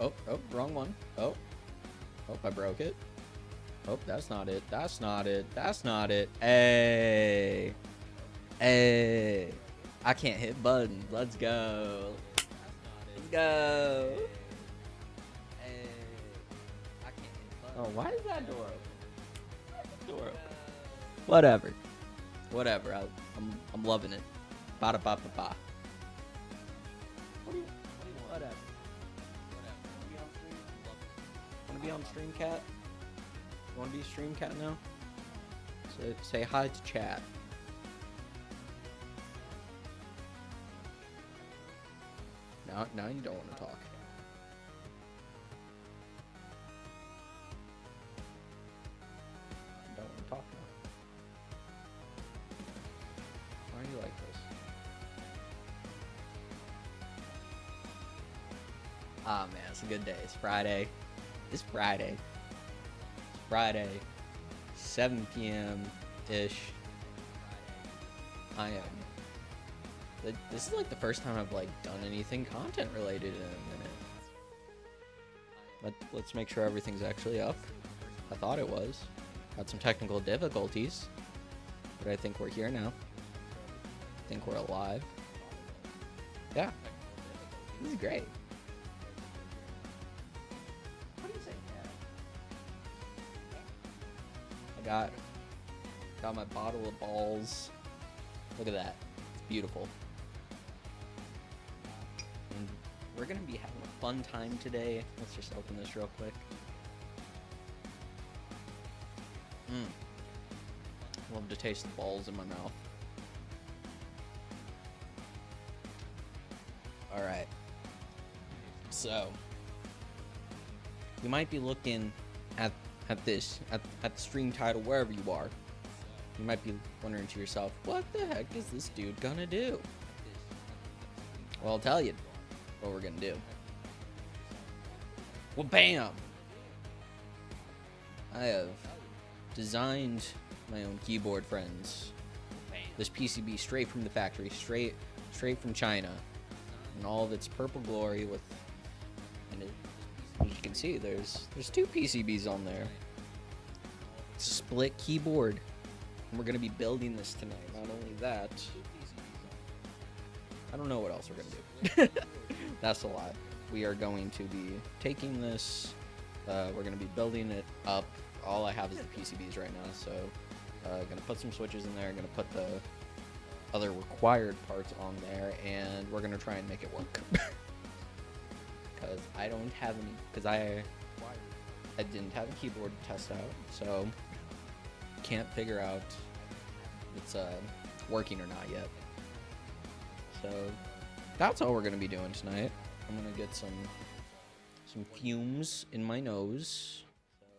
Oh, wrong one. Oh, I broke it. Oh, that's not it. That's not it. That's not it. Hey. Hey. I can't hit buttons. Let's go. Let's go. Hey. I can't hit buttons. Oh, why is that door open? Door open. Whatever. Whatever. I'm loving it. Ba da ba ba ba. Whatever. Want to be on stream, cat? You want to be stream cat now? Say hi to chat. Now you don't want to talk. You don't want to talk now. Why are you like this? Ah, man, it's a good day. It's Friday. It's Friday. It's Friday. 7 p.m.-ish. I am. This is like the first time I've like done anything content related in a minute. Let's make sure everything's actually up. I thought it was. Had some technical difficulties, but I think we're here now. I think we're alive. Yeah. This is great. What do you say, Cat? I got my bottle of balls. Look at that. It's beautiful. And we're gonna be having a fun time today. Let's just open this real quick. Love to taste the balls in my mouth. Alright. So you might be looking at the stream title wherever you are. You might be wondering to yourself, what the heck is this dude gonna do? Well, I'll tell you what we're gonna do. Well, bam! I have designed my own keyboard, friends. This PCB straight from the factory, straight from China, in all of its purple glory. With, and as you can see, there's 2 PCBs on there. It's a split keyboard. And we're gonna be building this tonight. Not only that, I don't know what else we're gonna do. That's a lot. We are going to be taking this. We're gonna be building it up. All I have is the PCBs right now, so gonna put some switches in there. Gonna put the other required parts on there, and we're gonna try and make it work. Because I don't have any. Because I didn't have a keyboard to test out, so can't figure out if it's working or not yet. So that's all we're gonna be doing tonight. I'm gonna get some fumes in my nose.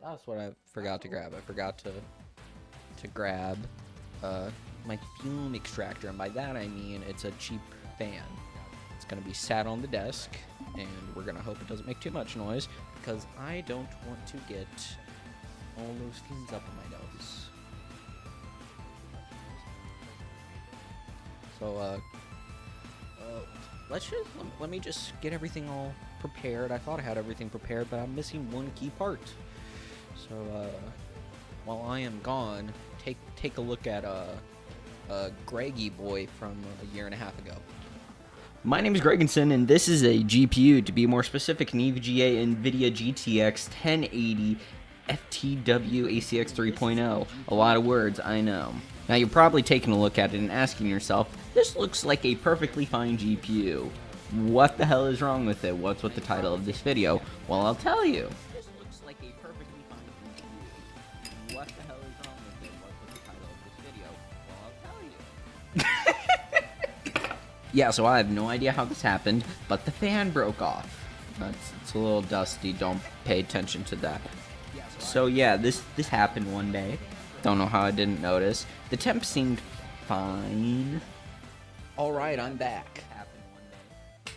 That's what I forgot to grab. I forgot to grab my fume extractor, and by that I mean it's a cheap fan. It's gonna be sat on the desk, and we're gonna hope it doesn't make too much noise, because I don't want to get all those fumes up in my nose. So let me just get everything all prepared. I thought I had everything prepared, but I'm missing one key part. So while I am gone, take a look at Greggy boy from a year and a half ago. My name is gregandcin, and this is a GPU, to be more specific, an EVGA NVIDIA GTX 1080 FTW ACX 3.0. A lot of words, I know. Now you're probably taking a look at it and asking yourself, this looks like a perfectly fine GPU. What the hell is wrong with it? What's with the title of this video? Well, I'll tell you. This looks like a perfectly fine GPU. What the hell is wrong with it? What's with the title of this video? Well, I'll tell you. Yeah, so I have no idea how this happened, but the fan broke off. It's a little dusty, don't pay attention to that. So yeah, this happened one day. Don't know how I didn't notice. The temp seemed fine. Alright, I'm back.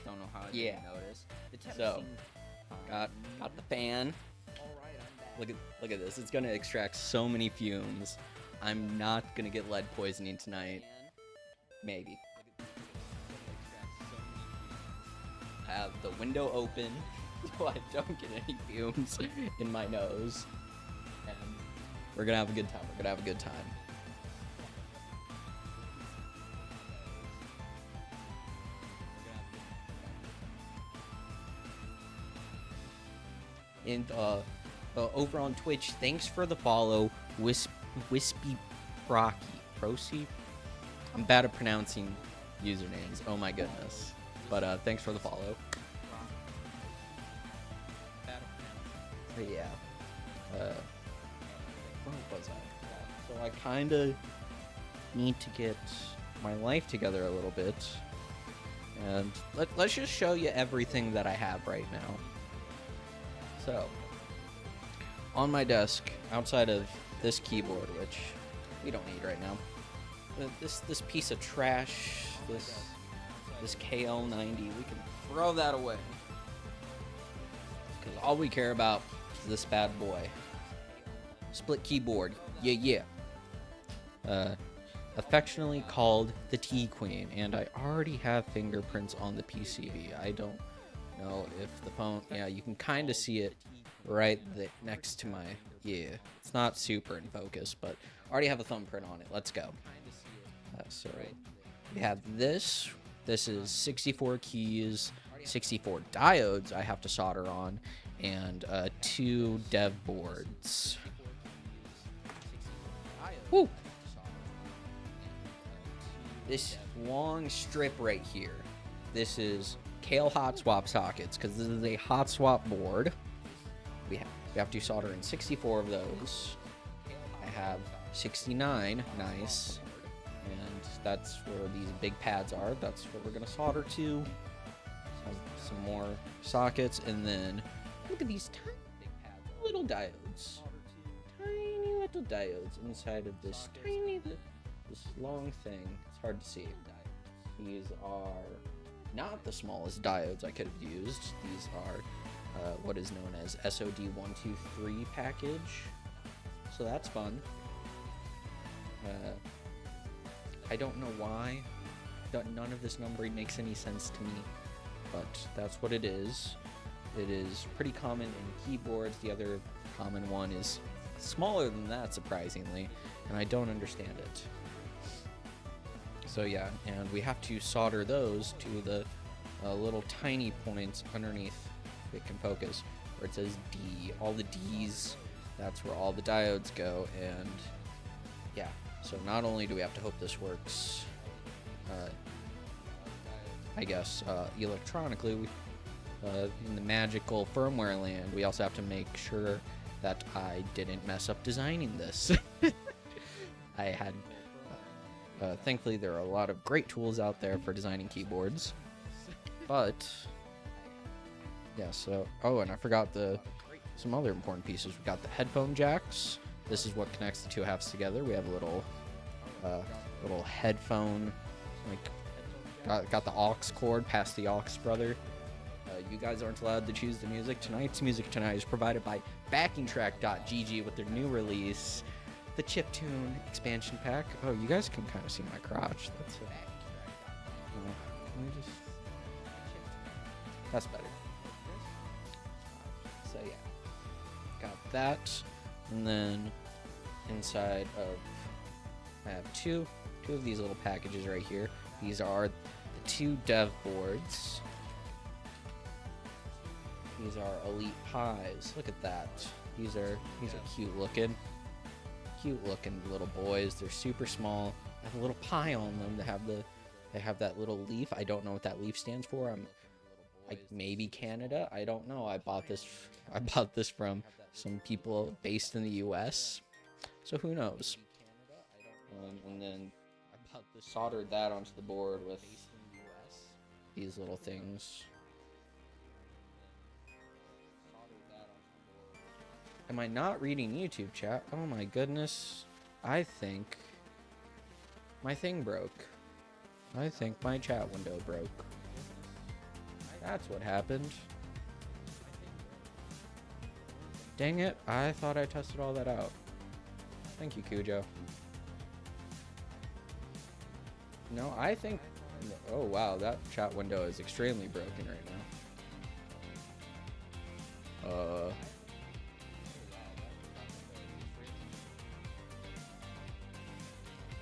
Don't know how I didn't notice. So, got the fan. Look at this. It's gonna extract so many fumes. I'm not gonna get lead poisoning tonight. Maybe. I have the window open. so I don't get any fumes in my nose. And we're gonna have a good time. We're gonna have a good time. And over on Twitch, thanks for the follow, Wispy Procy. I'm bad at pronouncing usernames. Oh my goodness. But thanks for the follow. But yeah. Where was I? So I kind of need to get my life together a little bit. And let's just show you everything that I have right now. So, on my desk, outside of this keyboard, which we don't need right now, this piece of trash, this KL90, we can throw that away. Because all we care about is this bad boy. Split keyboard, yeah. Affectionately called the T-Queen, and I already have fingerprints on the PCB. I don't know if the phone, yeah, you can kind of see it right next to my, yeah, it's not super in focus, but I already have a thumbprint on it. Let's go. So we have this is 64 keys, 64 diodes I have to solder on, and 2 dev boards. Woo! This long strip right here, this is Kale hot swap sockets, because this is a hot swap board. We have to solder in 64 of those. I have 69, nice, and that's where these big pads are. That's what we're gonna solder to. Some more sockets, and then look at these tiny little diodes. Tiny little diodes inside of this this long thing. It's hard to see. These are not the smallest diodes I could have used. These are what is known as SOD123 package. So that's fun. I don't know why. None of this numbering makes any sense to me. But that's what it is. It is pretty common in keyboards. The other common one is smaller than that, surprisingly. And I don't understand it. So yeah, and we have to solder those to the little tiny points underneath, if it can focus, where it says D. All the D's, that's where all the diodes go, and yeah. So not only do we have to hope this works, I guess, electronically, in the magical firmware land, we also have to make sure that I didn't mess up designing this. I had... thankfully, there are a lot of great tools out there for designing keyboards, but yeah. So, oh, and I forgot some other important pieces. We got the headphone jacks. This is what connects the two halves together. We have a little headphone, like got the aux cord past the aux brother. You guys aren't allowed to choose the music. Tonight's music tonight is provided by backingtrack.gg with their new release, the Chiptune expansion pack. Oh, you guys can kind of see my crotch. That's that's better. So yeah, got that, and then inside of I have two of these little packages right here. These are the 2 dev boards. These are Elite Pies. Look at that. These are cute looking. Cute looking little boys. They're super small. They have a little pie on them. They have that little leaf. I don't know what that leaf stands for. Maybe Canada. I don't know. I bought this from some people based in the US. So who knows? And then I soldered that onto the board with these little things. Am I not reading YouTube chat? Oh my goodness. I think my thing broke. I think my chat window broke. That's what happened. Dang it. I thought I tested all that out. Thank you, Cujo. No, I think... Oh wow, that chat window is extremely broken right now. Do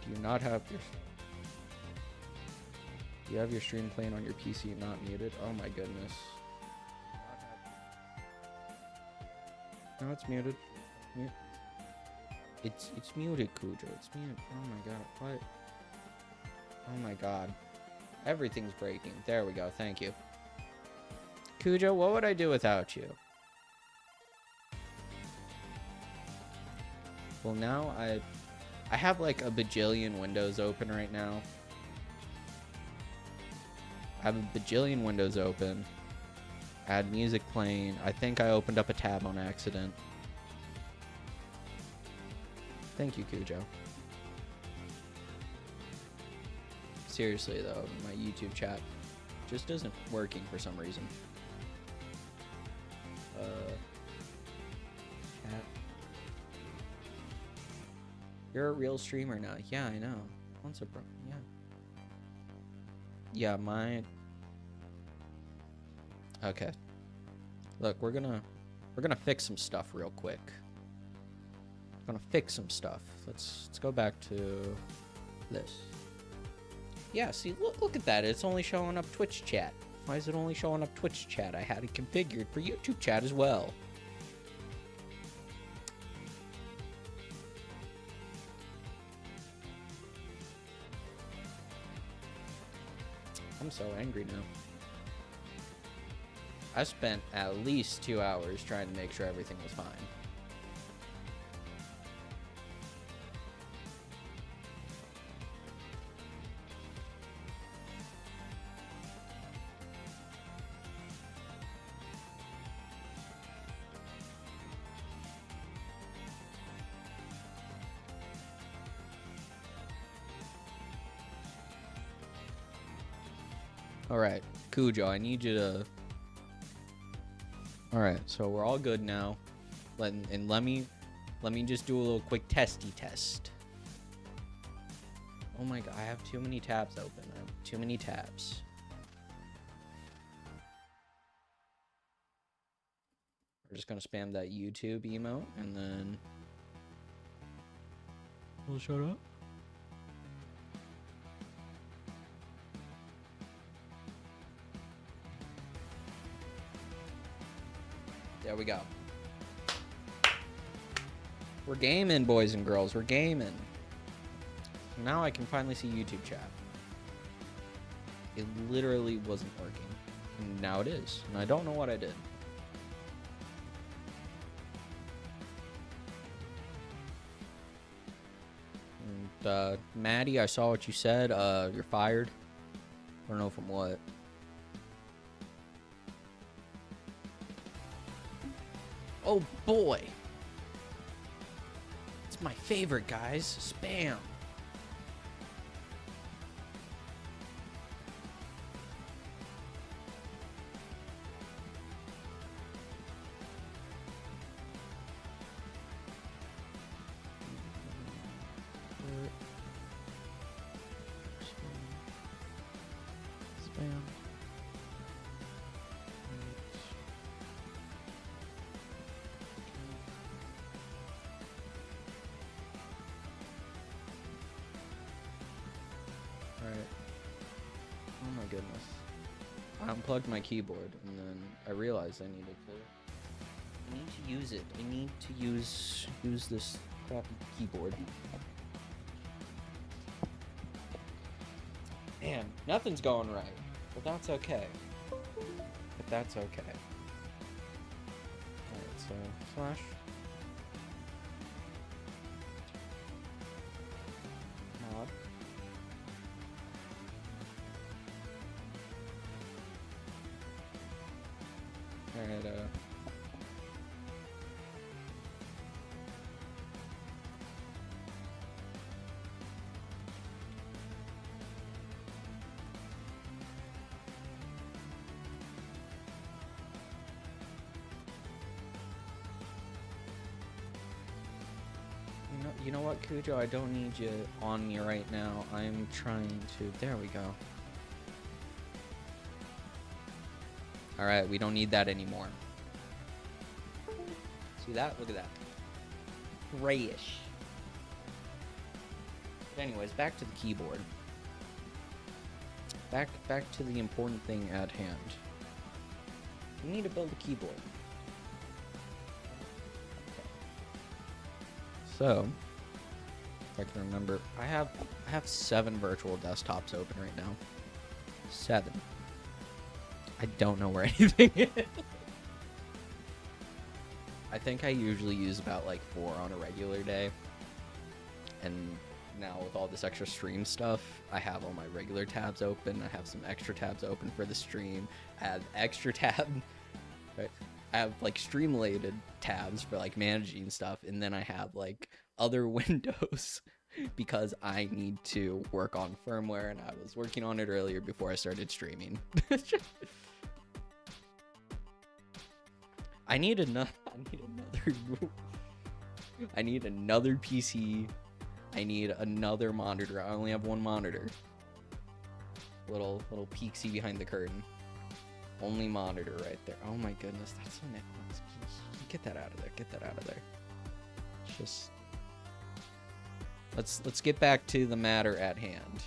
you not have your... Do you have your stream playing on your PC not muted? Oh my goodness. No, it's muted. It's muted, Cujo. It's muted. Oh my god. What? Oh my god. Everything's breaking. There we go. Thank you. Cujo, what would I do without you? Well, now I have like a bajillion windows open right now. I have a bajillion windows open. I had music playing. I think I opened up a tab on accident. Thank you, Cujo. Seriously though, my YouTube chat just isn't working for some reason. Chat. You're a real streamer now. Yeah, I know. Once a bro. Yeah. Yeah, my. Okay. Look, we're gonna fix some stuff real quick. We're gonna fix some stuff. Let's go back to this. Yeah, see, look at that. It's only showing up Twitch chat. Why is it only showing up Twitch chat? I had it configured for YouTube chat as well. I'm so angry now. I spent at least 2 hours trying to make sure everything was fine. Alright, Cujo, I need you to... Alright, so we're all good now. Let me just do a little quick testy test. Oh my god, I have too many tabs open. I have too many tabs. We're just gonna spam that YouTube emote and then... We'll shut up. There we go. We're gaming, boys and girls. We're gaming. Now I can finally see YouTube chat. It literally wasn't working. And now it is. And I don't know what I did. And, Maddie, I saw what you said. You're fired. I don't know from what. Oh boy. It's my favorite, guys. Spam. Spam. Oh my goodness. I unplugged my keyboard and then I realized I need to use it. I need to use this crappy keyboard. Man, nothing's going right. But that's okay. Alright, so slash. Mod. Alright, you know what, Cujo? I don't need you on me right now. I'm trying to... There we go. Alright, we don't need that anymore. See that? Look at that. Grayish. But anyways, back to the keyboard. Back to the important thing at hand. We need to build a keyboard. So, if I can remember, I have 7 virtual desktops open right now. 7. I don't know where anything is. I think I usually use about like 4 on a regular day. And now with all this extra stream stuff, I have all my regular tabs open. I have some extra tabs open for the stream. I have extra tab. Right? I have like stream-related tabs for like managing stuff, and then I have like other windows because I need to work on firmware, and I was working on it earlier before I started streaming. I need another PC. I need another monitor. I only have 1 monitor. Little peeksy behind the curtain. Only monitor right there. Oh my goodness, that's so nice. Get that out of there. Get that out of there. It's just let's get back to the matter at hand.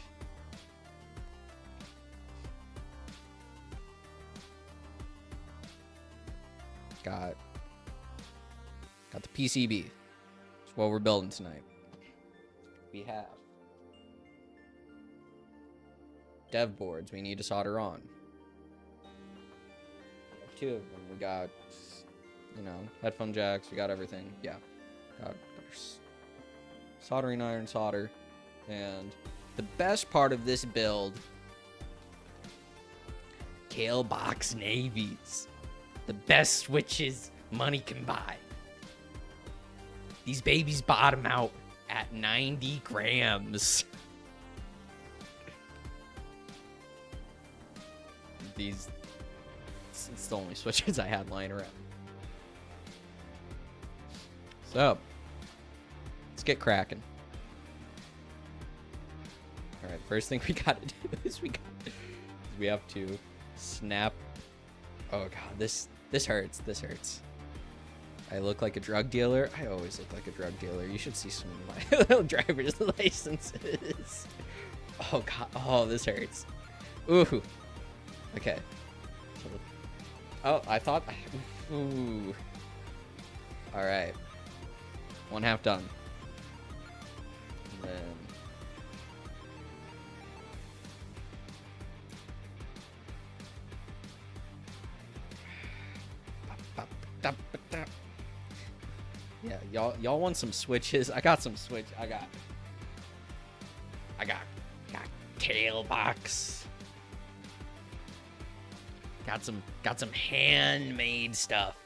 Got the PCB. That's what we're building tonight. We have dev boards we need to solder on. 2 of them. We got, headphone jacks. We got everything. Yeah. Got our soldering iron solder. And the best part of this build, Kale Box Navies. The best switches money can buy. These babies bottom out at 90 grams. It's the only switches I had lying around. So, let's get cracking. Alright, first thing we gotta do is we have to snap. Oh god, this hurts. This hurts. I look like a drug dealer. I always look like a drug dealer. You should see some of my driver's licenses. Oh god. Oh, this hurts. Ooh. Okay. Oh, I thought. Ooh. All right. 1/2 done. And then. Yeah, y'all want some switches? I got some switch. I got tail box. Got some handmade stuff.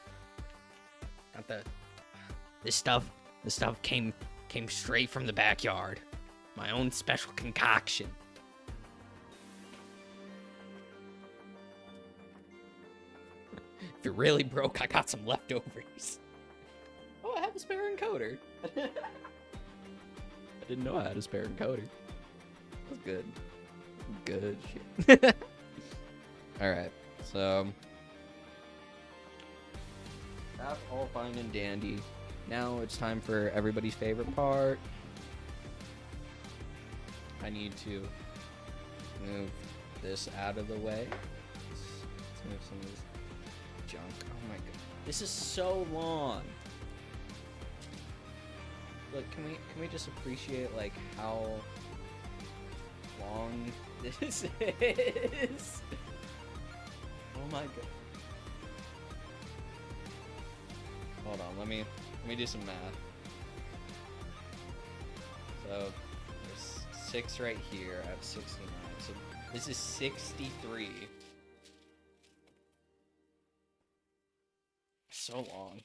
This stuff came straight from the backyard. My own special concoction. If you're really broke, I got some leftovers. Oh, I have a spare encoder. I didn't know I had a spare encoder. That's good. Good shit. Alright, so that's all fine and dandy. Now it's time for everybody's favorite part. I need to move this out of the way. Let's move some of this junk. Oh my god. This is so long. Look, can we just appreciate like how long this is? Oh my god. Hold on, let me do some math. So there's 6 right here. I have 69. So this is 63. So long.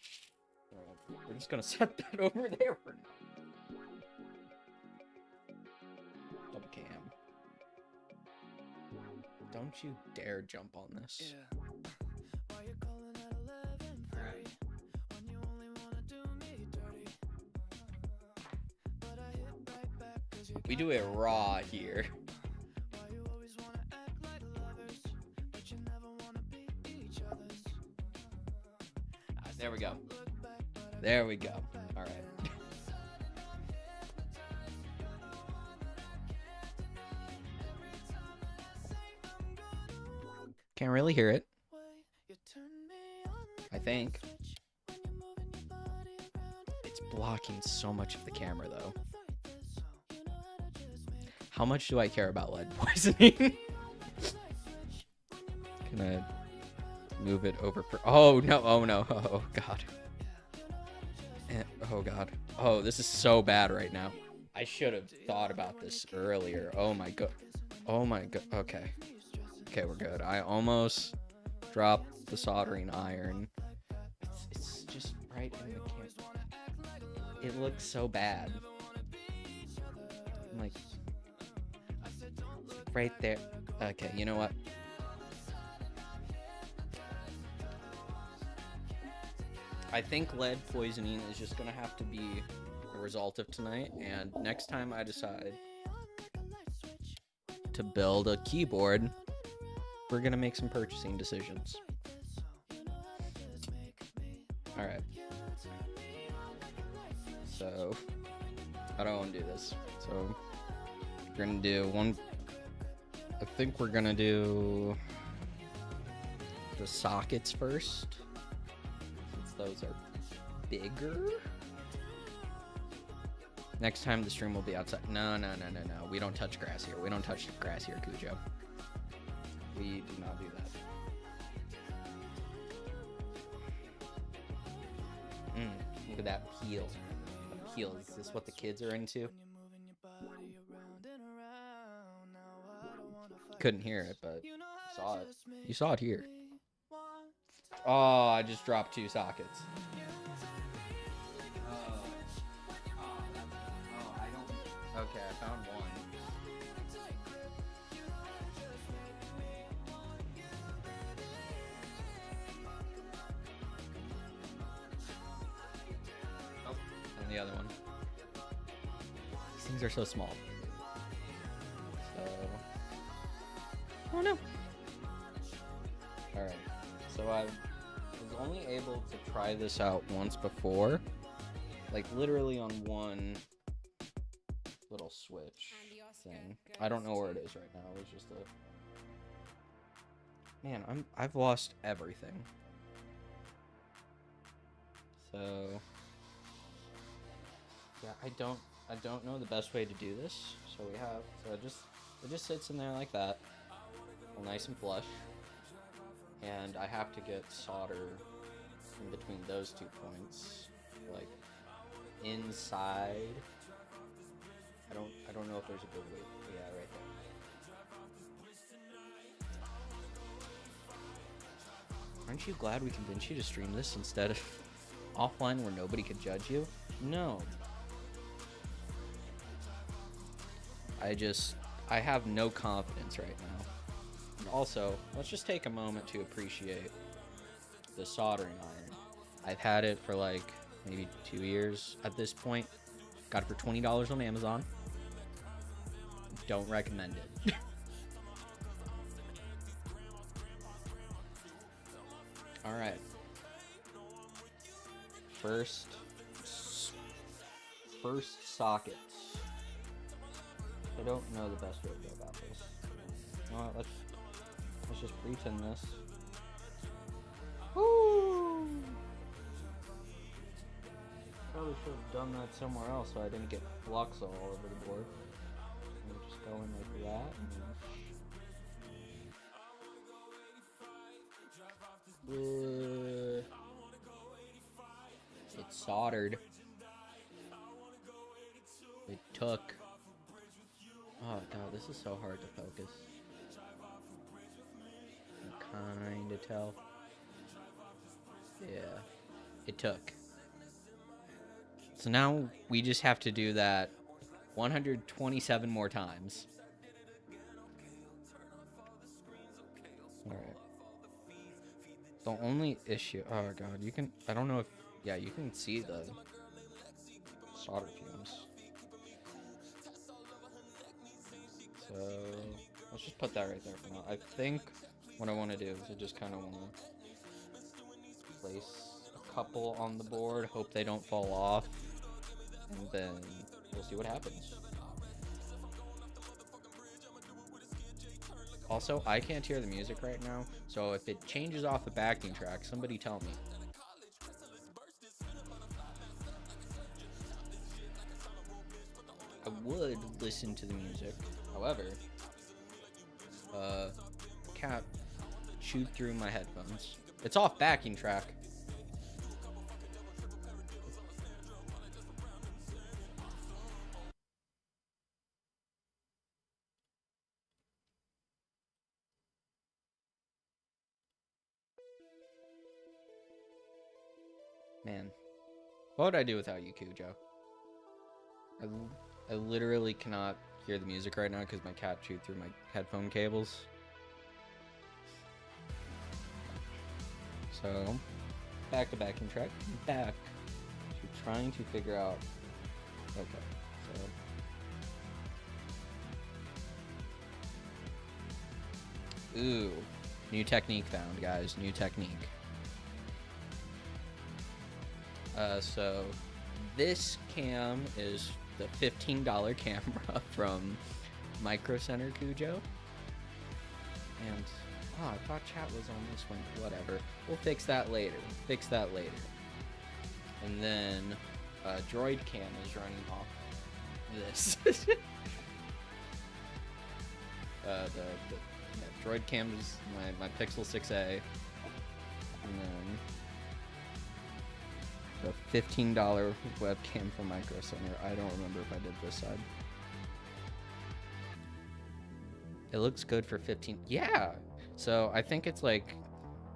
We're just gonna set that over there for now. Double cam. Don't you dare jump on this. Yeah. Alright. We do it raw here. There we go. There we go. All right. Can't really hear it. I think. It's blocking so much of the camera, though. How much do I care about lead poisoning? Can I move it over? Oh, no. Oh, no. Oh, God. Oh, God. Oh, this is so bad right now. I should have thought about this earlier. Oh, my God. Oh, my God. Okay. Okay, we're good. I almost dropped the soldering iron. It's just right in the camera. It looks so bad. I'm like, right there. Okay, you know what? I think lead poisoning is just gonna have to be a result of tonight, and next time I decide to build a keyboard, we're gonna make some purchasing decisions. All right. So I don't want to do this. So we're gonna do one. I think we're gonna do the sockets first, since those are bigger. Next time the stream will be outside. No. We don't touch grass here. We don't touch grass here, Cujo. We do not do that. Look at that heel. Heel. Is this what the kids are into? Couldn't hear it, but saw it. You saw it here. Oh, I just dropped 2 sockets. Okay, I found one. Oh, and the other one. These things are so small. So, oh no. All right. So I was only able to try this out once before, like literally on one little switch thing. I don't know where it is right now. It's just a man. I've lost everything. So yeah, I don't know the best way to do this. So it just sits in there like that, all nice and flush. And I have to get solder in between those 2 points, like inside. I don't know if there's a good way. Yeah, right there. Aren't you glad we convinced you to stream this instead of offline where nobody could judge you? No. I have no confidence right now. And also, let's just take a moment to appreciate the soldering iron. I've had it for like maybe 2 years at this point. Got it for $20 on Amazon. Don't recommend it. All right. First sockets. I don't know the best way to go about this. You know what, let's just pretend this. Woo! Probably should have done that somewhere else so I didn't get flux all over the board. And just go in like that. It's soldered. It took. Oh god, this is so hard to focus. I can kinda tell. Yeah, it took. So now we just have to do that 127 more times. Alright. The only issue... Oh god, you can... I don't know if... Yeah, you can see the solder fumes. So... Let's just put that right there for now. I think what I want to do is I just kind of want to place a couple on the board, hope they don't fall off, and then we'll see what happens. Also, I can't hear the music right now, so if it changes off the backing track, somebody tell me. I would listen to the music, however, cat chewed through my headphones. It's off backing track. Man, what would I do without you, Cujo? I literally cannot hear the music right now because my cat chewed through my headphone cables. So, back to backing track. Back to trying to figure out. Okay, so. Ooh, new technique found, guys. New technique. So this cam is the $15 camera from Micro Center Cujo. And I thought chat was on this one. Whatever. We'll fix that later. And then Droid Cam is running off this. Droid Cam is my Pixel 6a. And then the $15 webcam from Micro Center. I don't remember if I did this side. It looks good for 15. Yeah. So I think it's like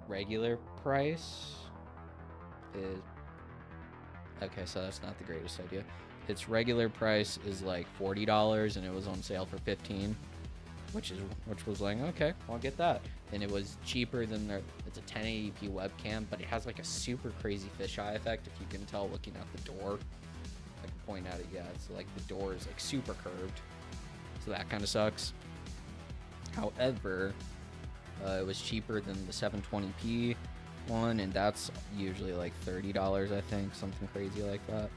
regular price is okay. So that's not the greatest idea. Its regular price is like $40, and it was on sale for 15, which was like, okay, I'll get that. And it was cheaper than it's a 1080p webcam, but it has like a super crazy fisheye effect, if you can tell looking at the door. I can point at it, yeah. So like the door is like super curved, so that kind of sucks. However, it was cheaper than the 720p one, and that's usually like $30, I think, something crazy like that.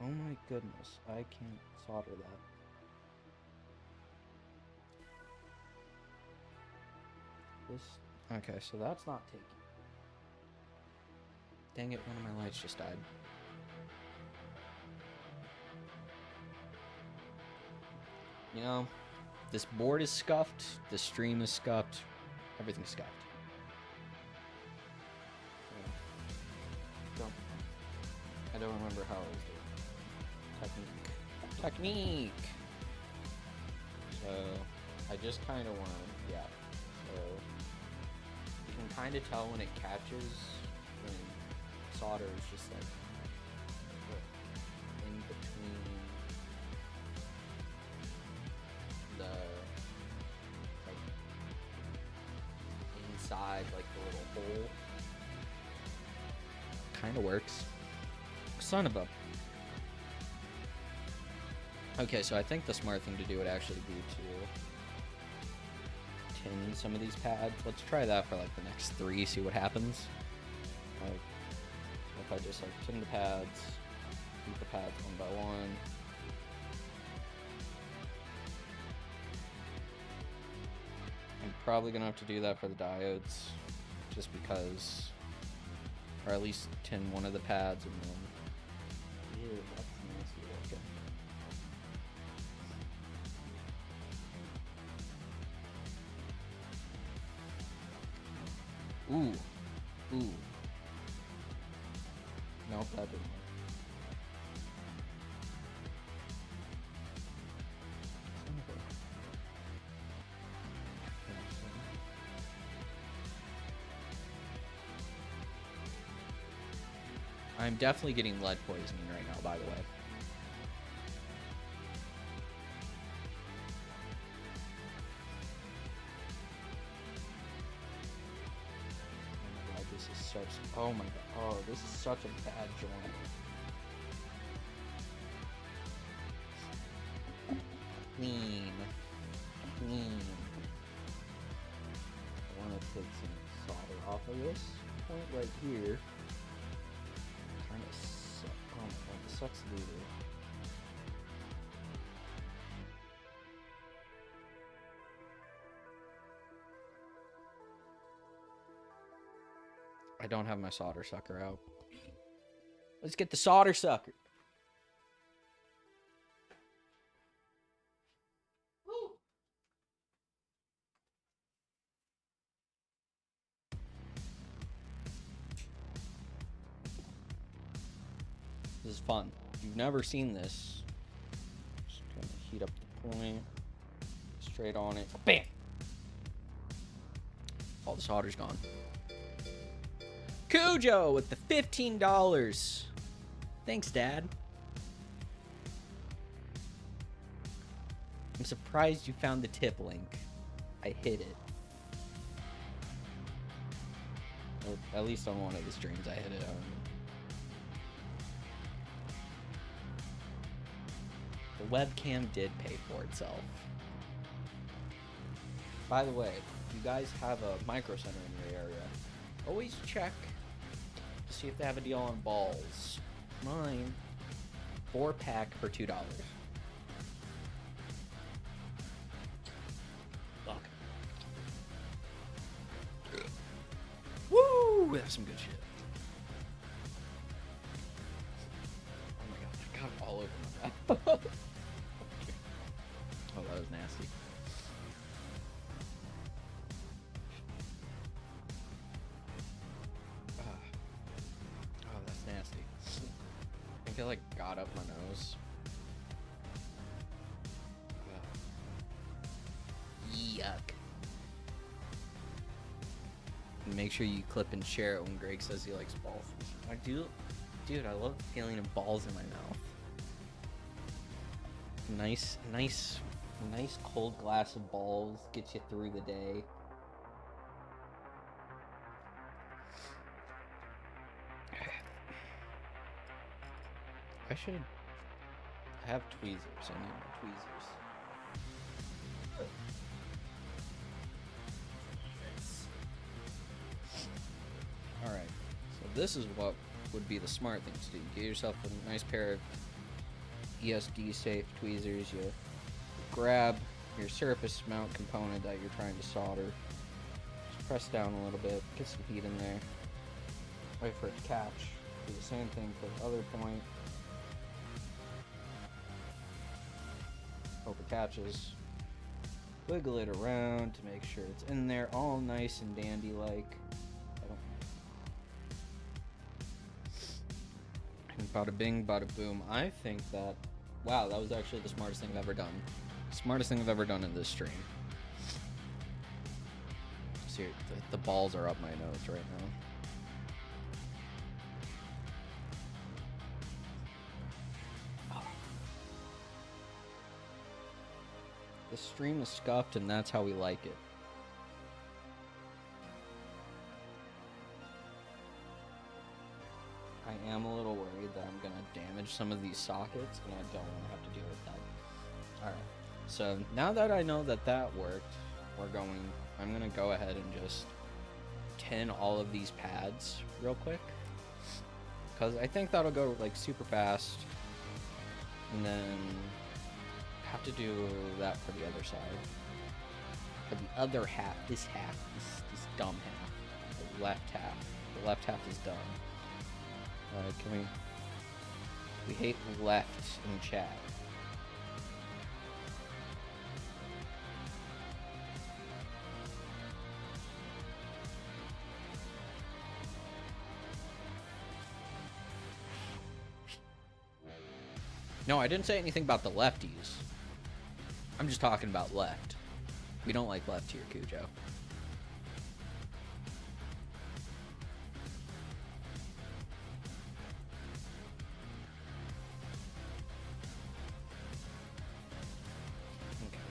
Oh my goodness, I can't solder that. Okay, so that's not taking. Dang it, one of my lights just died. You know, this board is scuffed, this stream is scuffed, everything's scuffed. I don't remember how it was doing. Technique! So, I just kind of want to, yeah. So, you can kind of tell when it catches, when solder is just like in between the like inside like the little hole. Kind of works. Son of a. Okay, so I think the smart thing to do would actually be to tin some of these pads. Let's try that for like the next 3, see what happens. Like, if I just like tin the pads, keep the pads one by one. I'm probably gonna have to do that for the diodes, just because, or at least tin one of the pads and then. Ew, that's nasty looking. Ooh. Nope, that didn't work. I'm definitely getting lead poisoning right now, by the way. Oh my god, this is such... Oh my god. Oh, this is such a bad joint. Clean. I want to take some solder off of this point right here. Kind of suck. Oh my god, this sucks to do. I don't have my solder sucker out. Let's get the solder sucker. This is fun. If you've never seen this, just gonna heat up the point, straight on it. Bam! All the solder's gone. Cujo with the $15. Thanks, Dad. I'm surprised you found the tip link. I hid it. Or at least on one of the streams I hid it on. The webcam did pay for itself. By the way, if you guys have a micro center in your area, always check to see if they have a deal on balls. Mine, 4-pack for $2. Look. Woo! That's some good shit. Oh my god, I got it all over my mouth. Oh, that was nasty. Oh, that's nasty. I think it like got up my nose. Yuck. And make sure you clip and share it when Greg says he likes balls. I do. Dude, I love the feeling of balls in my mouth. Nice cold glass of balls gets you through the day. I should have tweezers. I need more tweezers. Alright, so this is what would be the smart thing to do. Get yourself a nice pair of ESD safe tweezers. You grab your surface mount component that you're trying to solder. Just press down a little bit, get some heat in there. Wait for it to catch. Do the same thing for the other point. Hope it catches. Wiggle it around to make sure it's in there, all nice and dandy like. And bada bing, bada boom. I think that, wow, that was actually the smartest thing I've ever done. Smartest thing I've ever done in this stream. See, the balls are up my nose right now. The stream is scuffed, and that's how we like it. I am a little worried that I'm gonna damage some of these sockets, and I don't want to have to deal with that. Alright, so now that I know that that worked, I'm gonna go ahead and just tin all of these pads real quick. Because I think that'll go like super fast. And then have to do that for the other side. For the other half, this this dumb half, the left half is done. Can we hate left in chat. No, I didn't say anything about the lefties. I'm just talking about left. We don't like left here, Cujo. Okay,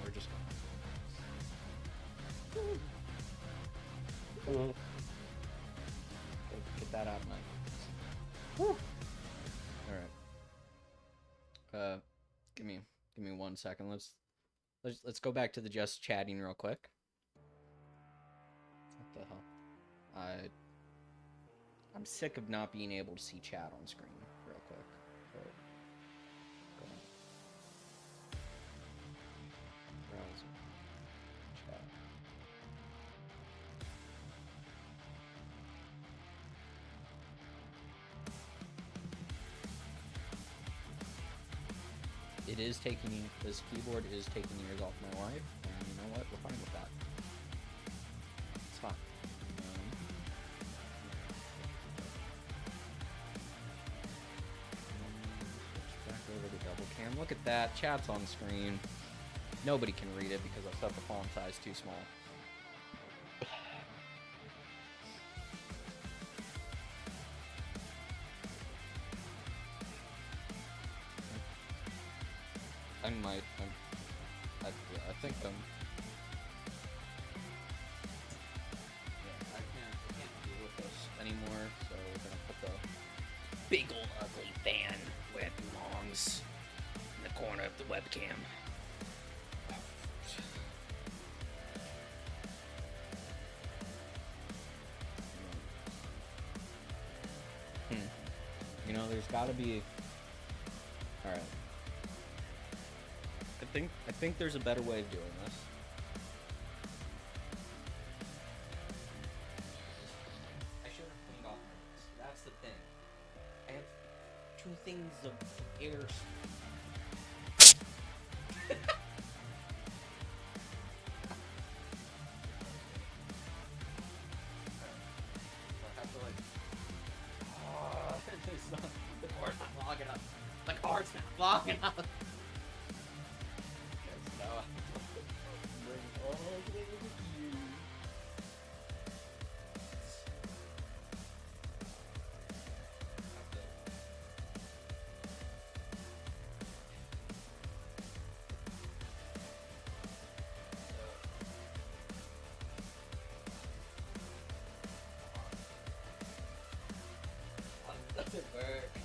we're just going. Get that out of my. All right. Give me 1 second. Let's go back to the just chatting real quick. What the hell? I'm sick of not being able to see chat on screen real quick. So, go on. Browse chat. It is taking, this keyboard is taking years off my life, and you know what? We're fine with that. It's fine. Switch back over to double cam. Look at that. Chat's on screen. Nobody can read it because I've set the font size too small. I think yeah, I can't deal with this anymore, so we're gonna put the big old ugly fan where it belongs in the corner of the webcam. You know, there's gotta be... Alright. I think there's a better way of doing this. I should have cleaned off my desk. That's the thing. I have two things of air. I have to like... Oh, it's not, the card's not long enough. The card's not long enough.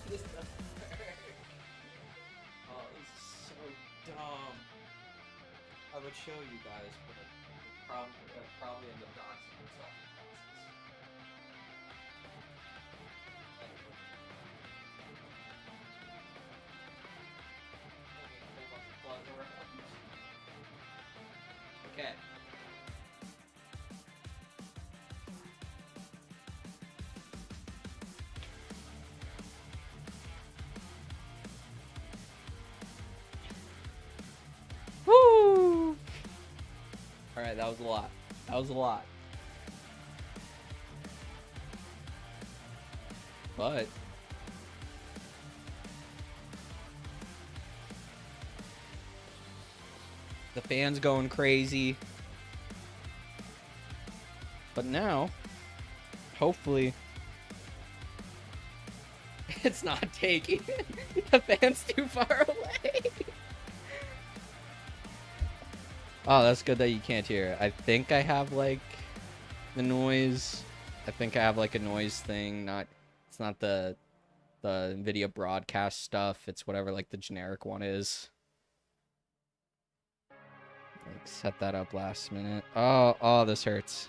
This doesn't work. Oh, this is so dumb. I would show you guys, but I'd probably end up doxing myself in the process. Okay. Woo! Alright, that was a lot. That was a lot. But the fan's going crazy. But now, hopefully, it's not taking. The fan's too far away. Oh, that's good that you can't hear it. I think I have like the noise. I think I have like a noise thing. It's not the NVIDIA broadcast stuff. It's whatever like the generic one is. Like set that up last minute. Oh, this hurts.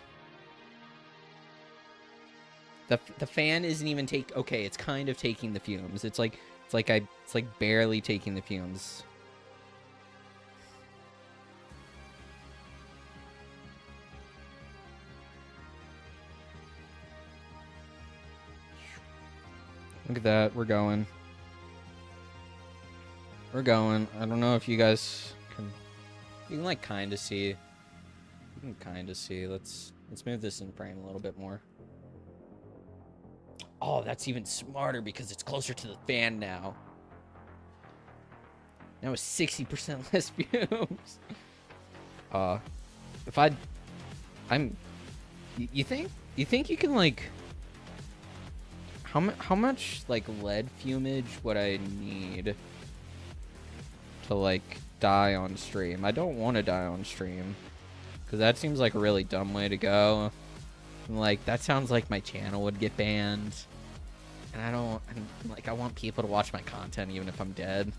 The fan isn't even okay, it's kind of taking the fumes. It's like barely taking the fumes. Look at that, we're going. We're going. I don't know if you guys can... You can like kind of see. You can kind of see. Let's move this in frame a little bit more. Oh, that's even smarter because it's closer to the fan now. Now it's 60% less fumes. If you think you can like... How much like lead fumage would I need to like die on stream? I don't want to die on stream because that seems like a really dumb way to go. And, like that sounds like my channel would get banned, and I want people to watch my content even if I'm dead.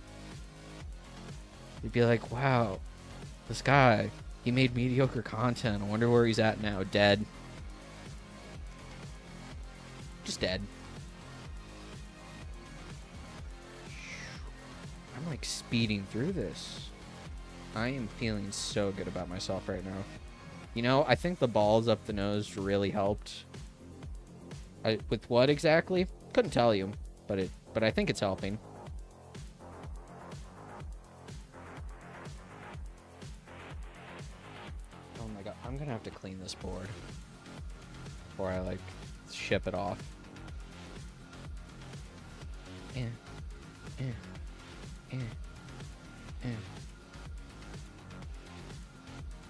They'd be like, wow, this guy, he made mediocre content. I wonder where he's at now, dead. Just dead. I'm like speeding through this. I am feeling so good about myself right now. You know, I think the balls up the nose really helped. With what exactly? Couldn't tell you, but I think it's helping. Oh my god, I'm gonna have to clean this board before I like ship it off.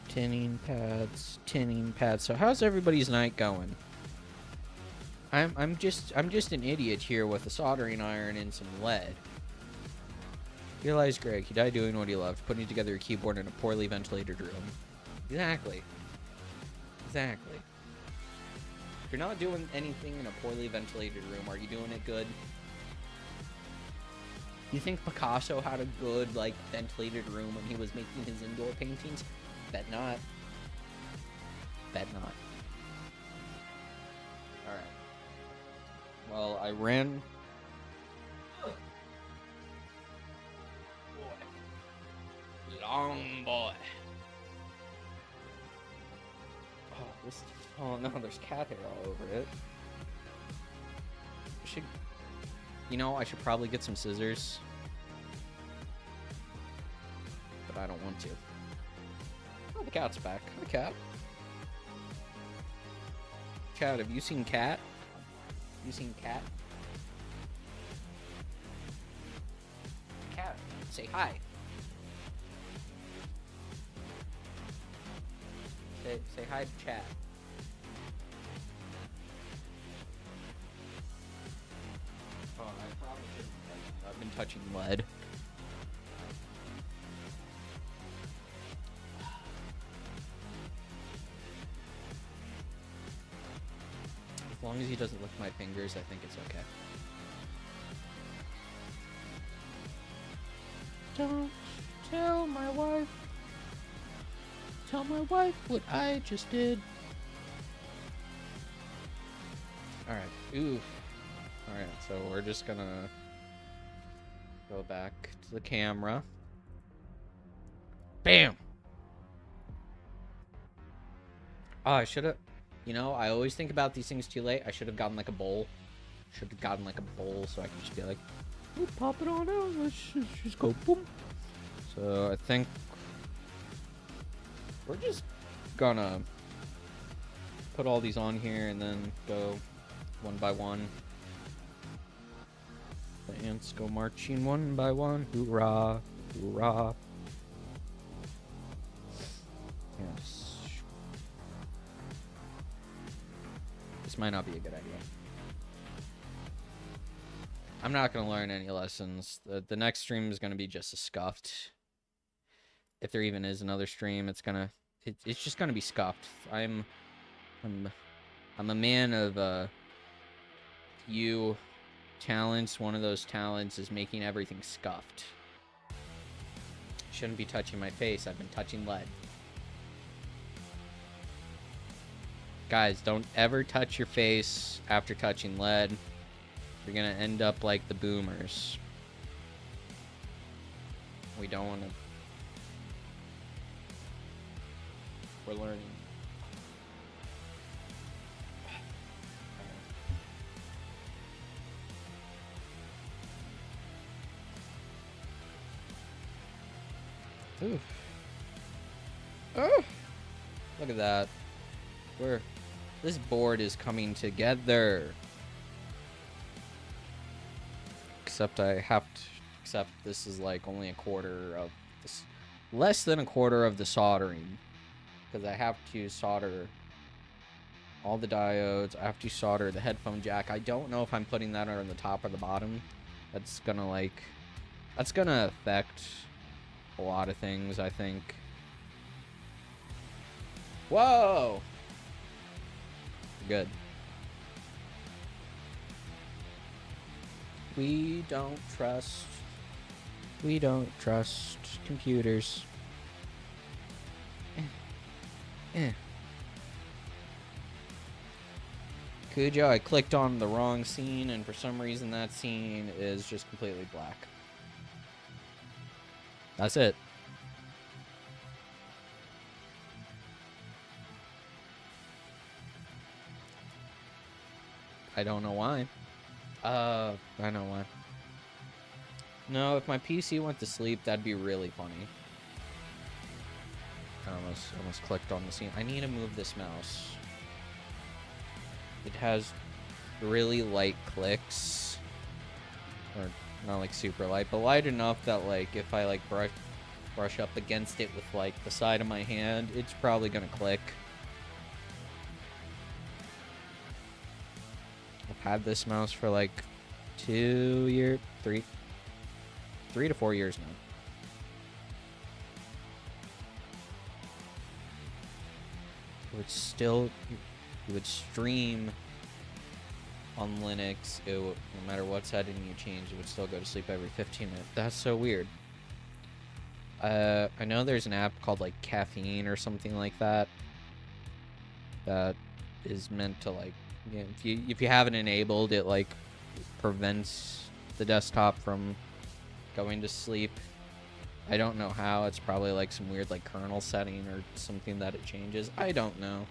Tinning pads. So how's everybody's night going? I'm just an idiot here with a soldering iron and some lead. Realize Greg, he died doing what he loved, putting together a keyboard in a poorly ventilated room. Exactly. If you're not doing anything in a poorly ventilated room, are you doing it good? You think Picasso had a good, like, ventilated room when he was making his indoor paintings? Bet not. Alright. Well, I ran... Long boy. Oh no, there's cat hair all over it. I should probably get some scissors. But I don't want to. Oh, the cat's back. Hi, cat. Cat, have you seen Cat? Cat, say hi. Say hi to chat. Oh, I probably shouldn't. I've been touching lead. As long as he doesn't lick my fingers, I think it's okay. Don't tell my wife. Tell my wife what I just did. Alright. Oof. Alright, so we're just gonna go back to the camera. Bam! Oh, I should have... I always think about these things too late. I should have gotten like a bowl. So I can just be like, oh, pop it on out. Let's just go boom. So I think we're just gonna put all these on here and then go one by one. The ants go marching one by one. Hoorah, hoorah. Yes. This might not be a good idea. I'm not going to learn any lessons. The next stream is going to be just a scuffed. If there even is another stream, it's just going to be scuffed. I'm a man of few talents. One of those talents is making everything scuffed. Shouldn't be touching my face. I've been touching lead. Guys, don't ever touch your face after touching lead. You're gonna end up like the boomers. We don't want to. We're learning. Oof. Oh, look at that. This board is coming together. Except except this is like only a quarter of this, less than a quarter of the soldering. Because I have to solder all the diodes. I have to solder the headphone jack. I don't know if I'm putting that on the top or the bottom. That's gonna affect a lot of things, I think. Whoa! Good. We don't trust computers. Cujo, I clicked on the wrong scene, and for some reason that scene is just completely black. That's it. I don't know why. I know why. No, if my PC went to sleep, that'd be really funny. I almost clicked on the scene. I need to move this mouse. It has really light clicks. Or not like super light, but light enough that like if I like brush up against it with like the side of my hand, it's probably gonna click. I've had this mouse for like 3 to 4 years now. You would stream on Linux. No matter what setting you change, it would still go to sleep every 15 minutes. That's so weird. I know there's an app called like Caffeine or something like that. That is meant to like, if you have it enabled, it like prevents the desktop from going to sleep. I don't know how. It's probably like some weird like kernel setting or something that it changes. I don't know.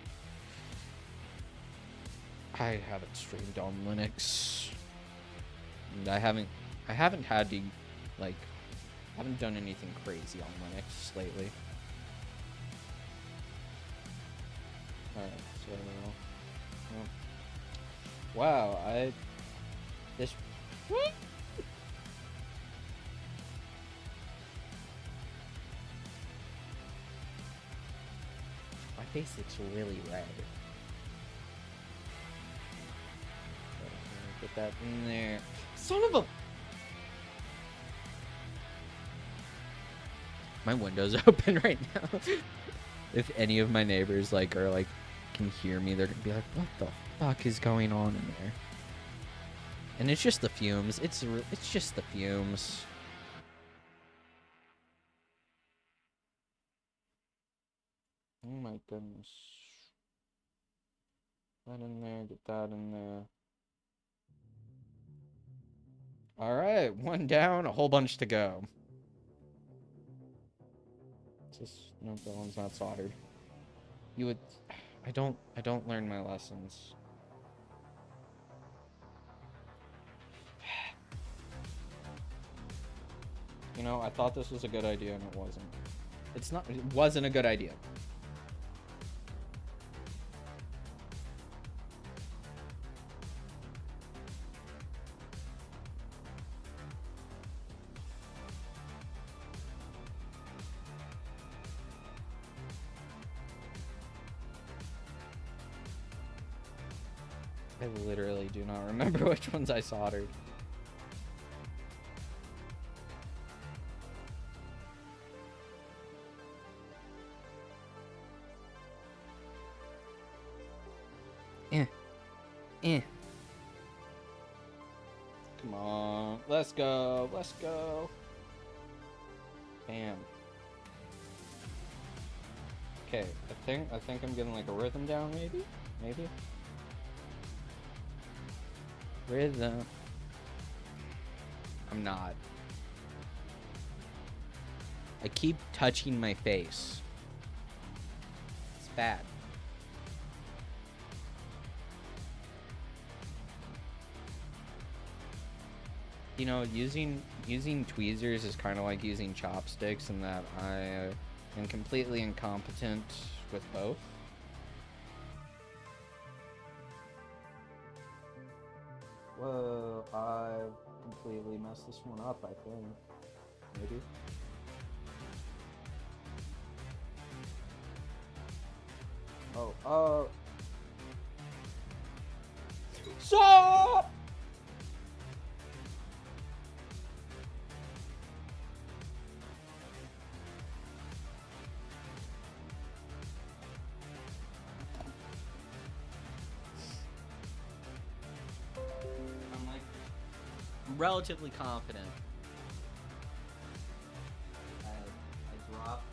I haven't streamed on Linux. And I haven't had to like I haven't done anything crazy on Linux lately. Alright, so wow, my face looks really red. Get that in there. Son of a... My window's open right now. If any of my neighbors like are like can hear me, they're gonna be like, "What the fuck is going on in there?" And it's just the fumes. It's just the fumes. Oh my goodness. That in there. Get that in there. All right, one down, a whole bunch to go. No, that one's not soldered. You would... I don't learn my lessons. You know, I thought this was a good idea and it wasn't. It wasn't a good idea. I literally do not remember which ones I soldered. Come on, let's go, let's go. Bam. Okay, I think I'm getting like a rhythm down, maybe? Rhythm. I'm not. I keep touching my face. It's bad. You know, using tweezers is kind of like using chopsticks in that I am completely incompetent with both. Whoa, I've completely messed this one up, I think. Maybe. Oh, Stop! I'm relatively confident. I dropped.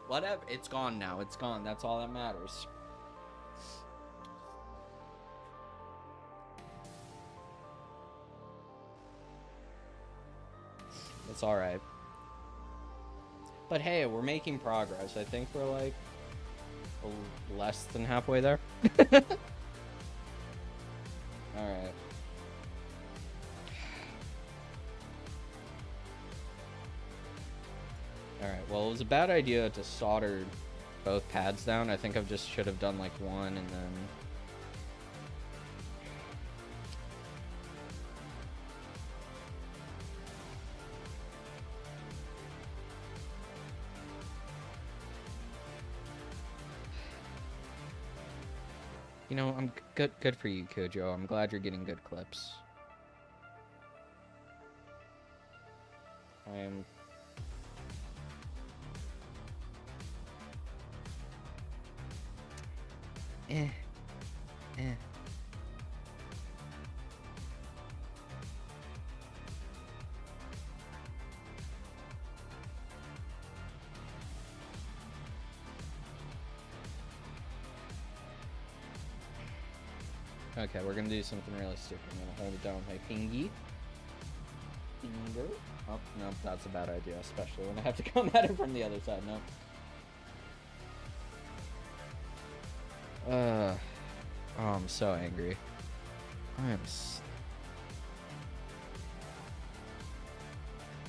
Whatever. It's gone now. It's gone. That's all that matters. It's alright. But hey, we're making progress. I think we're like less than halfway there. Alright. Alright, well, it was a bad idea to solder both pads down. I think I just should have done like one and then... You know, I'm good for you, Kojo. I'm glad you're getting good clips. I am... Okay, we're gonna do something really stupid. I'm gonna hold it down with my finger. Oh, no, that's a bad idea, especially when I have to come at it from the other side. No. Oh, I'm so angry.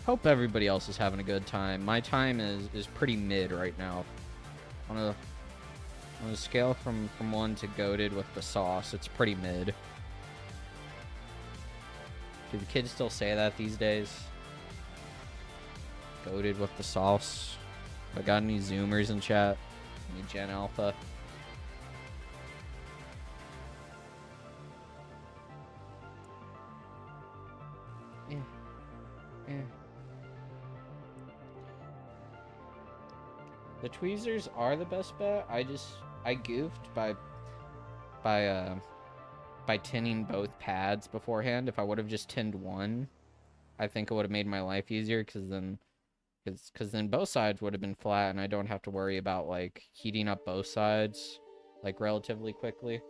Hope everybody else is having a good time. My time is pretty mid right now. On a scale from 1 to goated with the sauce, it's pretty mid. Do the kids still say that these days? Goated with the sauce. I got any Zoomers in chat? Any Gen Alpha? The tweezers are the best bet. I goofed by tinning both pads beforehand. If I would have just tinned one, I think it would have made my life easier, because then both sides would have been flat and I don't have to worry about like heating up both sides like relatively quickly.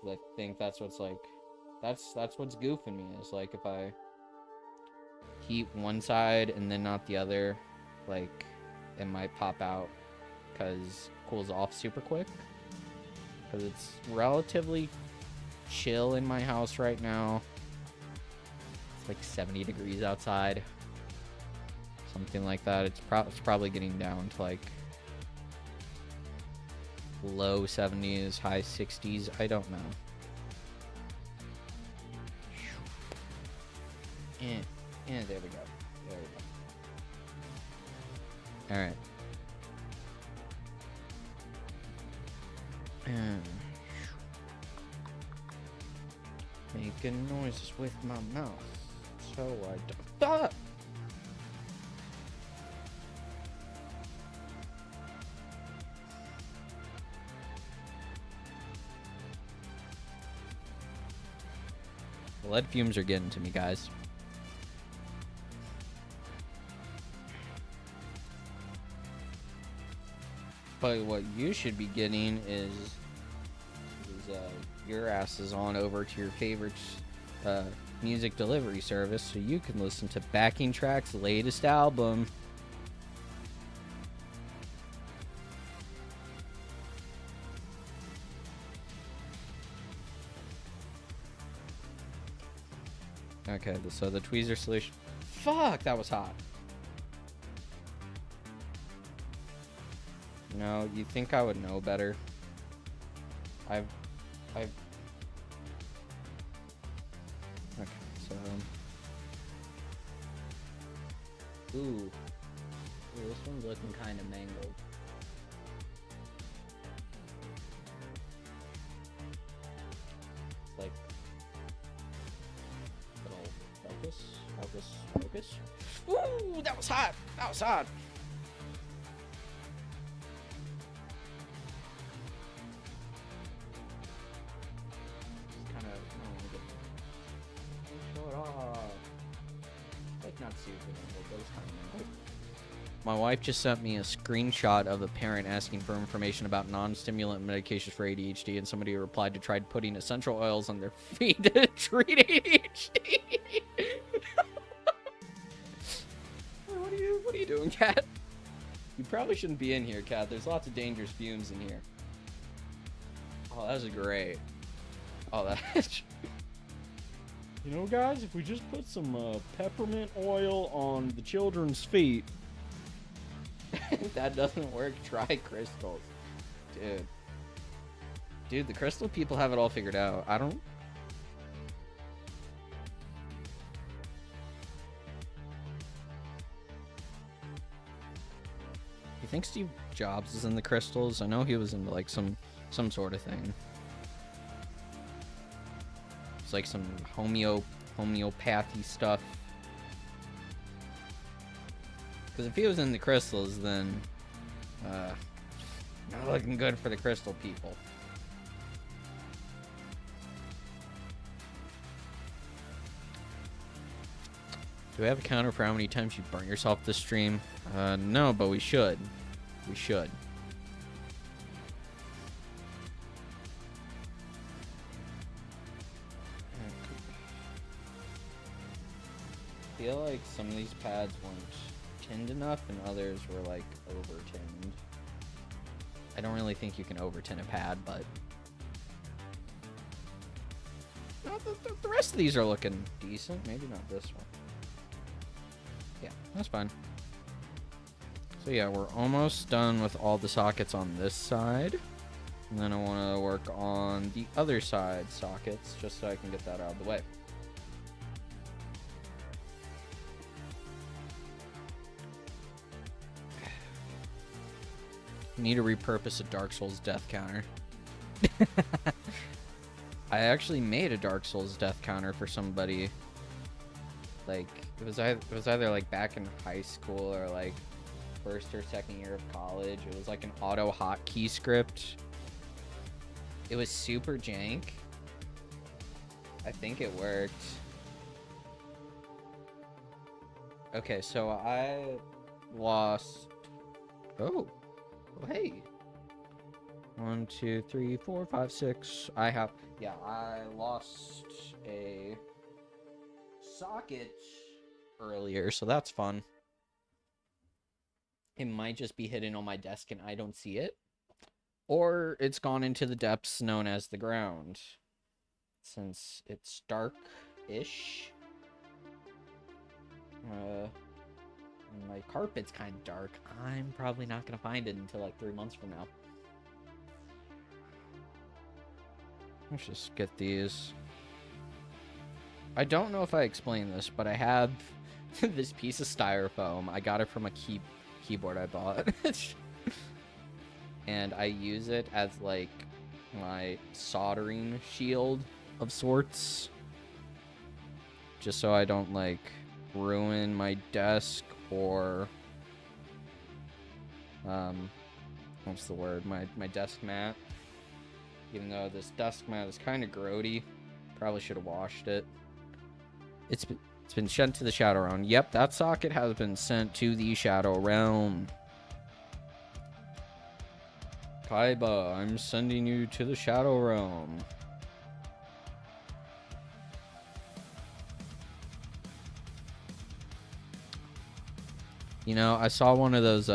'Cause I think that's what's like that's what's goofing me, is like if I heat one side and then not the other, like it might pop out because it cools off super quick. Because it's relatively chill in my house right now. It's like 70 degrees outside. Something like that. It's probably getting down to like low 70s, high 60s. I don't know. There we go. There we go. Alright. Making noises with my mouth, so I don't. Ah! The lead fumes are getting to me, guys. But what you should be getting is your asses on over to your favorite music delivery service so you can listen to Backing Track's latest album. Okay, so the tweezer solution. Fuck, that was hot. No, you think I would know better? I've. Okay, so. Ooh, this one's looking kind of mangled. It's like. Focus. Ooh, that was hot. That was hot. My wife just sent me a screenshot of a parent asking for information about non-stimulant medications for ADHD, and somebody replied to try putting essential oils on their feet to treat ADHD. What are you doing, Kat? You probably shouldn't be in here, Kat. There's lots of dangerous fumes in here. Oh, that was great. Oh, that's... You know, guys, if we just put some peppermint oil on the children's feet... That doesn't work. Try crystals. Dude, the crystal people have it all figured out. I don't... You think Steve Jobs is in the crystals? I know he was into like some sort of thing. It's like some homeopathy stuff. Because if he was in the crystals, then not looking good for the crystal people. Do we have a counter for how many times you burnt yourself this stream? No, but we should. We should. I feel like some of these pads weren't tinned enough and others were like over tinned. I don't really think you can over tin a pad, but no, the rest of these are looking decent. Maybe not this one. Yeah, that's fine. So yeah, we're almost done with all the sockets on this side. And then I want to work on the other side sockets just so I can get that out of the way. Need to repurpose a Dark Souls death counter. I actually made a Dark Souls death counter for somebody. Like, it was either like back in high school or like first or second year of college. It was like an auto hotkey script. It was super jank. I think it worked. Okay, so I lost... Oh, hey. 1, 2, 3, 4, 5, 6. I lost a socket earlier, so that's fun. It might just be hidden on my desk and I don't see it. Or it's gone into the depths known as the ground. Since it's dark-ish. My carpet's kind of dark. I'm probably not going to find it until like 3 months from now. Let's just get these. I don't know if I explained this, but I have this piece of styrofoam. I got it from a keyboard I bought. And I use it as like my soldering shield of sorts. Just so I don't like ruin my desk or what's the word? My desk mat. Even though this desk mat is kind of grody. Probably should have washed it. It's been sent to the Shadow Realm. Yep, that socket has been sent to the Shadow Realm. Kaiba, I'm sending you to the Shadow Realm. You know, I saw one of those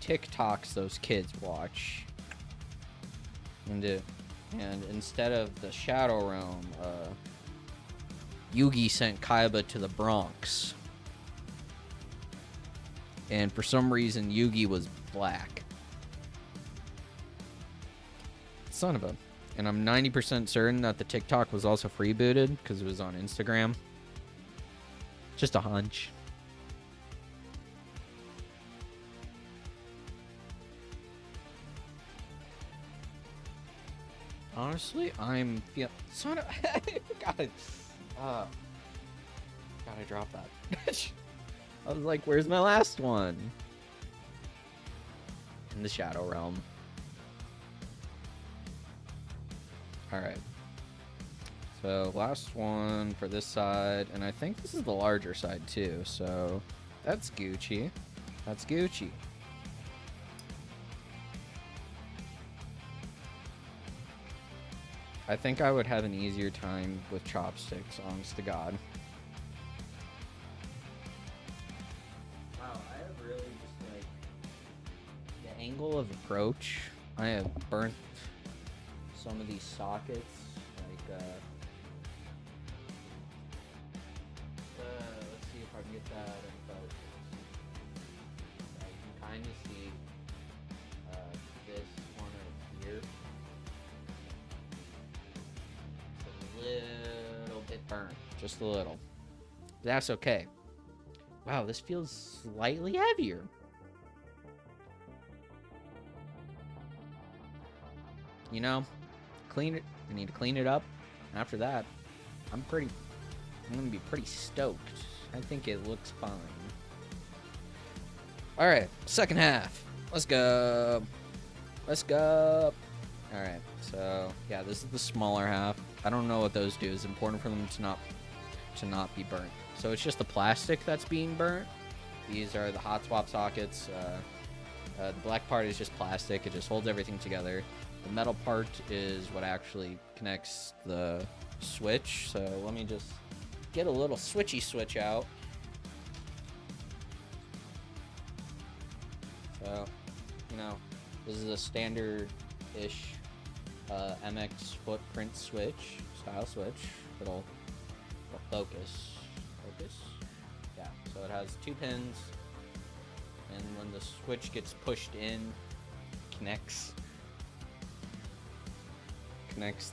TikToks those kids watch. And instead of the Shadow Realm, Yugi sent Kaiba to the Bronx. And for some reason, Yugi was black. Son of a... And I'm 90% certain that the TikTok was also freebooted because it was on Instagram. Just a hunch. Honestly, I'm feel. Son of... gotta drop that. I was like, where's my last one? In the Shadow Realm. Alright. So last one for this side, and I think this is the larger side too, so that's Gucci. That's Gucci. I think I would have an easier time with chopsticks, honest to God. Wow, I have really just like the angle of approach. I have burnt some of these sockets, like let's see if I can get that in focus. You can kind of see this one right here. Little bit burnt, just a little. That's okay. Wow, this feels slightly heavier. You know, clean it. I need to clean it up. After that, I'm gonna be pretty stoked. I think it looks fine. All right, second half. Let's go. Let's go. All right, so yeah, this is the smaller half. I don't know what those do. It's important for them to not be burnt. So it's just the plastic that's being burnt. These are the hot swap sockets. The black part is just plastic. It just holds everything together. The metal part is what actually connects the switch. So let me just get a little switchy switch out. So, you know, this is a standard-ish MX footprint switch, style switch. It'll focus. Yeah, so it has 2 pins, and when the switch gets pushed in, connects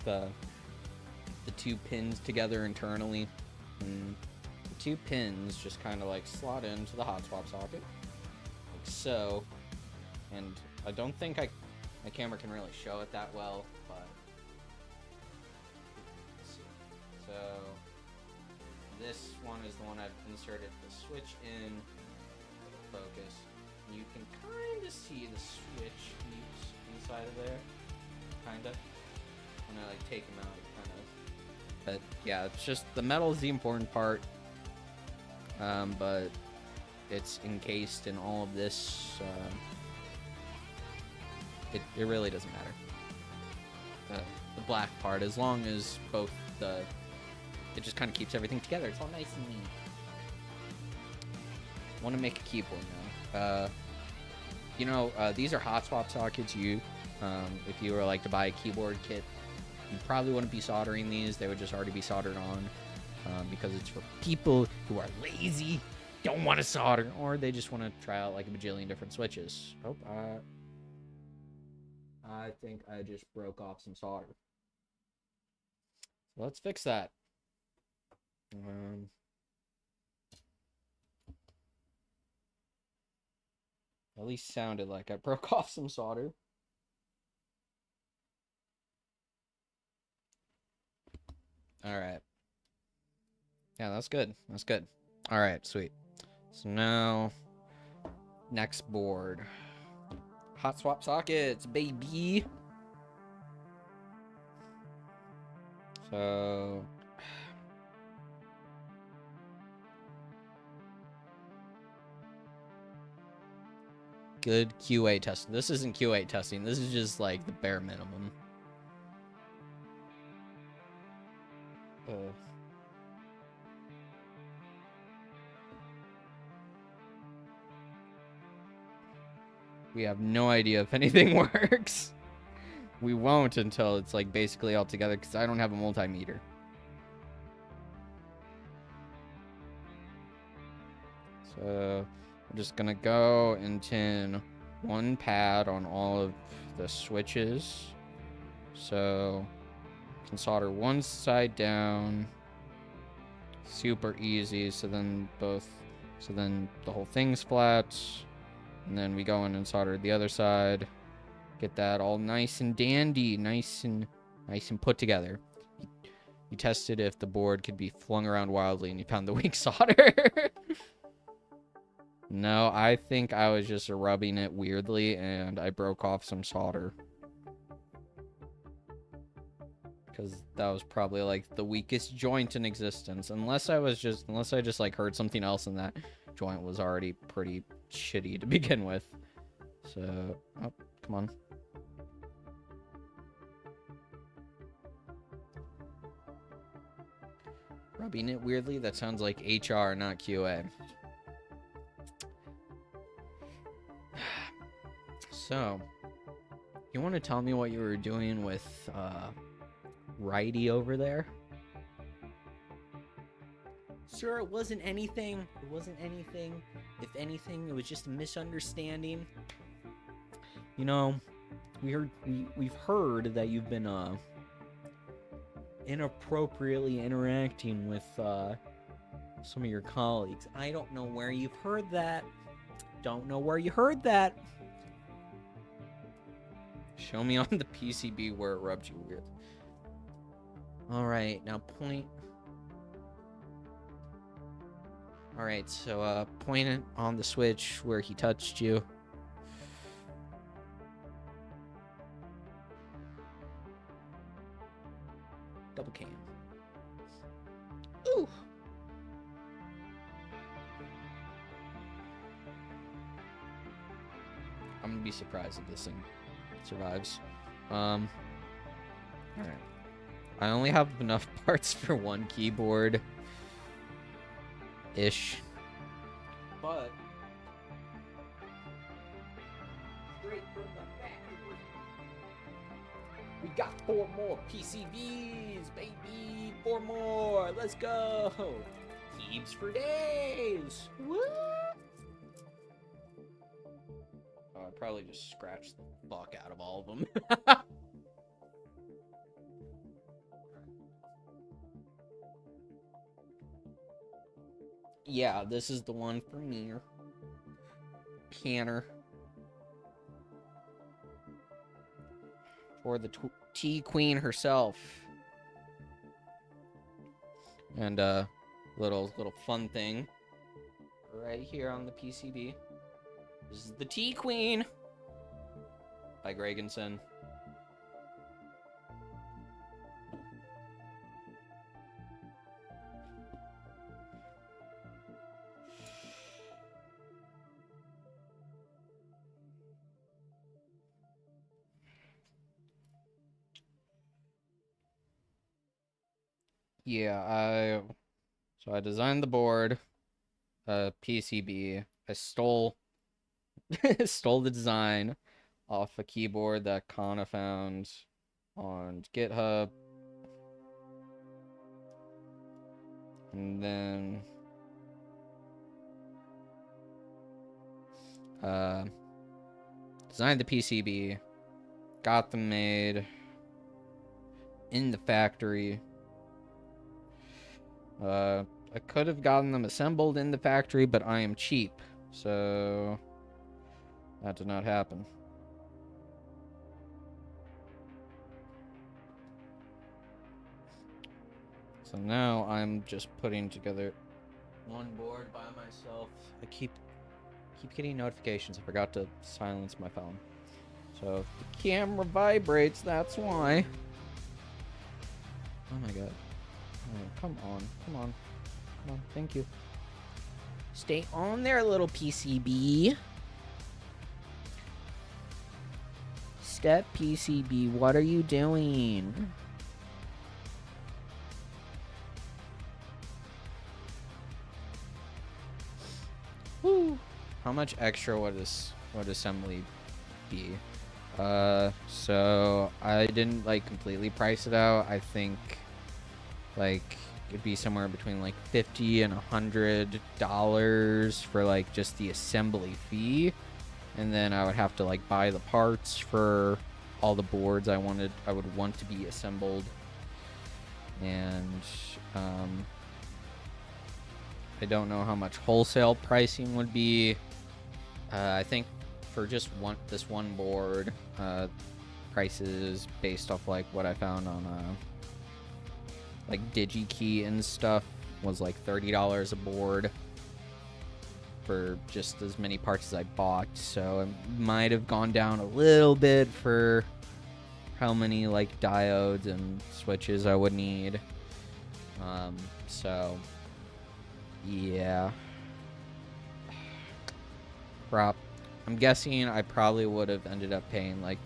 the 2 pins together internally, and the 2 pins just kind of like slot into the hot swap socket, like so. And I don't think my camera can really show it that well, but let's see. So this one is the one I've inserted the switch in, focus. And you can kind of see the switch inside of there, kind of. When I like take them out, kind of. But yeah, it's just the metal is the important part, but it's encased in all of this. It really doesn't matter. The black part, as long as it just kind of keeps everything together. It's all nice and neat. Want to make a keyboard now. You know, these are hot swap sockets. If you were like to buy a keyboard kit, you probably wouldn't be soldering these. They would just already be soldered on, because it's for people who are lazy, don't want to solder, or they just want to try out like a bajillion different switches. Oh, I think I just broke off some solder. So let's fix that. At least sounded like I broke off some solder. All right. Yeah, that's good. That's good. All right, sweet. So now, next board. Hot swap sockets, baby. So good QA testing. This isn't QA testing. This is just like the bare minimum. We have no idea if anything works. We won't until it's like basically all together, because I don't have a multimeter. So I'm just gonna go and tin 1 pad on all of the switches. So I can solder one side down. Super easy. So then the whole thing's flat. And then we go in and solder the other side. Get that all nice and dandy, nice and put together. You tested if the board could be flung around wildly, and you found the weak solder. No, I think I was just rubbing it weirdly, and I broke off some solder. because that was probably like the weakest joint in existence. Unless I just like heard something else and that joint was already pretty shitty to begin with. So, oh, come on. Rubbing it weirdly? That sounds like HR, not QA. So, you want to tell me what you were doing with Righty over there? Sir, it wasn't anything. It wasn't anything. If anything, it was just a misunderstanding. You know, we've heard that you've been inappropriately interacting with some of your colleagues. I don't know where you've heard that. Don't know where you heard that. Show me on the PCB where it rubbed you weird. Alright, now point. Alright, so point it on the switch where he touched you. Double cam. Ooh. I'm gonna be surprised if this thing survives. Alright. I only have enough parts for one keyboard. Ish. But straight from the factory, we got 4 more PCBs, baby! 4 more! Let's go! Keeps for days! Woo! Oh, I probably just scratched the fuck out of all of them. Yeah, this is the one for me. Canner. For the tea queen herself. And little fun thing right here on the PCB. This is the tea queen by Gregandcin. Yeah, I designed the board, PCB. I stole stole the design off a keyboard that Kana found on GitHub. And then designed the PCB, got them made in the factory. I could have gotten them assembled in the factory, but I am cheap, so that did not happen. So now I'm just putting together one board by myself. I keep getting notifications. I forgot to silence my phone. So if the camera vibrates, that's why. Oh my god. Oh, come on. Thank you. Stay on there, little PCB. Step PCB, what are you doing? Woo. How much extra would assembly be? So I didn't like completely price it out. I think like it'd be somewhere between like $50 and $100 for like just the assembly fee, and then I would have to like buy the parts for all the boards I would want to be assembled. And I don't know how much wholesale pricing would be. I think for just this one board, prices based off like what I found on like DigiKey and stuff was like $30 a board for just as many parts as I bought. So it might have gone down a little bit for how many like diodes and switches I would need. So yeah. I'm guessing I probably would have ended up paying like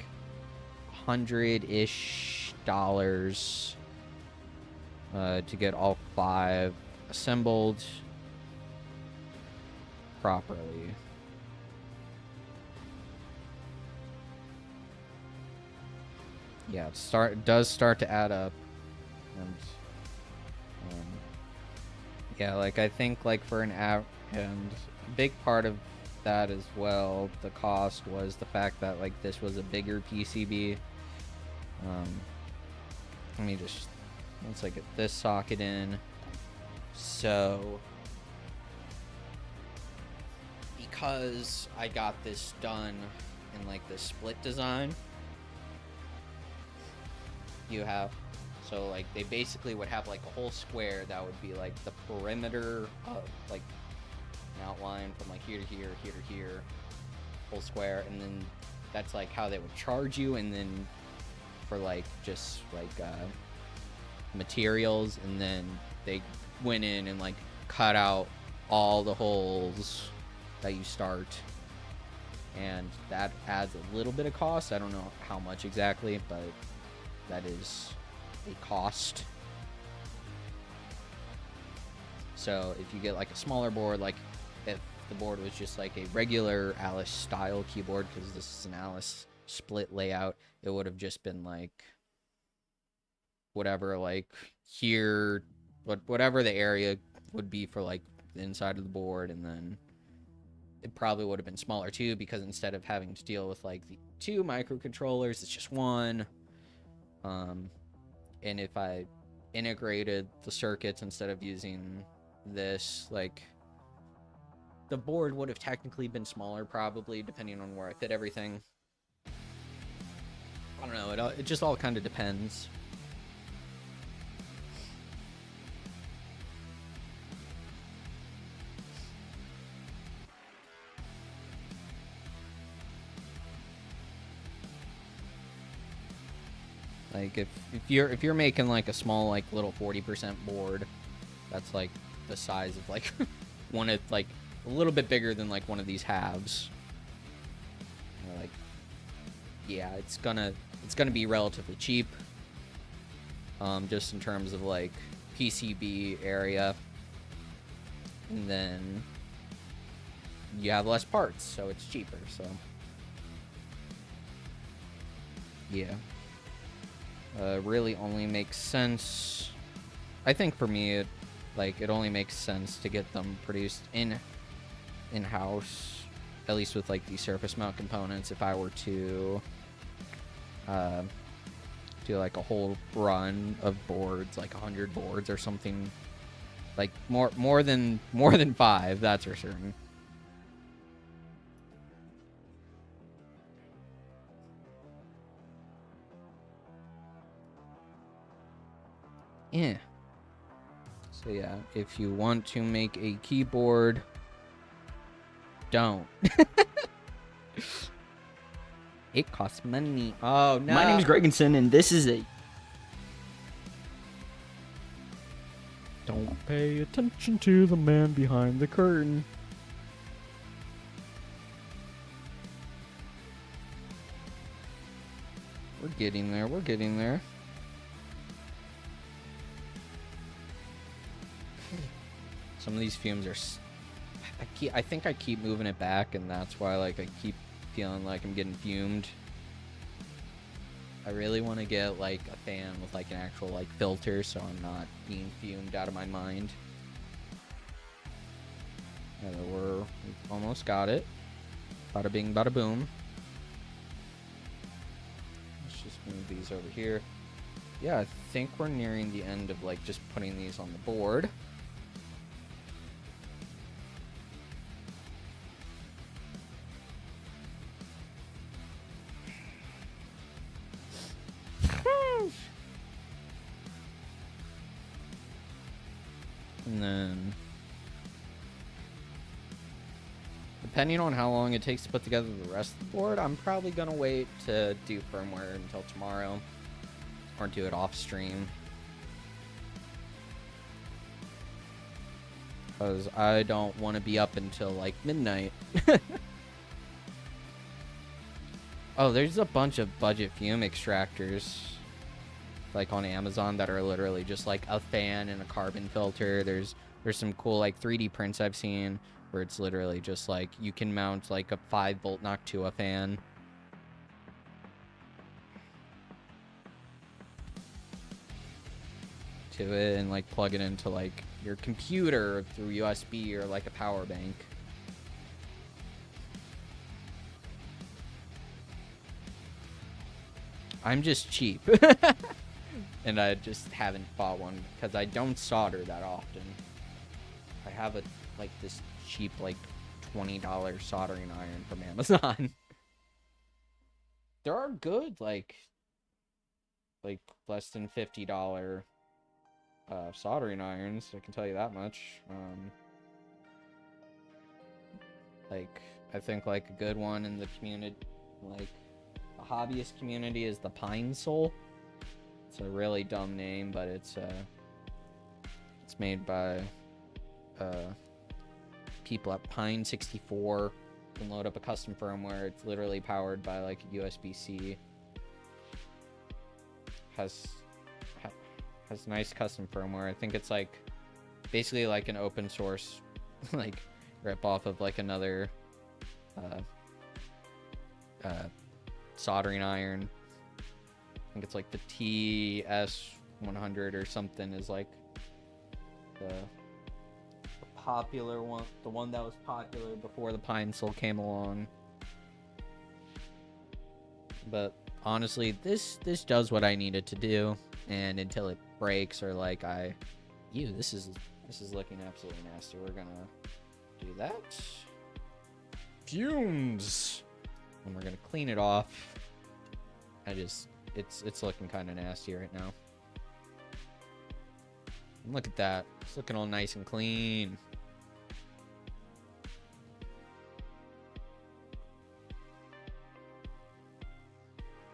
$100-ish to get all 5 assembled properly. Yeah, it does start to add up. And yeah, like I think like for and a big part of that as well, the cost was the fact that like this was a bigger PCB. Let me just, once I get this socket in, so because I got this done in like the split design, so like they basically would have like a whole square that would be like the perimeter of like an outline from like here to here, here to here, whole square, and then that's like how they would charge you, and then for like just like materials, and then they went in and like cut out all the holes that you start, and that adds a little bit of cost. I don't know how much exactly, but that is a cost. So if you get like a smaller board, like if the board was just like a regular Alice style keyboard, because this is an Alice split layout, it would have just been like whatever, like here, whatever the area would be for like the inside of the board, and then it probably would have been smaller too, because instead of having to deal with like the 2 microcontrollers, it's just 1. And if I integrated the circuits instead of using this, like the board would have technically been smaller, probably, depending on where I fit everything. I don't know, it just all kind of depends. Like if you're making like a small like little 40% board, that's like the size of like one of like a little bit bigger than like one of these halves. Like yeah, it's gonna be relatively cheap. Just in terms of like PCB area, and then you have less parts, so it's cheaper. So yeah. Really only makes sense, I think for me, it only makes sense to get them produced in-house, at least with like the surface mount components. If I were to do like a whole run of boards, like 100 boards or something, like more than 5, that's for certain. Yeah. So yeah, if you want to make a keyboard, don't. It costs money. Oh no. My name is Gregandcin, and this is a... Don't pay attention to the man behind the curtain. We're getting there. We're getting there. Some of these fumes are... I think I keep moving it back, and that's why like I keep feeling like I'm getting fumed. I really want to get like a fan with like an actual like filter, so I'm not being fumed out of my mind. Yeah, we've almost got it. Bada bing, bada boom. Let's just move these over here. Yeah, I think we're nearing the end of like just putting these on the board. And then depending on how long it takes to put together the rest of the board, I'm probably gonna wait to do firmware until tomorrow, or do it off stream. Because I don't want to be up until like midnight. Oh, there's a bunch of budget fume extractors like on Amazon that are literally just like a fan and a carbon filter. There's some cool like 3D prints I've seen where it's literally just like you can mount like a 5-volt Noctua fan. To it and like plug it into like your computer through USB or like a power bank. I'm just cheap. And I just haven't bought one because I don't solder that often. I have a like this cheap like $20 soldering iron from Amazon. There are good like less than $50 soldering irons, I can tell you that much. Like I think like a good one in the community, like the hobbyist community, is the Pine Sol. It's a really dumb name, but it's made by people at Pine 64. You can load up a custom firmware. It's literally powered by like a USB-C. Has nice custom firmware. I think it's like basically like an open source like rip off of like another soldering iron. I think it's like the TS100 or something is like the popular one, the one that was popular before the Pine Sol came along. But honestly, this does what I need it to do, and until it breaks or like this is looking absolutely nasty. We're gonna do that. Fumes, and we're gonna clean it off. It's looking kind of nasty right now. And look at that. It's looking all nice and clean.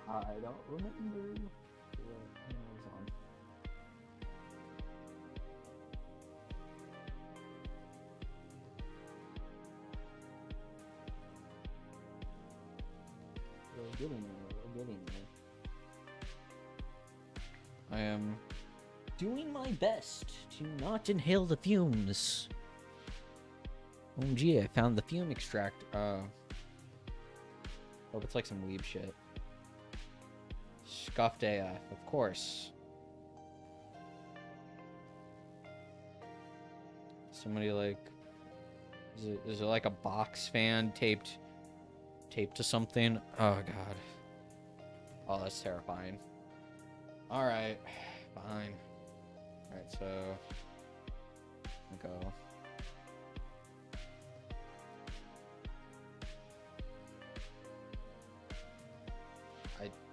I don't remember what was on. We're getting there. I am doing my best to not inhale the fumes. OMG, I found the fume extract. Hope it's like some weeb shit. Scuffed AF, of course. Somebody like... Is it like a box fan taped to something? Oh, God. Oh, that's terrifying. Alright, fine. Alright, so... Go.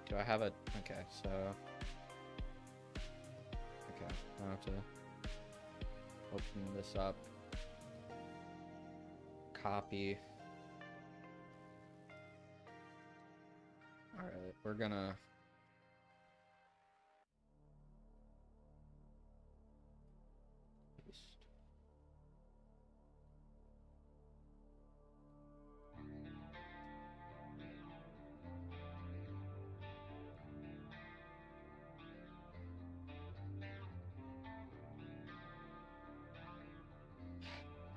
Do I have a... Okay, so... Okay, I have to open this up. Copy. Alright, we're gonna... Paste.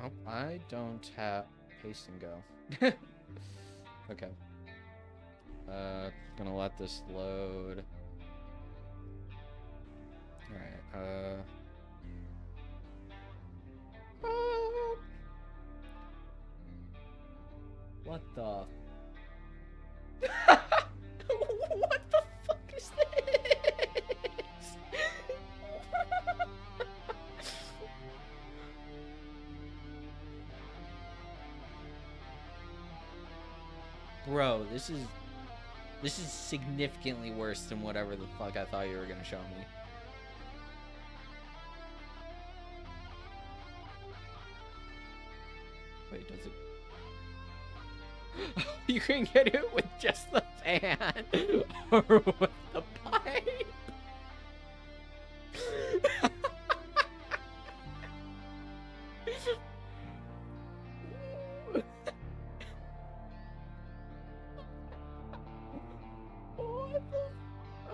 Oh, I don't have paste and go. Okay. Gonna let this load. Alright, what the? What the fuck is this? Bro, this is significantly worse than whatever the fuck I thought you were gonna show me. Wait, does it? you can get it with just the fan or with the pipe. What the?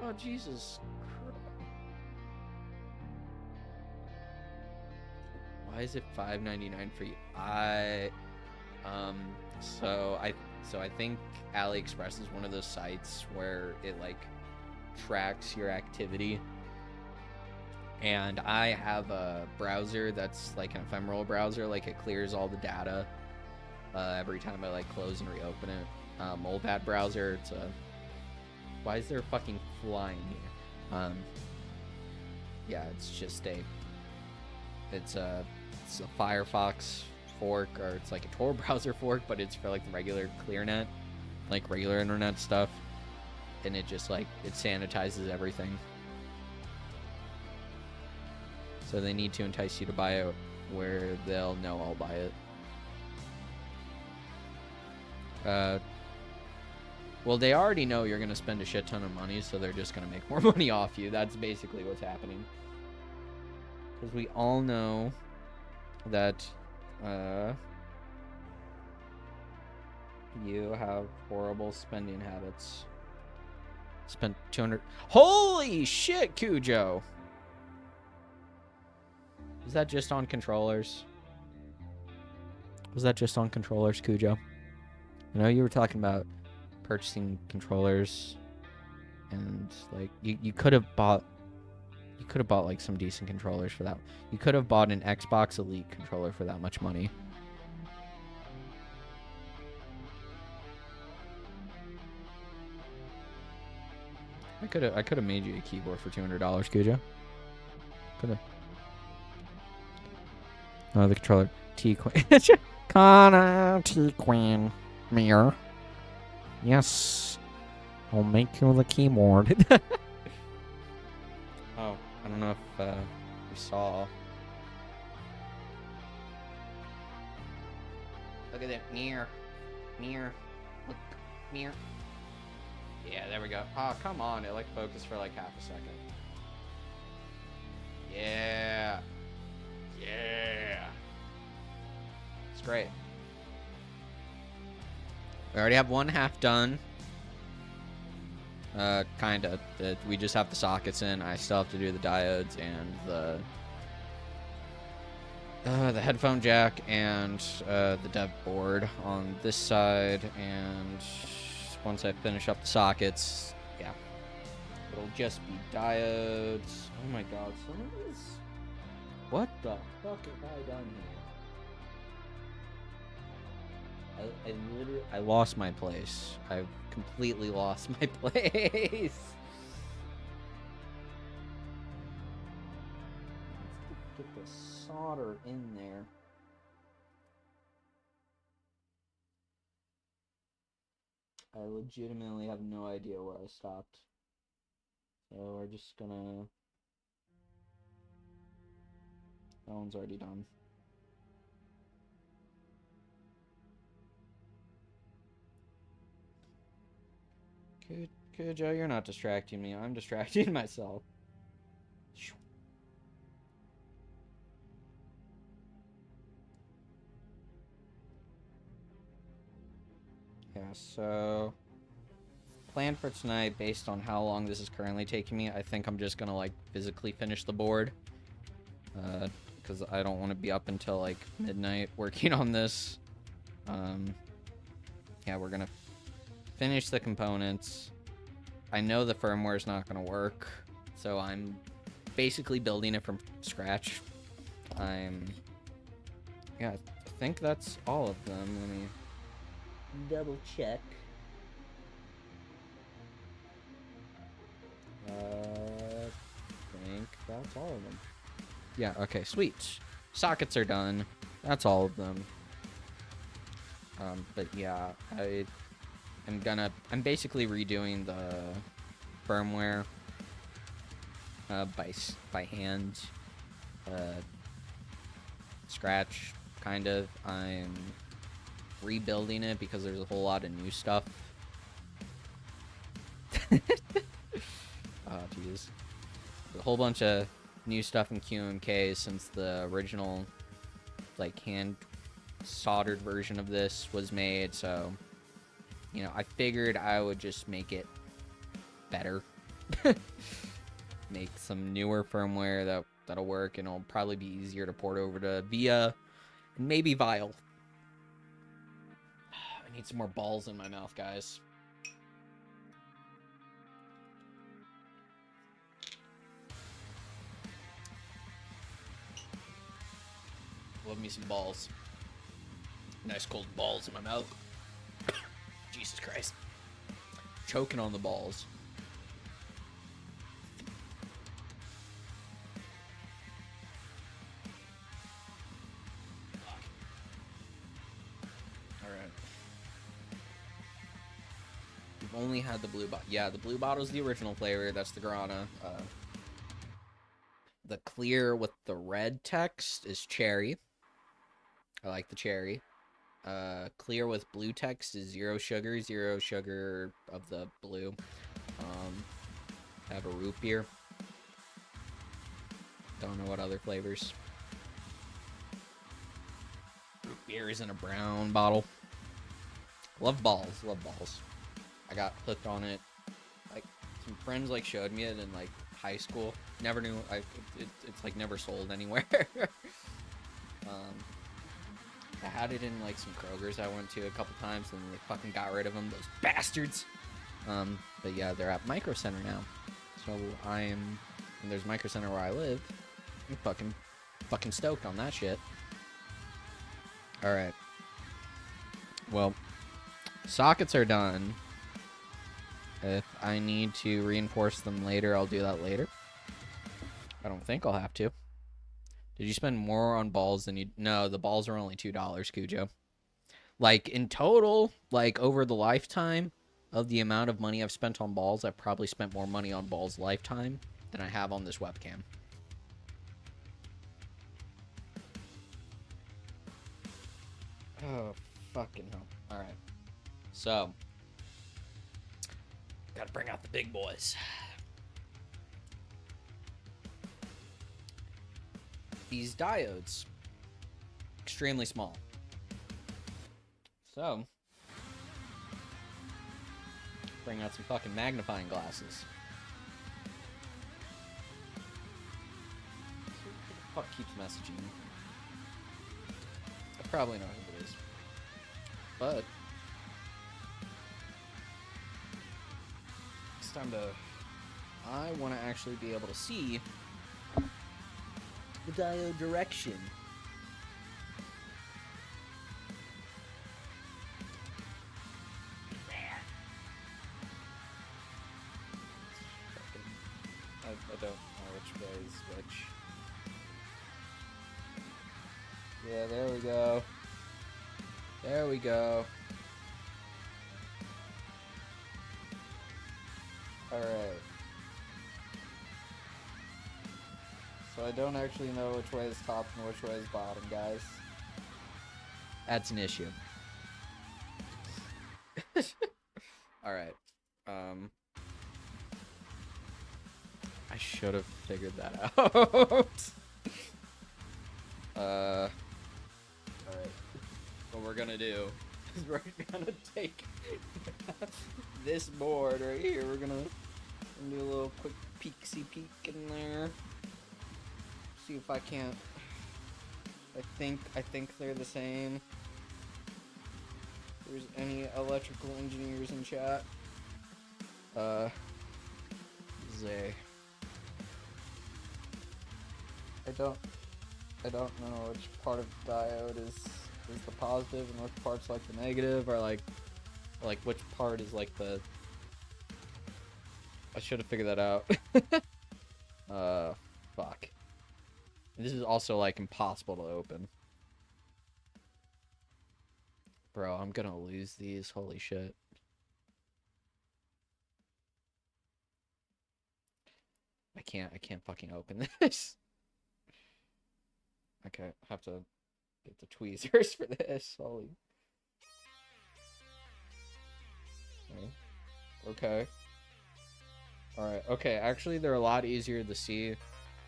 Oh, Jesus Christ. Why is it $5.99 for you? So I think AliExpress is one of those sites where it like tracks your activity. And I have a browser that's like an ephemeral browser, like it clears all the data every time I like close and reopen it. Old bad browser. It's a. Why is there a fucking fly in here? Yeah, it's just a. It's a Firefox fork, or it's like a Tor browser fork, but it's for like the regular ClearNet, like regular internet stuff, and it just like it sanitizes everything. So they need to entice you to buy it where they'll know I'll buy it. Well, they already know you're gonna spend a shit ton of money, so they're just gonna make more money off you. That's basically what's happening. Because we all know that you have horrible spending habits. Spent 200. Holy shit, Cujo! Is that just on controllers? Was that just on controllers, Cujo? I know you were talking about purchasing controllers, and like you could have bought like some decent controllers for that. You could have bought an Xbox Elite controller for that much money. I could have made you a keyboard for $200, Cujo. Could have. Oh, the controller. T-Queen. Kana T-Queen. Mirror. Yes. I'll make you the keyboard. Oh, I don't know if you saw. Look at that. Mirror. Mirror. Look. Mirror. Yeah, there we go. Oh, come on. It like focused for like half a second. Yeah. Yeah. It's great. We already have one half done. Kinda. We just have the sockets in. I still have to do the diodes and the headphone jack and the dev board on this side. And once I finish up the sockets, yeah, it'll just be diodes. Oh my god, some of this. What the fuck have I done here? I lost my place. I've completely lost my place. Let's get the solder in there. I legitimately have no idea where I stopped. So we're just gonna... That one's already done. Joe, you're not distracting me. I'm distracting myself. Yeah, so plan for tonight, based on how long this is currently taking me, I think I'm just gonna like physically finish the board, because I don't want to be up until like midnight working on this. Yeah, we're gonna finish the components. I know the firmware is not gonna work, so I'm basically building it from scratch. Yeah, I think that's all of them. Let me double check. I think that's all of them. Yeah, okay, sweet. Sockets are done. That's all of them. But yeah, I'm basically redoing the firmware by hand, scratch, kind of. I'm rebuilding it because there's a whole lot of new stuff. Oh, jeez. A whole bunch of new stuff in QMK since the original, like, hand soldered version of this was made, so, you know, I figured I would just make it better. Make some newer firmware that'll work, and it'll probably be easier to port over to VIA and maybe Vile. I need some more balls in my mouth, guys. Love me some balls. Nice cold balls in my mouth. Jesus Christ. Choking on the balls. Alright. We've only had the blue bottle. Yeah, the blue bottle's the original flavor. That's the Guarana. The clear with the red text is cherry. I like the cherry. Clear with blue text is zero sugar of the blue. Have a root beer. Don't know what other flavors. Root beer is in a brown bottle. Love balls. I got hooked on it. Like, some friends like showed me it in like high school. Never knew. It's like never sold anywhere. I had it in like some Kroger's I went to a couple times, and they fucking got rid of them, those bastards. But yeah, they're at Micro Center now. So and there's Micro Center where I live. I'm fucking stoked on that shit. All right. Well, sockets are done. If I need to reinforce them later, I'll do that later. I don't think I'll have to. Did you spend more on balls than you... No, the balls are only $2, Cujo. Like, in total, like, over the lifetime of the amount of money I've spent on balls, I've probably spent more money on balls lifetime than I have on this webcam. Oh, fucking hell. Alright. So. Gotta bring out the big boys. These diodes, extremely small. So, bring out some fucking magnifying glasses. Who the fuck keeps messaging me? I probably know who it is. But it's time to... I want to actually be able to see the diode direction. Man. I don't know which way is which. Yeah, there we go. There we go. Alright. So I don't actually know which way is top and which way is bottom, guys. That's an issue. Alright. I should have figured that out. Alright. What we're gonna do is we're gonna take this board right here. We're gonna do a little quick peeksy peek in there. See if I can't. I think they're the same. If there's any electrical engineers in chat. Zay. I don't know which part of the diode is the positive and which part's like the negative, or like which part is like the... I should have figured that out. Fuck. This is also like impossible to open. Bro, I'm gonna lose these. Holy shit. I can't fucking open this. Okay, have to get the tweezers for this. Holy. Okay. Alright, okay, actually they're a lot easier to see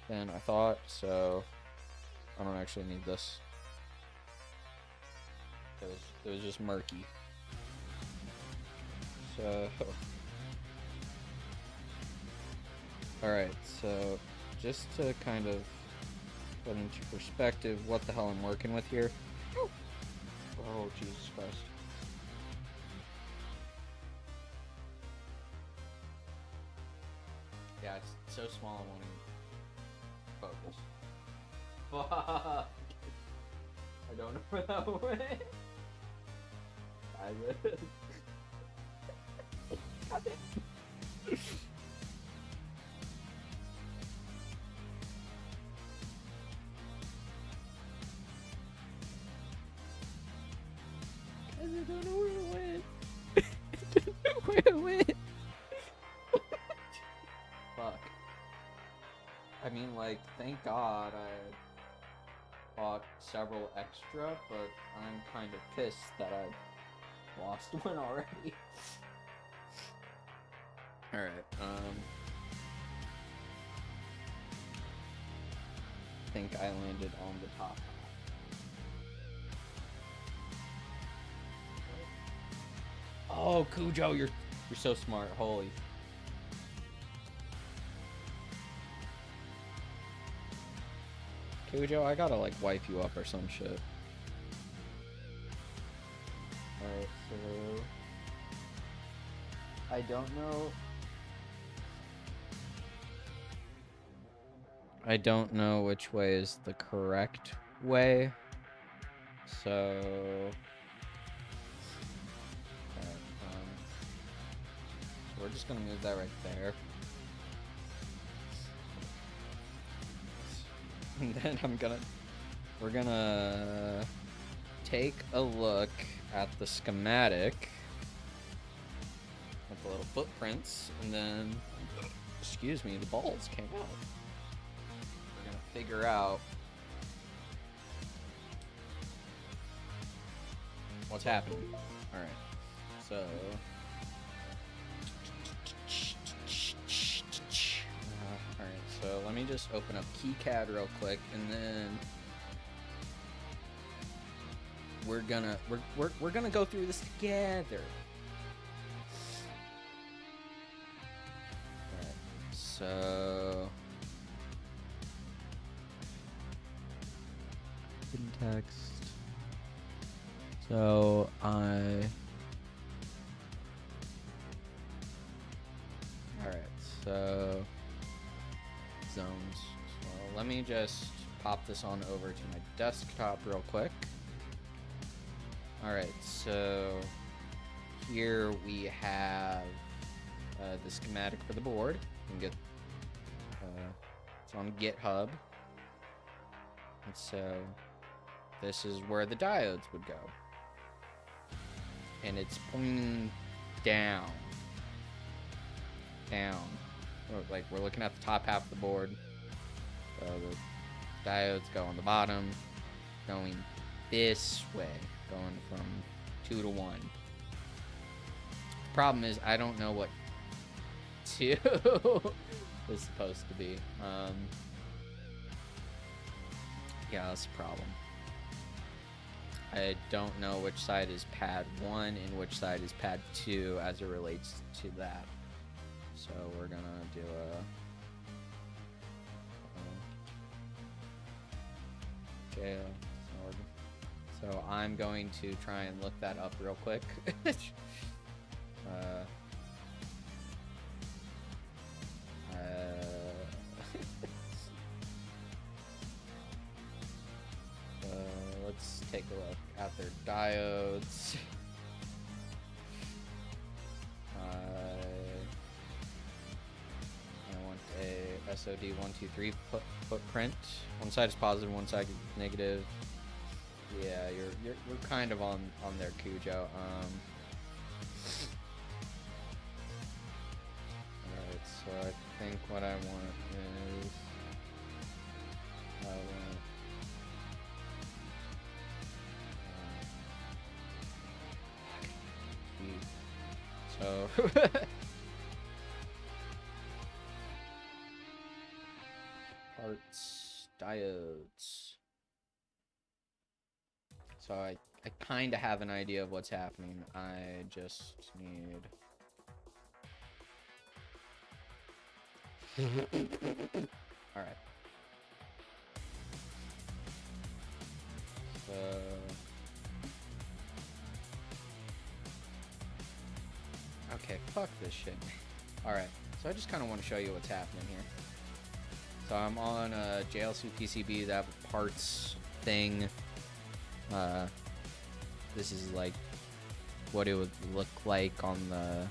than I thought, so I don't actually need this. It was just murky. So alright, so just to kind of put into perspective what the hell I'm working with here. Oh, Jesus Christ. Yeah, it's so small I won't even focus. Fuck! I don't know where that went. I did. God damn. I don't know where it went. I don't know where it went. Fuck. I mean, like, thank God I bought several extra, but I'm kind of pissed that I lost one already. Alright, I think I landed on the top. Oh, Cujo, you're so smart. Holy. Cujo, I gotta like wipe you up or some shit. Alright, so I don't know. I don't know which way is the correct way. So we're just gonna move that right there. And then we're gonna take a look at the schematic with the little footprints, and then, excuse me, the balls came out. We're gonna figure out what's happening. Alright, so alright, so let me just open up KiCad real quick, and then we're gonna go through this together. Alright, so text. So alright, so zones. So let me just pop this on over to my desktop real quick. Alright, so here we have the schematic for the board. You can get it's on GitHub. And so this is where the diodes would go. And it's pointing down. Like we're looking at the top half of the board. So the diodes go on the bottom, going this way, going from 2 to 1. Problem is, I don't know what 2 is supposed to be. Yeah, that's a problem. I don't know which side is pad 1 and which side is pad 2 as it relates to that. So we're gonna do a okay, so I'm going to try and look that up real quick. Let's take a look at their diodes. I want a SOD 123 footprint. One side is positive, one side is negative. Yeah, you're kind of on there, Cujo. Alright, so I think what I want is so parts, diodes. So I kind of have an idea of what's happening. I just need... Alright. So... Okay, fuck this shit. Alright, so I just kind of want to show you what's happening here. So I'm on a JLC PCB that have a parts thing. This is like what it would look like on the,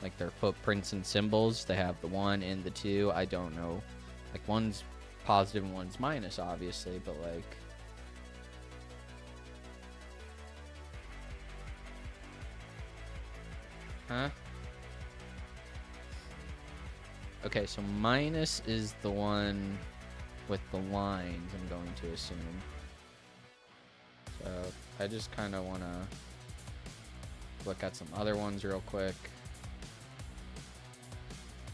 like their footprints and symbols. They have the 1 and the 2. I don't know, like one's positive and one's minus, obviously, but like, huh? Okay, so minus is the one with the lines, I'm going to assume. So I just kind of want to look at some other ones real quick.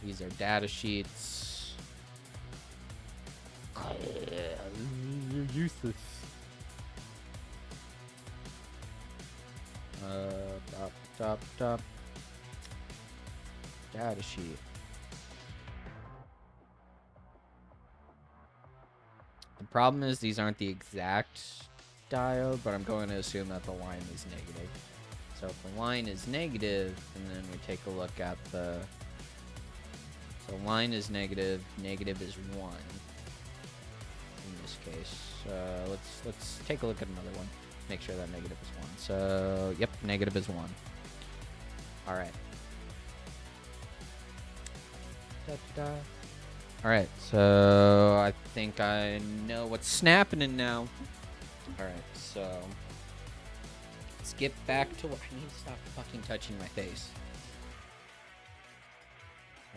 These are data sheets. You're useless. Top. Data sheet. The problem is these aren't the exact diode, but I'm going to assume that the line is negative. So if the line is negative, and then we take a look at the... So line is negative, negative is 1 in this case. Let's take a look at another one. Make sure that negative is 1. So, yep, negative is 1. Alright. Alright, so I think I know what's snapping now. Alright, so let's get back to what I need to stop fucking touching my face.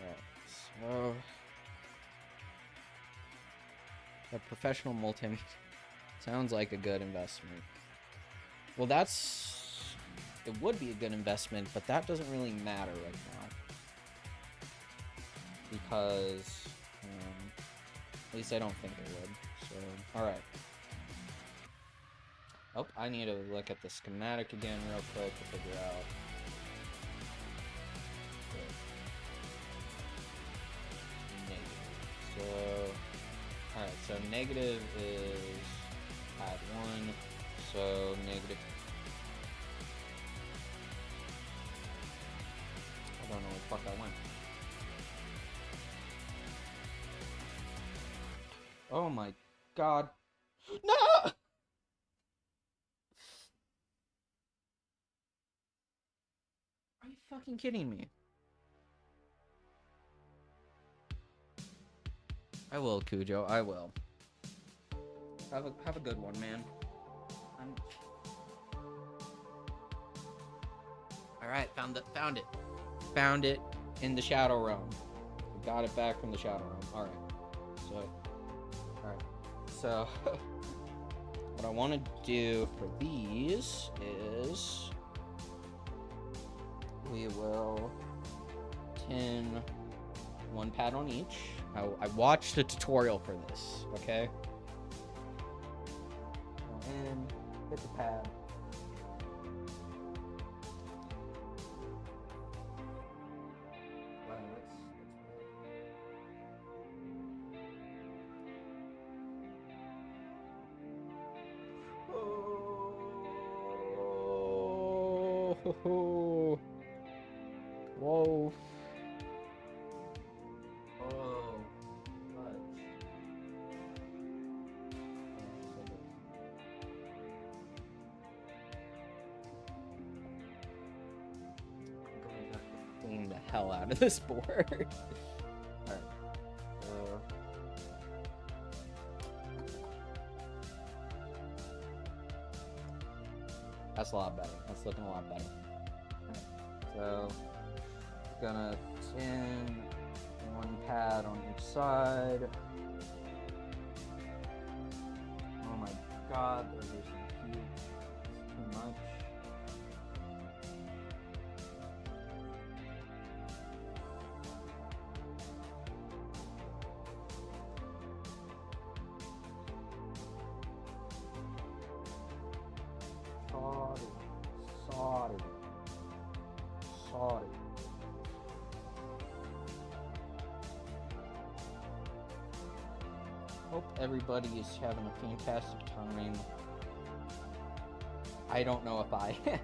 Alright, so a professional multimeter sounds like a good investment. Well, it would be a good investment, but that doesn't really matter right now. Because, at least I don't think it would. So, alright. Oh, I need to look at the schematic again real quick to figure out. Negative. So, alright, so negative is add 1. So, negative. I don't know where the fuck I went. Oh my god. No! Are you fucking kidding me? I will, Cujo. I will. Have a good one, man. Alright, found it. Found it in the Shadow Realm. We got it back from the Shadow Realm. Alright. So, what I want to do for these is we will tin 1 pad on each. I watched a tutorial for this, okay? Go in, hit the pad. Oh, whoa. Oh, fudge. I'm going to have to clean the hell out of this board. Alright. That's a lot better. That's looking a lot better. So, gonna tin 1 pad on each side. Oh my god, those are some cute. It's too much. hope everybody is having a fantastic time. I don't know if I am.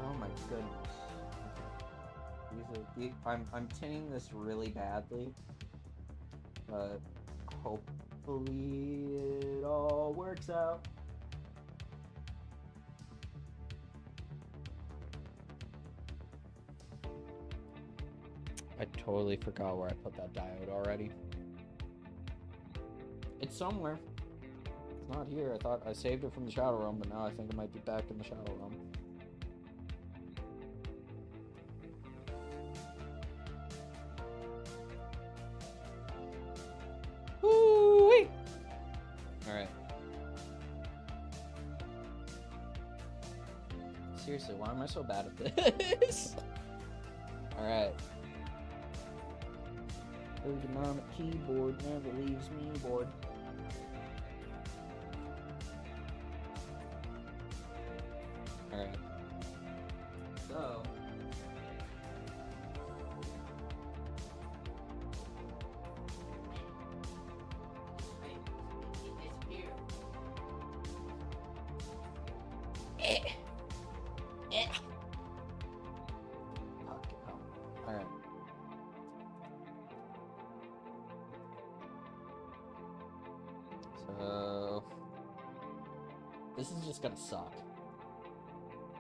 Oh my goodness. I'm tinning this really badly, but hopefully it all works out. I totally forgot where I put that diode already. It's somewhere. It's not here. I thought I saved it from the shadow realm, but now I think it might be back in the shadow realm. Woo-wee! Alright. Seriously, why am I so bad at this? Alright. Ergonomic keyboard never leaves me bored. Alright. So. Alright. So this is just gonna suck.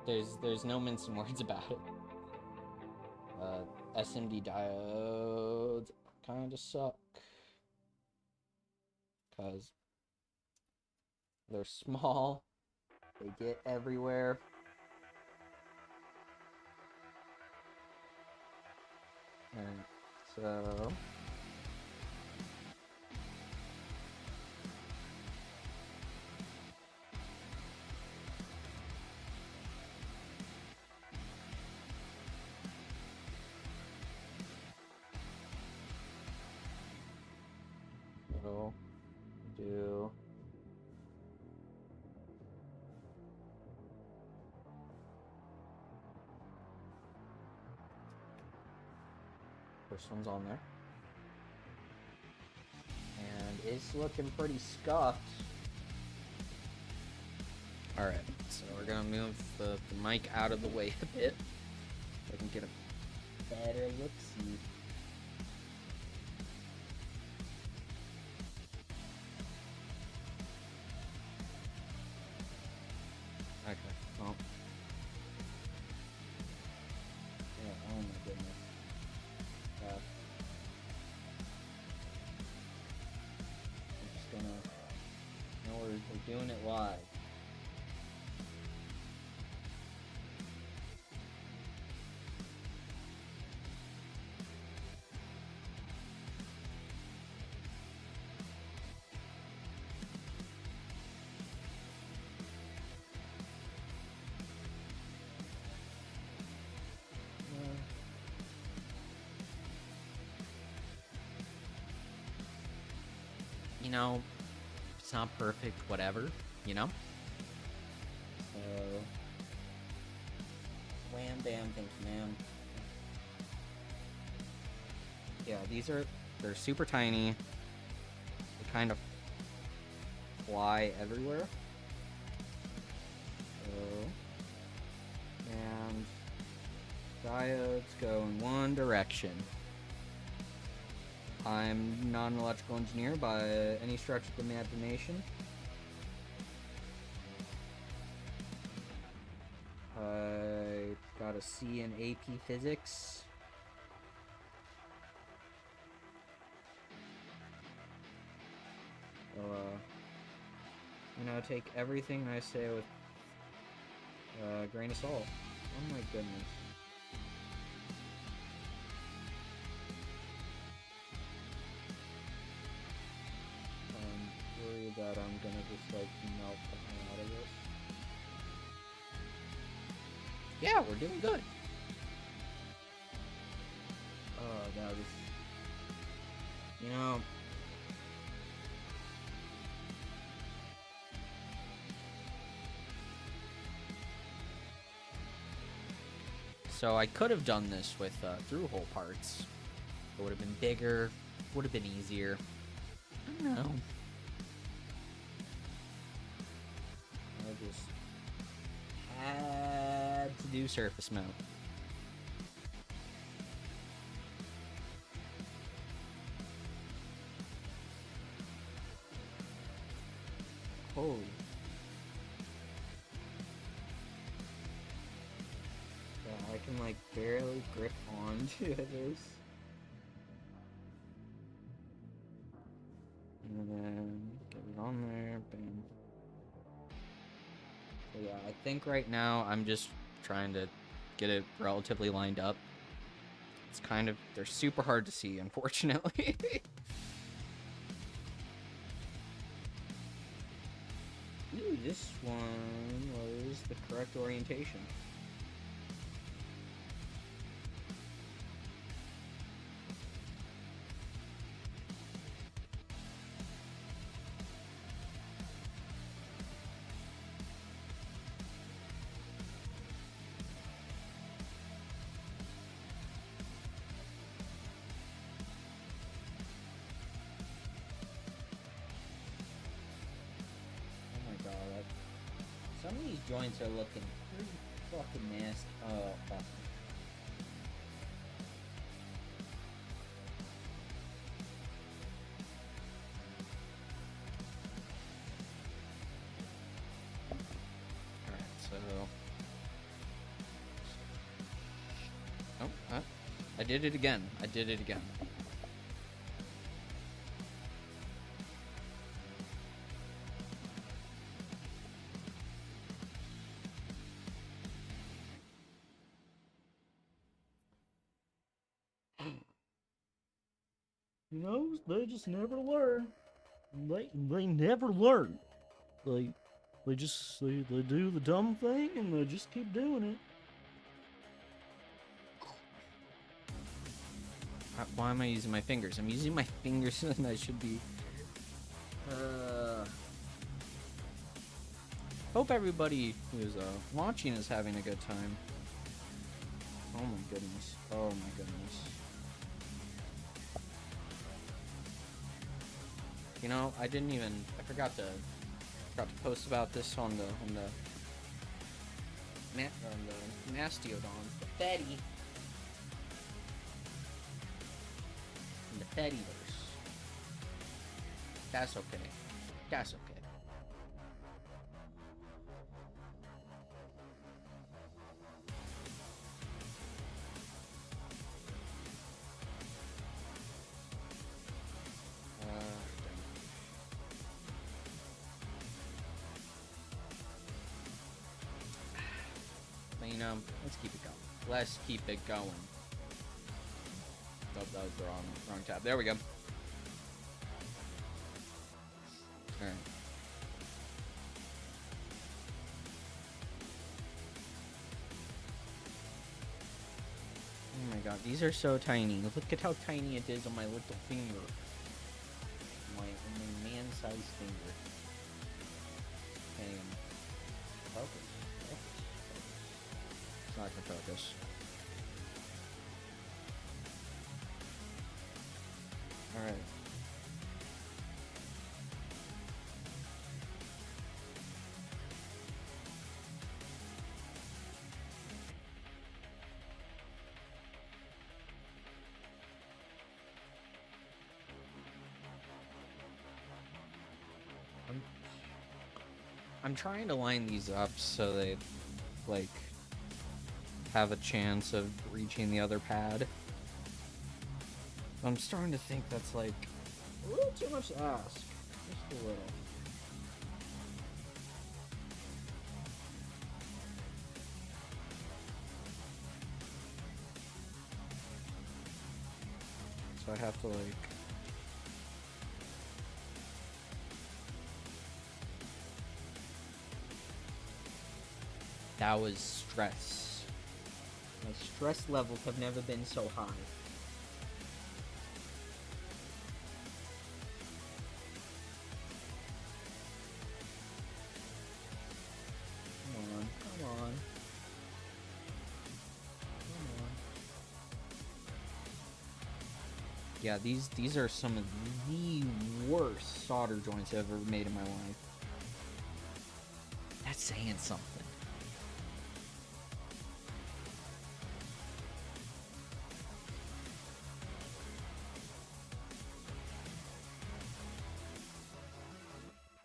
There's no mincing words about it. SMD diodes kinda suck. Cause they're small. They get everywhere. And so we'll do first one's on there. And it's looking pretty scuffed. Alright, so we're gonna move the mic out of the way a bit so I can get a better look-see. Okay, well. Yeah, oh my goodness. I'm just gonna. No, we're doing it live. You know, it's not perfect, whatever, you know? So, wham bam, thank you, ma'am. Yeah, they're super tiny. They kind of fly everywhere. So, and diodes go in one direction. I'm not an electrical engineer by any stretch of the imagination. I got a C in AP Physics. So, take everything I say with a grain of salt. Oh my goodness. That I'm gonna just melt the hell out of this. Yeah, we're doing good. Oh god, this. So I could have done this with through-hole parts. It would have been bigger, Would have been easier. I don't know. I just had to do surface mount. Holy. Yeah, I can like barely grip onto this. And then get it on there, bam. So yeah, I think right now I'm just trying to get it relatively lined up. It's kind of, they're super hard to see, unfortunately. Ooh, this one was the correct orientation. Some of these joints are looking pretty fucking nasty. Oh, fuck. Alright, so... Oh, I did it again. I did it again. You know, they just never learn. They never learn. They do the dumb thing and they just keep doing it. Why am I using my fingers? I'm using my fingers and I should be... Hope everybody who's watching is having a good time. Oh my goodness. Oh my goodness. You know, I forgot to post about this on the Mastiodons, the Betty. In the Bettyverse. That's okay. That's okay. You know, let's keep it going. Let's keep it going. Oh, that was the wrong tab. There we go. Alright. Oh my god, these are so tiny. Look at how tiny it is on my little finger. My man-sized finger. Can't even focus. It's not gonna focus. Alright. I'm trying to line these up so they, like, have a chance of reaching the other pad. I'm starting to think that's, like, a little too much to ask. Just a little. So I have to, like... That was stress. My stress levels have never been so high. Come on, come on. Come Yeah, these are some of the worst solder joints I've ever made in my life. That's saying something.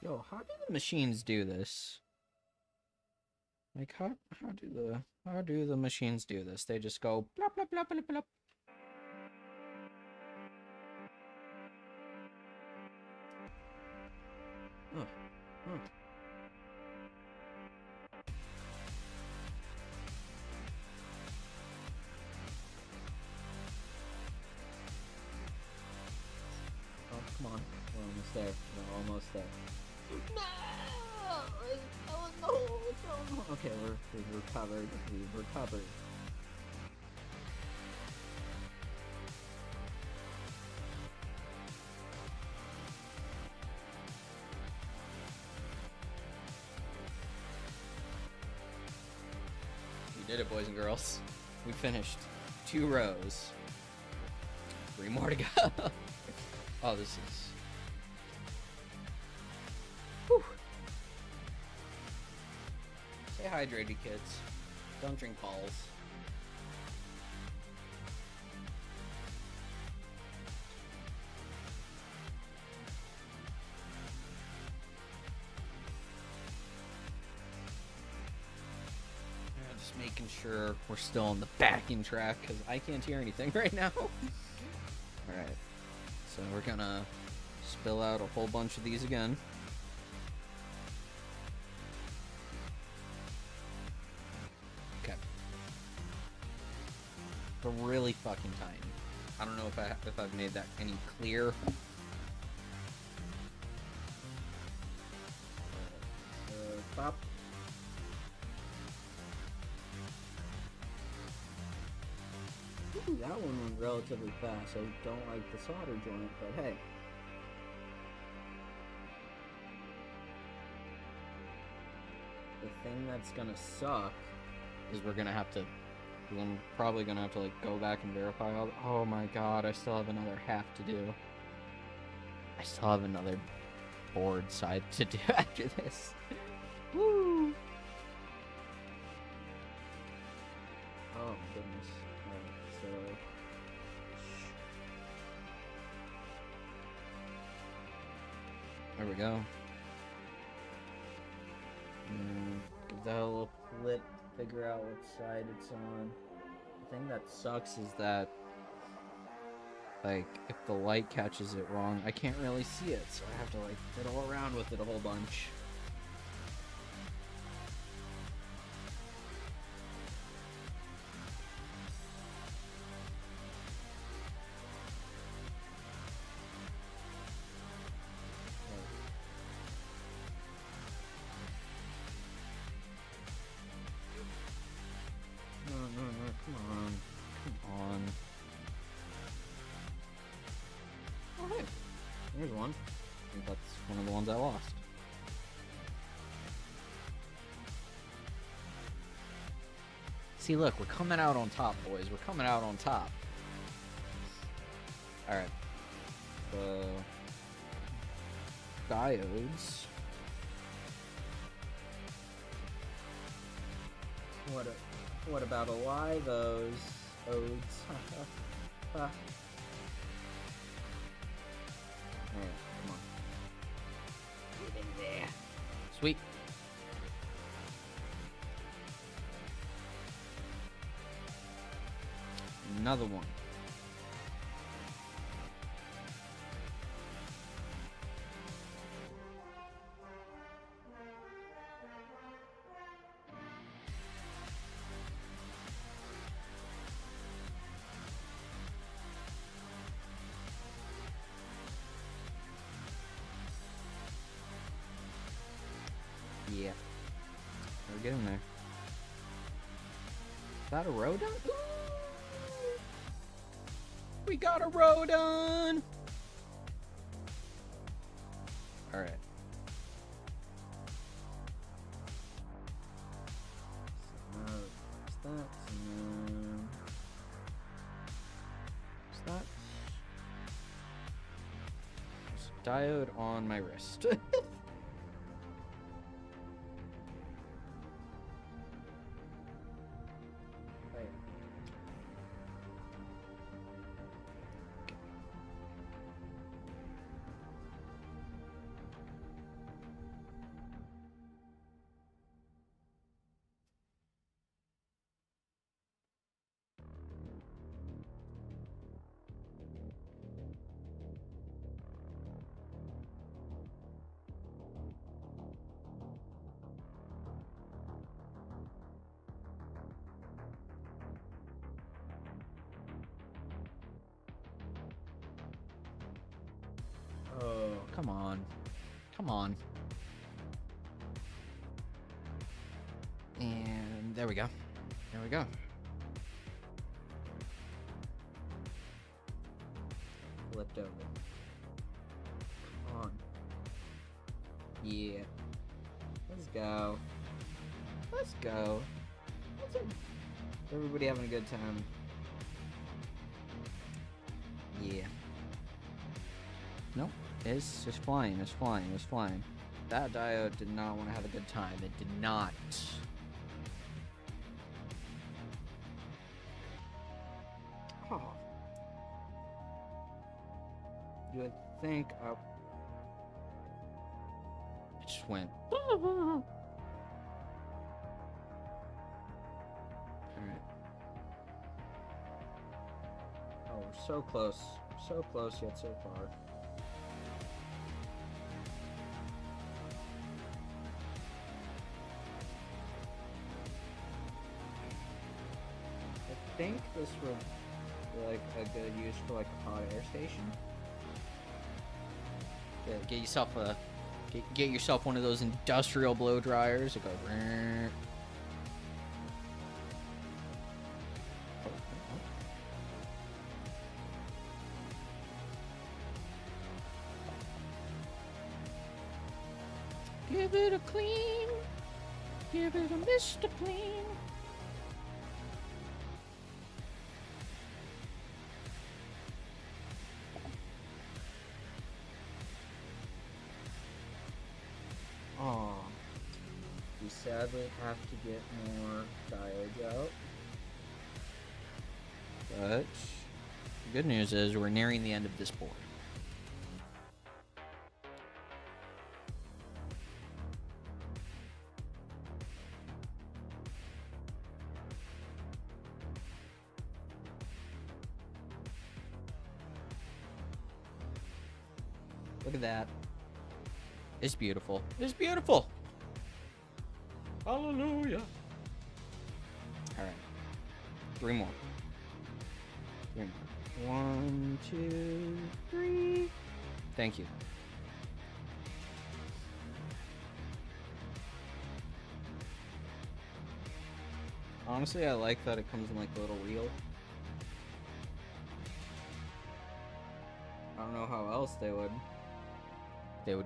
Yo, how do the machines do this? Like how do the machines do this? They just go blop blop blop blop blop. Huh. Oh, come on. We're almost there. We're almost there. No! Oh no! Oh, no. Okay, we've recovered. We've recovered. We did it, boys and girls. We finished 2 rows. 3 more to go. Oh, this is... Whew. Stay hydrated, kids. Don't drink balls. Yeah, just making sure we're still on the backing track, because I can't hear anything right now. Alright. So we're gonna spill out a whole bunch of these again. Okay. But really fucking tiny. I don't know if I've made that any clear. Pop. Ooh, that one went relatively fast. I don't like the solder joint, but hey. The thing that's gonna suck is we're probably gonna have to like go back and verify all. Oh my god, I still have another half to do. I still have another board side to do after this. Woo! Oh my goodness. So there we go. Give that a little flip to figure out what side it's on. The thing that sucks is that, like, if the light catches it wrong, I can't really see it, so I have to like fiddle around with it a whole bunch. Here's one. I think that's one of the ones I lost. See, look, we're coming out on top, boys. We're coming out on top. Alright. The diodes. What about a live odes? Alright, come on. Get in there. Sweet. Another one. Yeah. We're getting there. Is that a row done? Ooh! We got a row done! Alright. So now, that. diode on my wrist. Oh, come on. Come on. And there we go. There we go. Flipped over. Come on. Yeah. Let's go. Let's go. Everybody having a good time. Yeah. Nope. It's just flying. It's flying. It's flying. That diode did not want to have a good time. It did not. Oh. You would think it just went. Alright. Oh, we're so close. So close yet so far. I think this would be like a good use for like a hot air station. Yeah, get yourself one of those industrial blow dryers. It goes. Give it a clean. Give it a Mr. Clean. Oh, we sadly have to get more diodes out. But the good news is we're nearing the end of this board. Look at that. It's beautiful. It's beautiful. Hallelujah. All right. Three more. Three more. 1, 2, 3. Thank you. Honestly, I like that it comes in like a little wheel. I don't know how else they would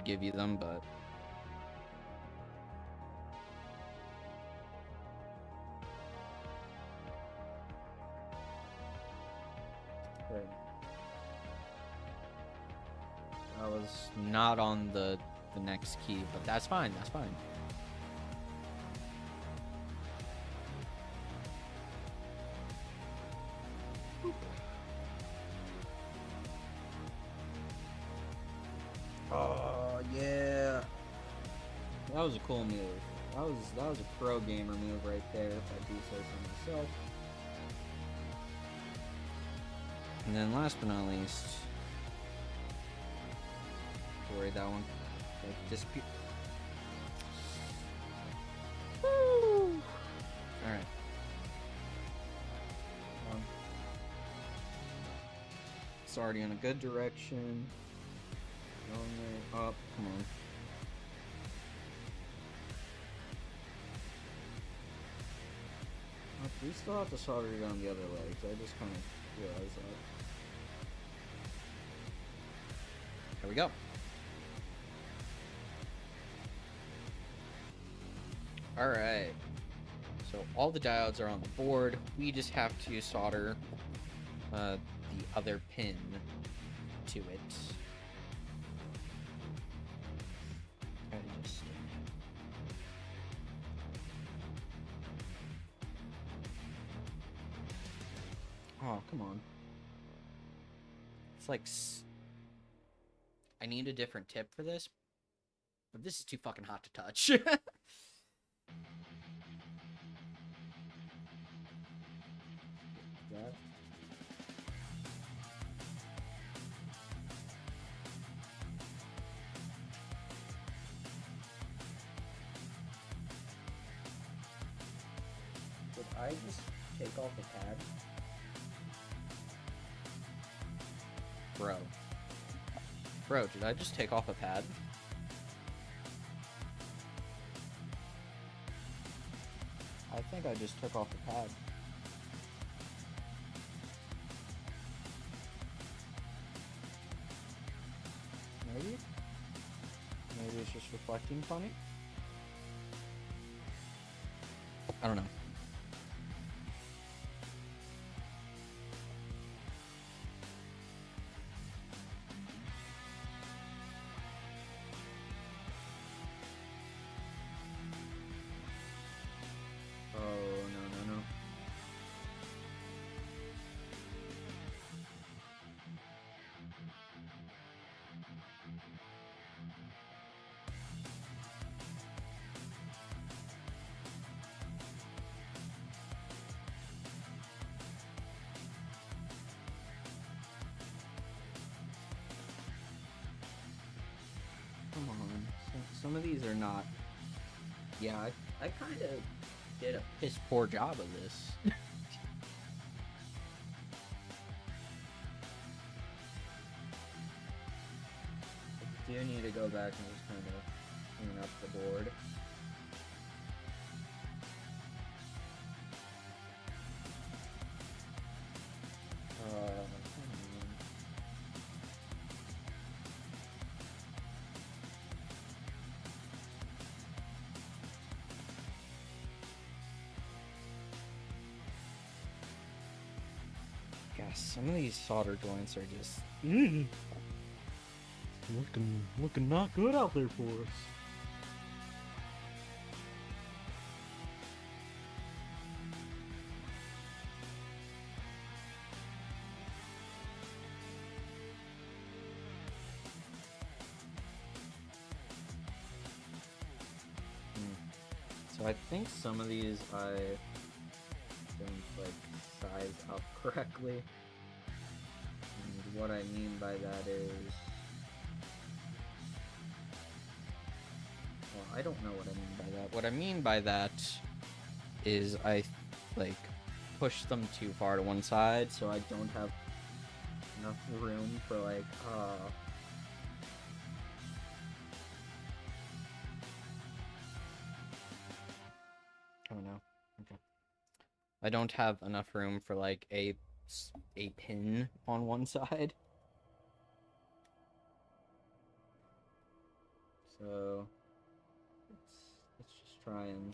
give you them, but right. I was not on the next key, but that's fine. That's fine. Oh yeah, that was a cool move. That was a pro gamer move right there, if I do say so myself. And then last but not least, worry that one. Like disappear. Woo! All right. It's already in a good direction. Going there. Up. Come on. We still have to solder it on the other legs. I just kind of realized that. There we go. Alright. So all the diodes are on the board. We just have to solder the other pin to it. Oh, come on. It's like... I need a different tip for this, but this is too fucking hot to touch. That. Did I just take off the pad? Bro, did I just take off a pad? I think I just took off the pad. Maybe? Maybe it's just reflecting funny? I don't know. Oh, no. Come on. Some of these are not... Yeah, I kind of did a piss poor job of this. I do need to go back and just kind of clean up the board. Gosh, some of these solder joints are just... Looking not good out there for us. So I think some of these I don't like size up correctly. And what I mean by that is, well, I don't know what I mean by that. What I mean by that is I like push them too far to one side, so I don't have enough room for like oh no. Okay. I don't have enough room for like a pin on one side. So let's just try and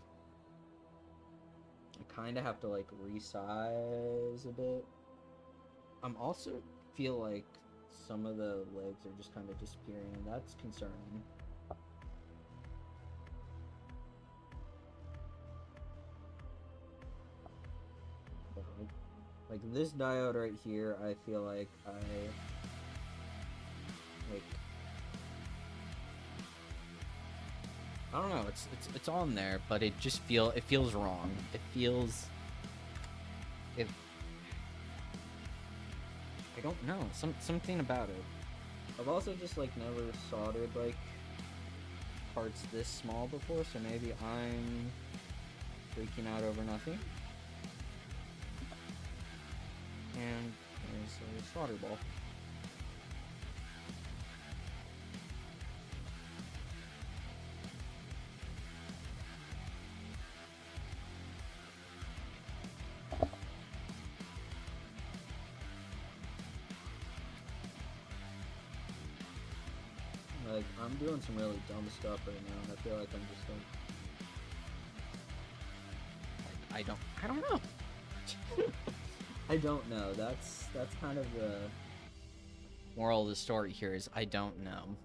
I kind of have to like resize a bit. I'm also feel like some of the legs are just kind of disappearing, and that's concerning. Like this diode right here, I feel like I don't know, it's on there, but it feels wrong. I don't know, something about it. I've also just like never soldered like parts this small before, so maybe I'm freaking out over nothing. And there's a solder ball. Like, I'm doing some really dumb stuff right now, and I feel like I'm just like I don't know. I don't know. That's kind of the moral of the story here is I don't know.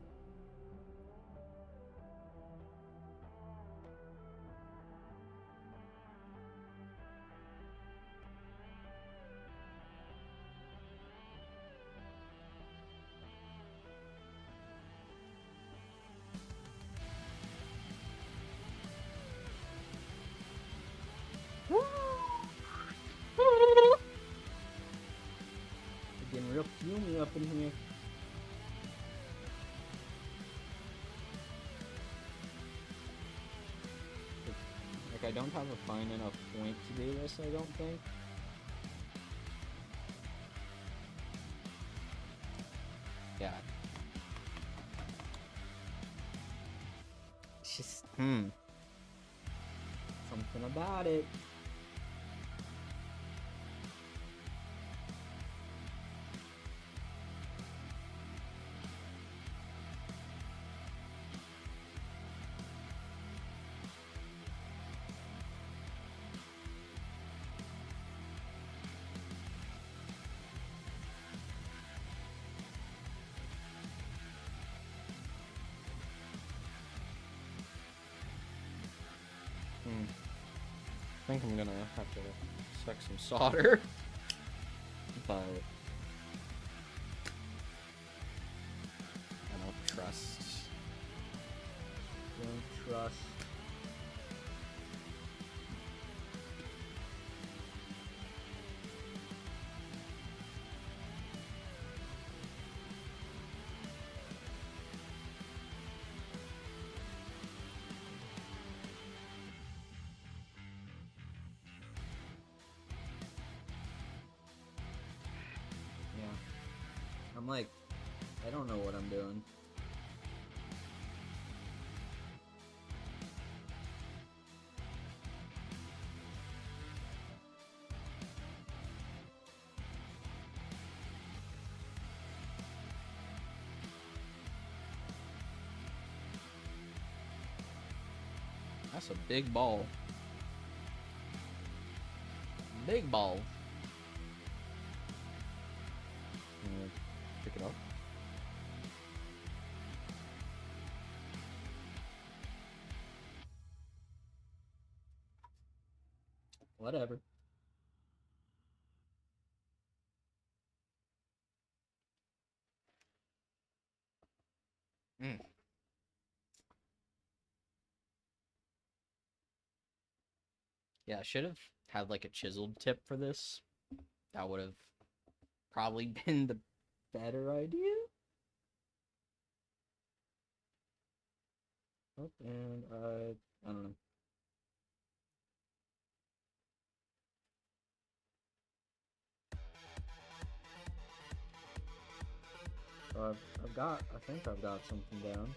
I don't have a fine enough point to do this, I don't think. Yeah. It's just, something about it. I think I'm gonna have to suck some solder, but I don't trust. Don't trust. I'm like, I don't know what I'm doing. That's a big ball. Big ball. Pick it up. Whatever. Yeah, I should have had like a chiseled tip for this. That would have probably been the better idea. Oh, and I don't know. So I think I've got something down.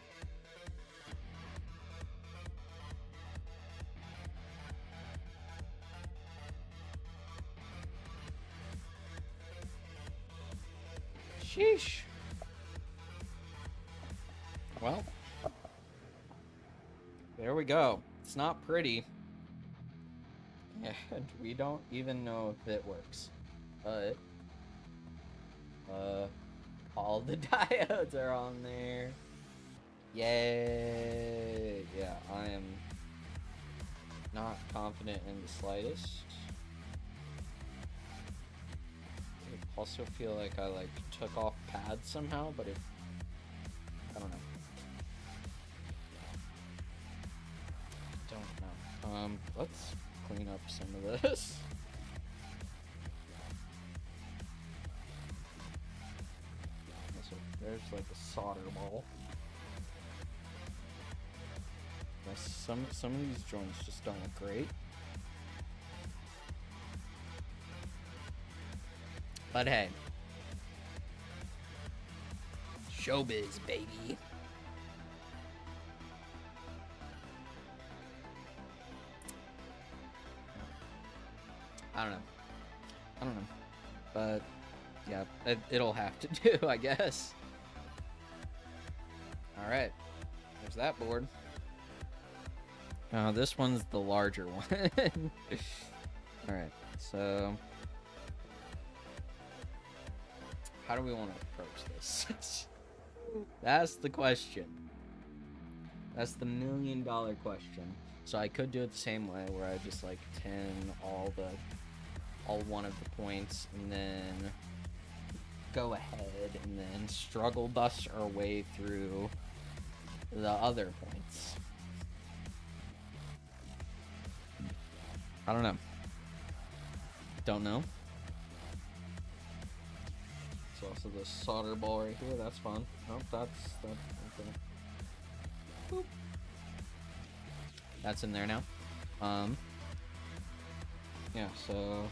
Sheesh. Well, there we go. It's not pretty. And we don't even know if it works. But, all the diodes are on there. Yay! Yeah, I am not confident in the slightest. I also feel like I took off pads somehow, but I don't know. Don't know. Let's clean up some of this. So there's like a solder ball. Some of these joints just don't look great. But hey, showbiz, baby. I don't know, but yeah, it'll have to do, I guess. All right, there's that board. This one's the larger one. All right, so how do we want to approach this? That's the question. That's the $1 million question. So I could do it the same way, where I just like 10 all one of the points, and then go ahead and then struggle bust our way through the other points. I don't know. Don't know. There's also the solder ball right here. That's fun. Oh, that's okay. Boop. That's in there now. Yeah, so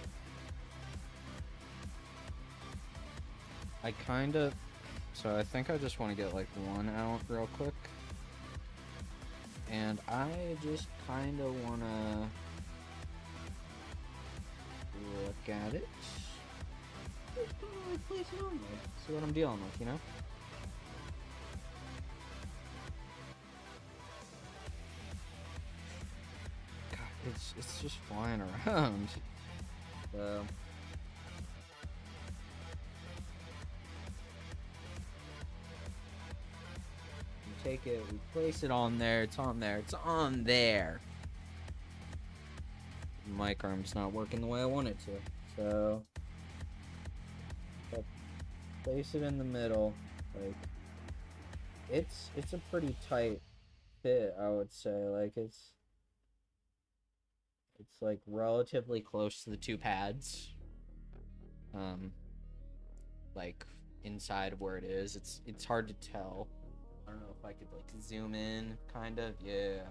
I think I just want to get like one out real quick. And I just kind of want to look at it. Just kind of like place it on there. See what I'm dealing with, you know? God, it's just flying around. So we take it, we place it on there, it's on there, it's on there. Mic arm's not working the way I want it to. So place it in the middle. Like it's a pretty tight fit, I would say. Like it's like relatively close to the two pads. Like inside of where it is. It's hard to tell. I don't know if I could like zoom in kind of. Yeah.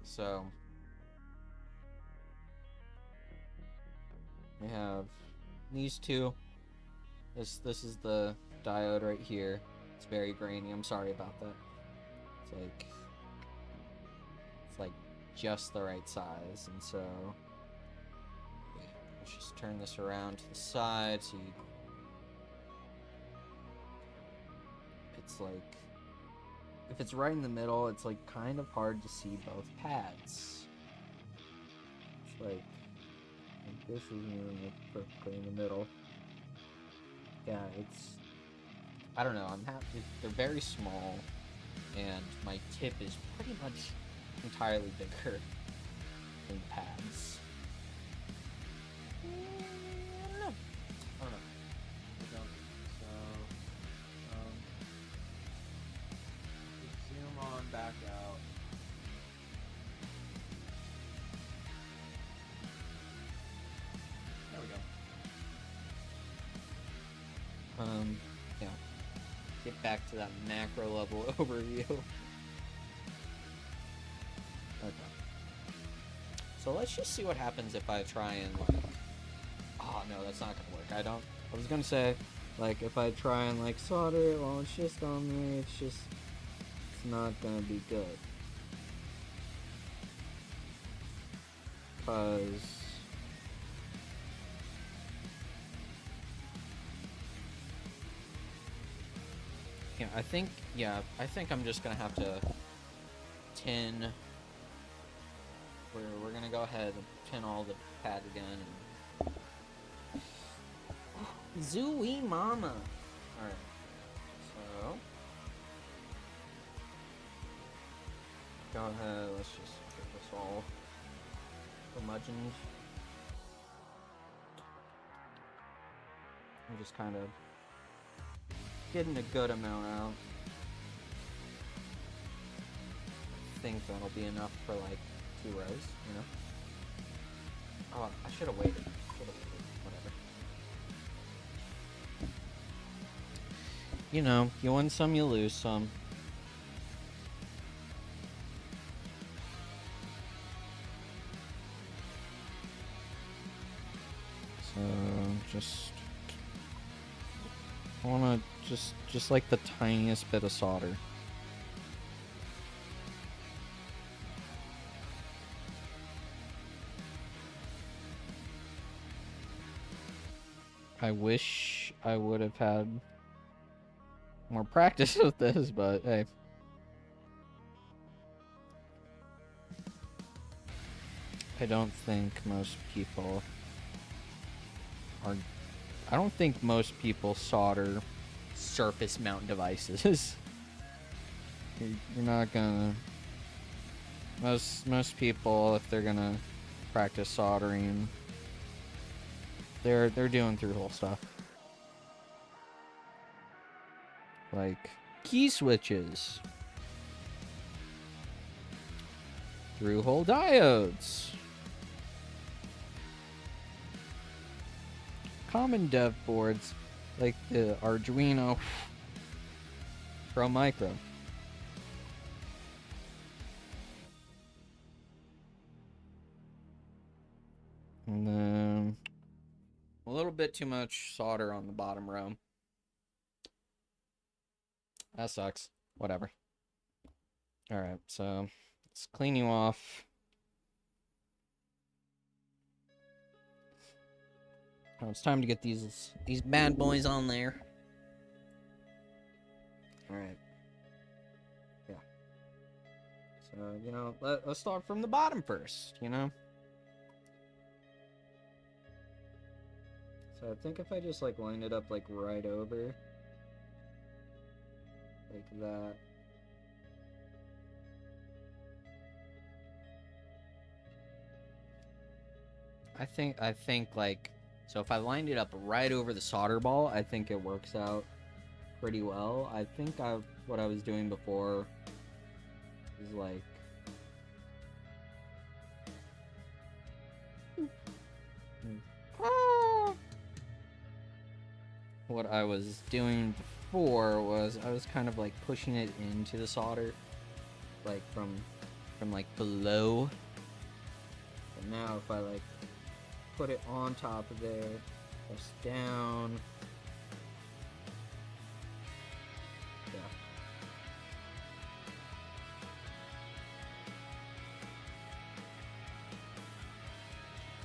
So we have these two. This is the diode right here. It's very grainy. I'm sorry about that. It's like just the right size, and so let's just turn this around to the side so it's like, if it's right in the middle, it's like kind of hard to see both pads. It's like this is moving perfectly in the middle. Yeah, I don't know, I'm happy. They're very small, and my tip is pretty much entirely bigger than the pads. I don't know. Zoom on back out. There we go. Yeah. Get back to that macro level overview. Okay. So let's just see what happens if I try and like, oh no, that's not gonna work. I was gonna say, like, if I try and like solder it while it's just on there, it's not gonna be good. Cause I think I'm just gonna have to tin. We're gonna go ahead and tin all the pads again. And Zooey mama. All right. So go ahead. Let's just get this all curmudgeoned. I'm just kind of getting a good amount out. I think that'll be enough for like 2 rows, you know? Oh, I should have waited. Whatever. You know, you win some, you lose some. So, I wanna just like the tiniest bit of solder. I wish I would have had more practice with this, but hey. I don't think most people solder surface mount devices. You're not gonna. Most people, if they're gonna practice soldering, they're doing through-hole stuff, like key switches, through-hole diodes, common dev boards like the Arduino Pro Micro. A little bit too much solder on the bottom row. That sucks. Whatever. Alright, so let's clean you off. Now it's time to get these bad boys on there. Alright. Yeah. So, you know, let's start from the bottom first, you know? So I think if I just, like, line it up, like, right over, like that. I think, like, so if I lined it up right over the solder ball, I think it works out pretty well. I think what I was doing before is, like, what I was doing before was I was kind of like pushing it into the solder, like from like below. And now if I like put it on top of there, press down. Yeah.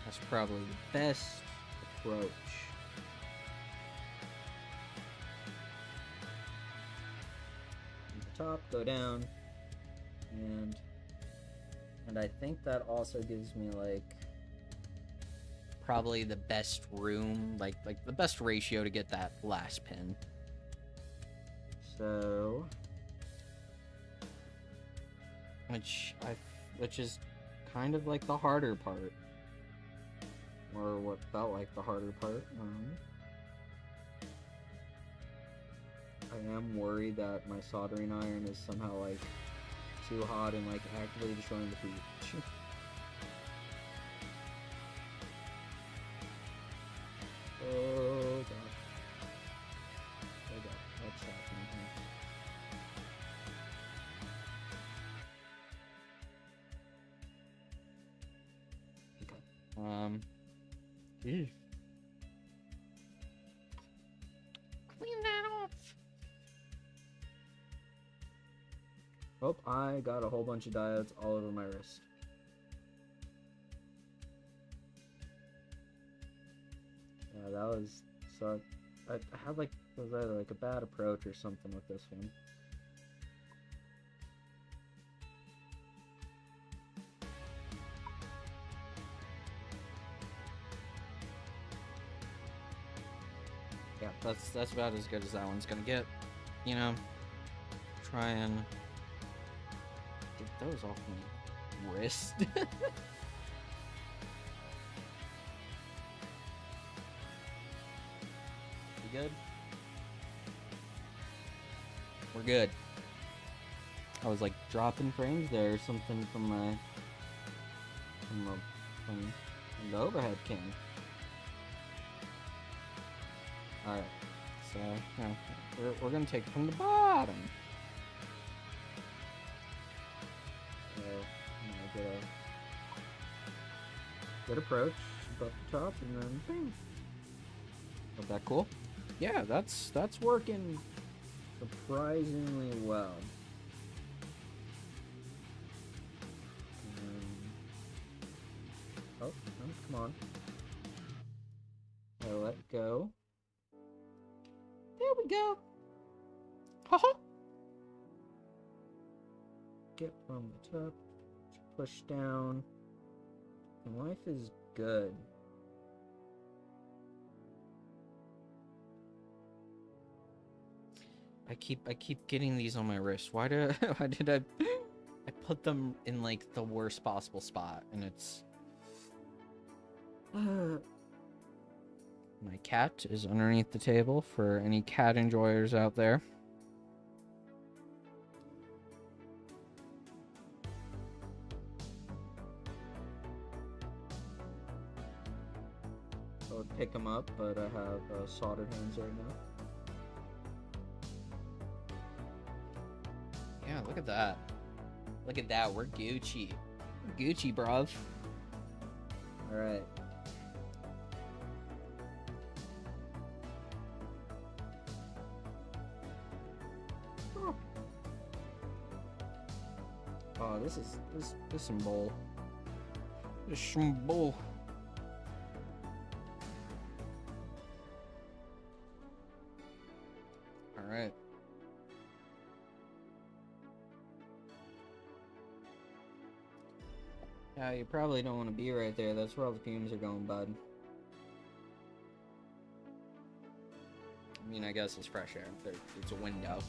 That's probably the best approach. Top, go down, and I think that also gives me like probably the best room, like the best ratio to get that last pin. So, which is kind of like the harder part, or what felt like the harder part. I am worried that my soldering iron is somehow like too hot and like actively destroying the heat. Oh god. Oh god, what's happening here? Okay. Ew. Clean that off. Oh, I got a whole bunch of diodes all over my wrist. Yeah, that was... So, I had like... Was either like a bad approach or something with this one. Yeah, that's about as good as that one's gonna get. You know, try and get those off my wrist. You good? We're good. I was like dropping frames there or something from the overhead cam. Alright, so yeah, we're gonna take it from the bottom. So I'm gonna get a good approach above the top and then bang. Is that cool? Yeah, that's working surprisingly well. Oh, come on. I let go. There we go. Haha. Get from the top, push down, and life is good. I keep getting these on my wrist. Why did I put them in like the worst possible spot, and it's my cat is underneath the table for any cat enjoyers out there. I would pick them up, but I have soldered hands right now. Yeah, look at that. Look at that. We're Gucci. Gucci, bruv. Alright. Oh, this is some bull. This is some bull. All right. Yeah, you probably don't want to be right there. That's where all the fumes are going, bud. I mean, I guess it's fresh air. It's a window.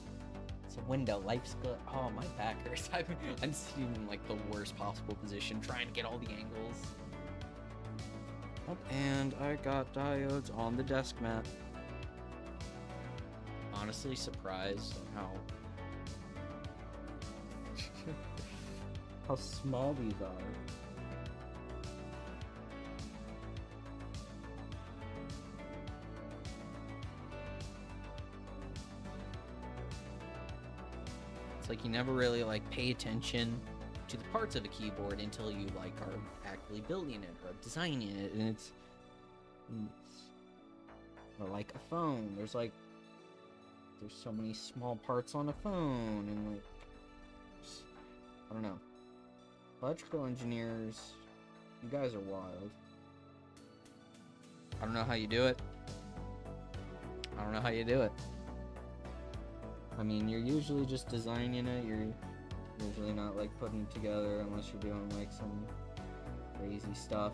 It's a window. Life's good. Oh, my back hurts. I'm sitting in like the worst possible position, trying to get all the angles. Oh, and I got diodes on the desk mat. Honestly, surprised at how small these are. It's like you never really like pay attention to the parts of a keyboard until you like are actually building it or designing it, and it's or like a phone. There's so many small parts on a phone, and like I don't know. Electrical engineers, you guys are wild. I don't know how you do it. I don't know how you do it. I mean, you're usually just designing it. You're usually not like putting it together unless you're doing like some crazy stuff.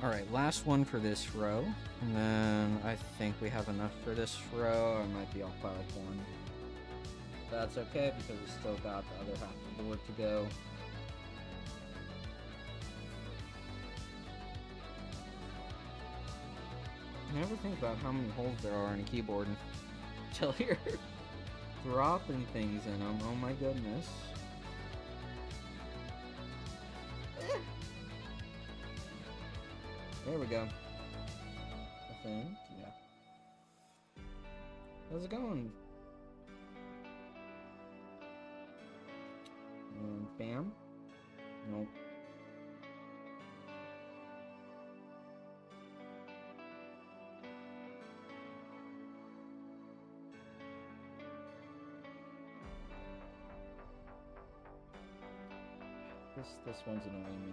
Alright, last one for this row, and then I think we have enough for this row. I might be off by like one. That's okay, because we still got the other half of the board to go. Never think about how many holes there are in a keyboard until you're dropping things in them. Oh my goodness. There we go. I think, yeah. How's it going? And bam. Nope. This one's annoying me.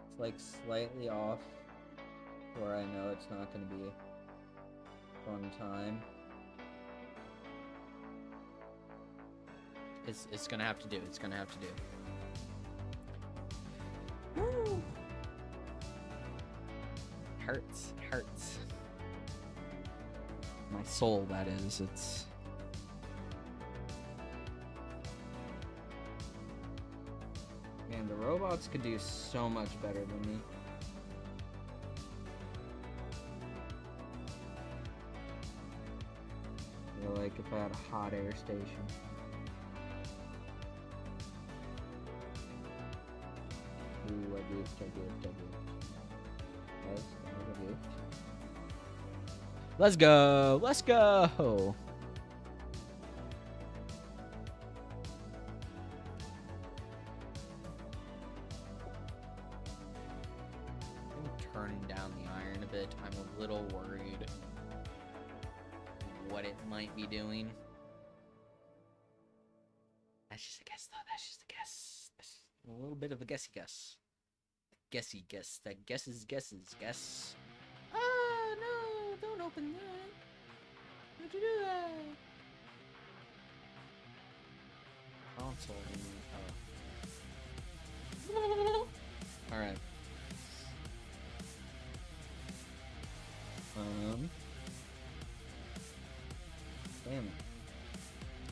It's like slightly off where I know it's not going to be a fun time. It's going to have to do. It's going to have to do. Woo! Hurts. Hurts. My soul, that is. It's... Man, the robots could do so much better than me. I feel like if I had a hot air station. Ooh, I goofed. I goofed. Let's go! Let's go! Turning down the iron a bit. I'm a little worried what it might be doing. That's just a guess, though. That's just a guess. That's a little bit of a guessy guess. Guessy guess. That guesses. Guess. Oh, no. Don't open that. How'd you do that? Console. Oh. Alright. Damn it.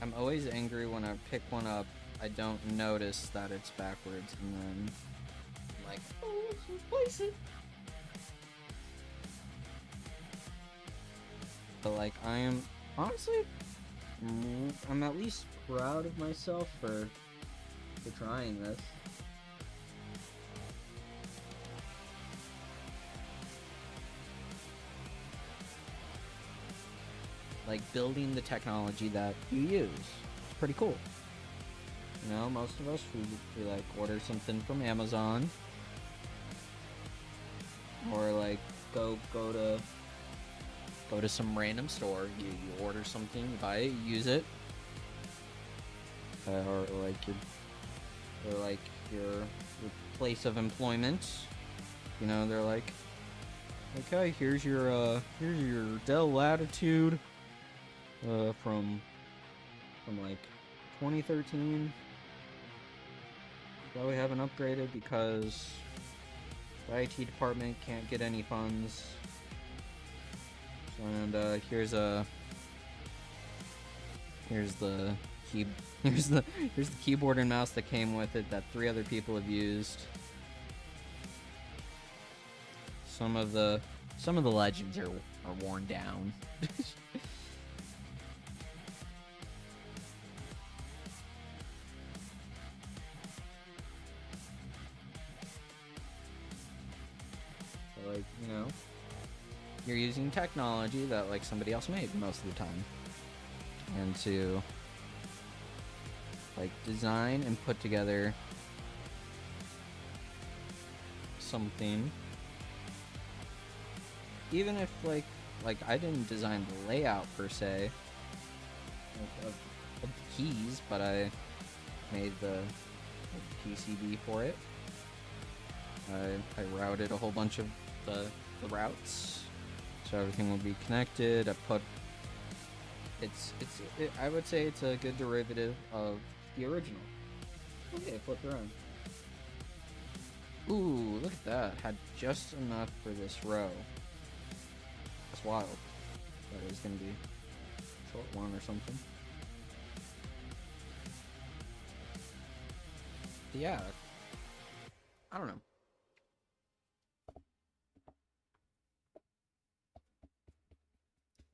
I'm always angry when I pick one up, I don't notice that it's backwards, and then I'm like, oh, let's replace it. But like, I am, honestly, I'm at least proud of myself for trying this. Like building the technology that you use. It's pretty cool. You know, most of us we like order something from Amazon. or like go to some random store. You order something, you buy it, you use it, or like your place of employment. You know, they're like, okay, here's your Dell Latitude from like 2013. But we haven't upgraded because the IT department can't get any funds. And here's the keyboard and mouse that came with it that 3 other people have used. Some of the legends are worn down. So, like, you know, you're using technology that like somebody else made most of the time, and to like design and put together something, even if like I didn't design the layout per se of the keys, but I made the PCB for it. I routed a whole bunch of the routes so everything will be connected. I would say it's a good derivative of the original. Okay, flip around. Ooh, look at that. Had just enough for this row. That's wild. That is going to be a short one or something. But yeah. I don't know.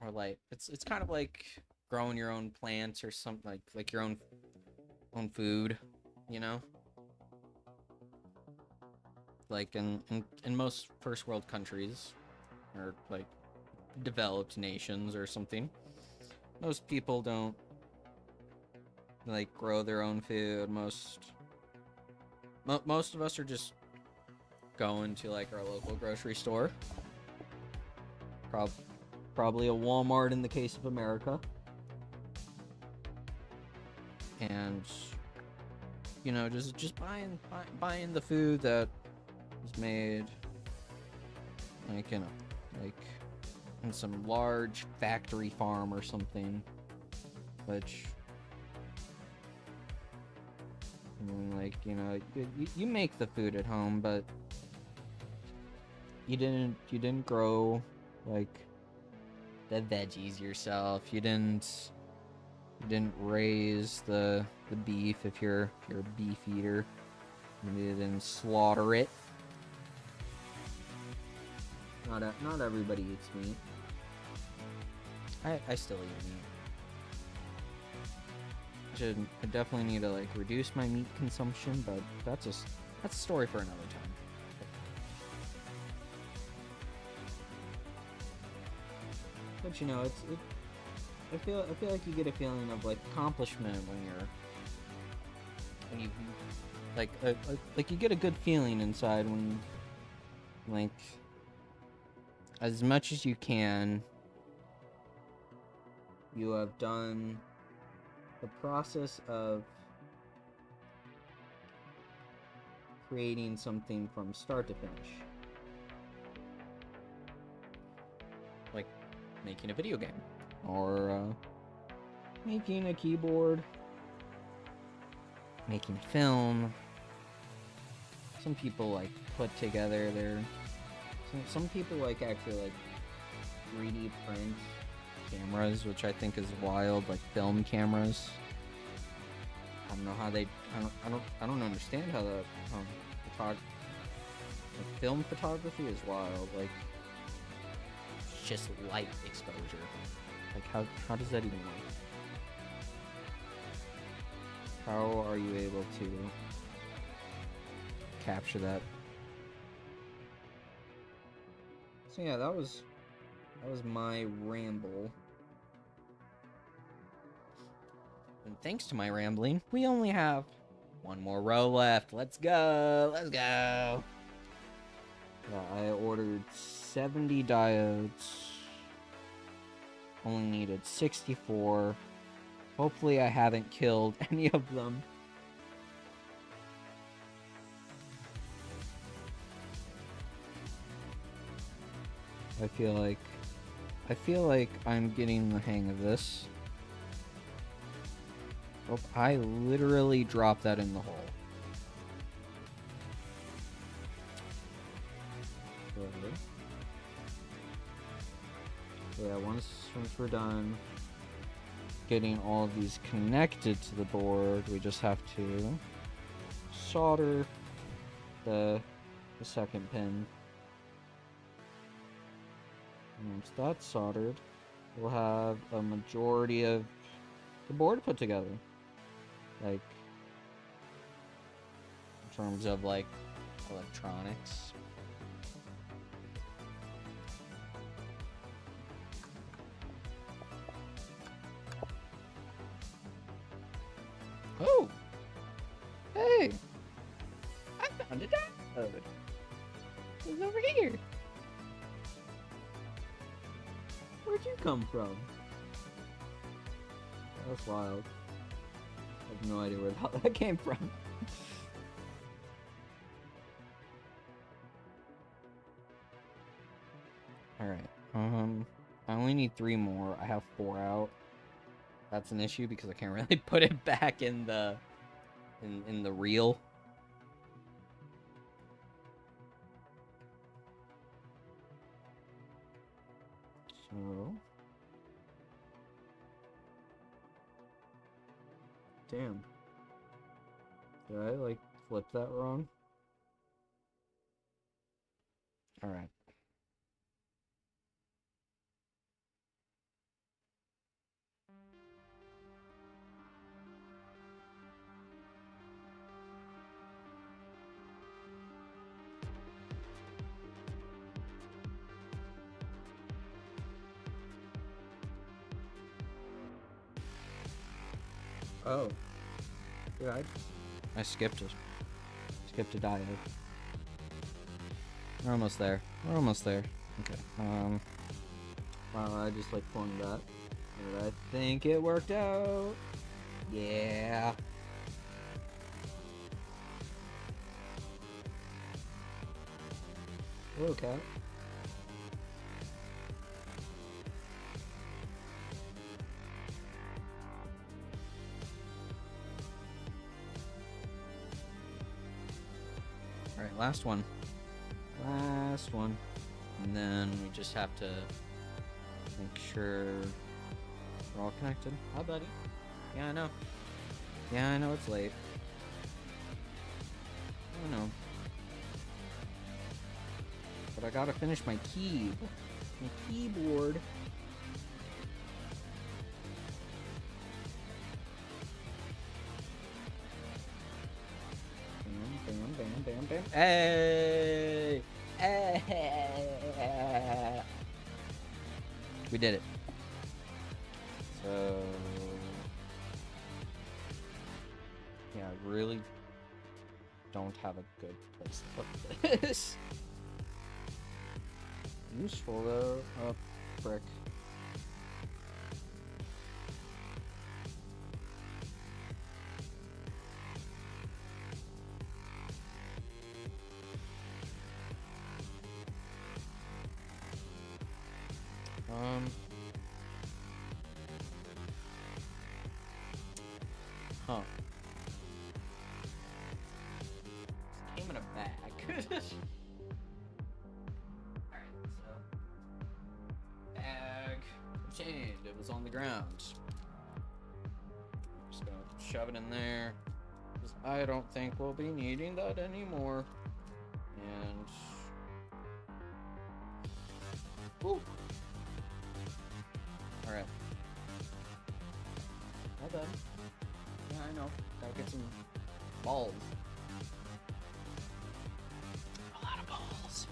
Or like, it's kind of like growing your own plants or something, like your own food, you know? Like in most first world countries, or like developed nations or something, most people don't like grow their own food. Most of us are just going to like our local grocery store, probably a Walmart in the case of America, and you know, just buying the food that is made like in some large factory farm or something, which, I mean, like, you know, you make the food at home, but you didn't grow like the veggies yourself. You didn't raise the beef if you're a beef eater. You didn't slaughter it. Not everybody eats meat. I still eat meat. I definitely need to like reduce my meat consumption, but that's a story for another time. But you know, I feel like you get a feeling of like accomplishment when you like you get a good feeling inside when, like, as much as you can, you have done the process of creating something from start to finish. like making a video game, or making a keyboard, making a film. Some people like put together some people like actually like 3D print cameras, which I think is wild, like film cameras. I don't know how they I don't understand how the film photography is wild. Like, it's just light exposure. Like, how does that even work? How are you able to capture that? So yeah, that was my ramble. And thanks to my rambling, we only have one more row left. Let's go. Yeah, I ordered 70 diodes. Only needed 64. Hopefully I haven't killed any of them. I feel like I'm getting the hang of this. Oh, I literally dropped that in the hole. Okay. Yeah, once we're done Getting all of these connected to the board, we just have to solder the second pin. And once that's soldered, we'll have a majority of the board put together. Like, in terms of like electronics. Oh! Hey! I found a diode! It's over here! Where'd you come from? That's wild. I have no idea where that came from. Alright, I only need 3 more. I have 4 out. That's an issue because I can't really put it back in the in the reel. So Damn. Did I like flip that wrong? alright. Oh. Yeah, I skipped it. Skipped a diode. We're almost there. We're almost there. Okay. wow, I just like flung that. But I think it worked out. Yeah. Hello, cat. Alright, last one. Last one. And then we just have to make sure we're all connected. Hi, buddy. Yeah, I know. Yeah, I know it's late. I know. But I gotta finish my keyboard. Bam, bam, bam, bam. Hey! Hey! We did it. So yeah, I really don't have a good place to put this. Useful though. Oh, frick. Huh. Came in a bag. Alright, so bag obtained. It was on the ground. Just gonna shove it in there. 'Cause I don't think we'll be needing that anymore. And ooh. Alright. Not bad. Yeah, I know. Gotta get some balls. A lot of balls.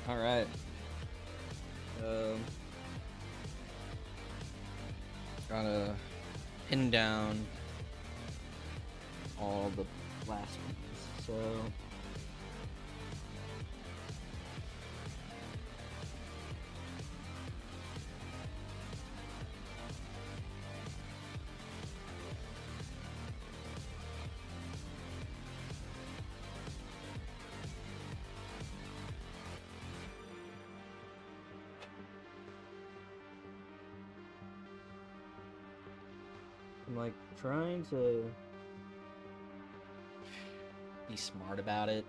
Alright. Gotta pin down all the last ones. So I'm like trying to. Be smart about it,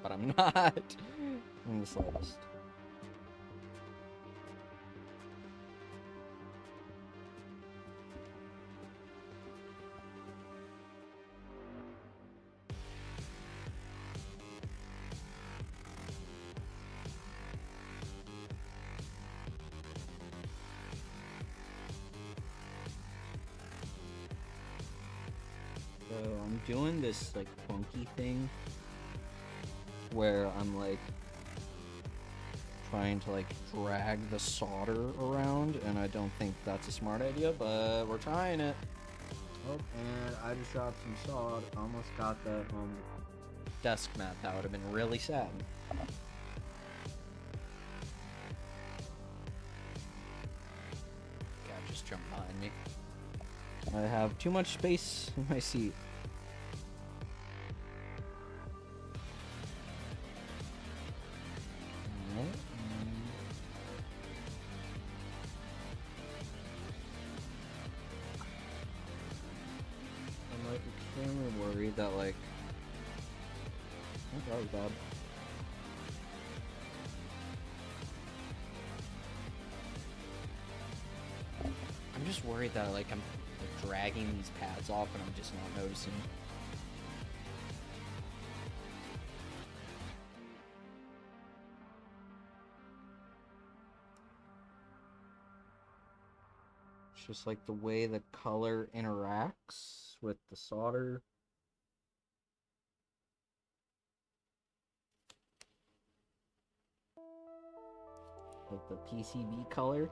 but I'm not in the slightest. So I'm doing this like funky thing where I'm like trying to like drag the solder around, and I don't think that's a smart idea, but we're trying it. Oh, and I just dropped some salt. Almost got that Desk mat, that would have been really sad. God, just jump behind me. I have too much space in my seat. Alright, I'm like extremely worried that like, oh, that was bad. I'm just worried that like I'm like, dragging these pads off and I'm just not noticing. It's just like the way the color interacts with the solder. Like the PCB color.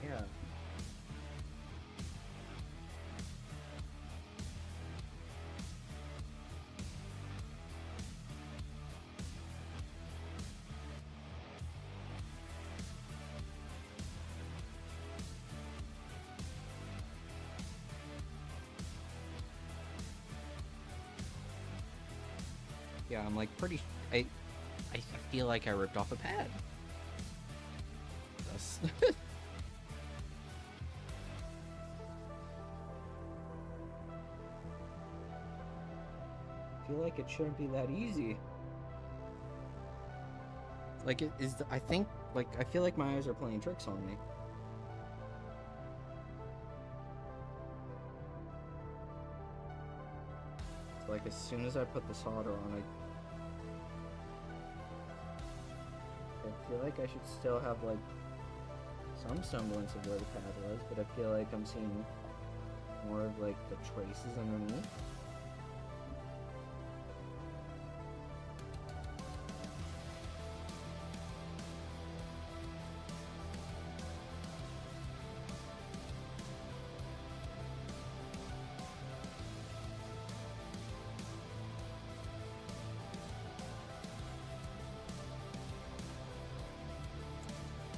Yeah. Yeah, I'm like pretty. I feel like I ripped off a pad. That's. I feel like it shouldn't be that easy. Like it is. I think. Like I feel like my eyes are playing tricks on me. So like as soon as I put the solder on, I feel like I should still have like some semblance of where the pad was, but I feel like I'm seeing more of like the traces underneath.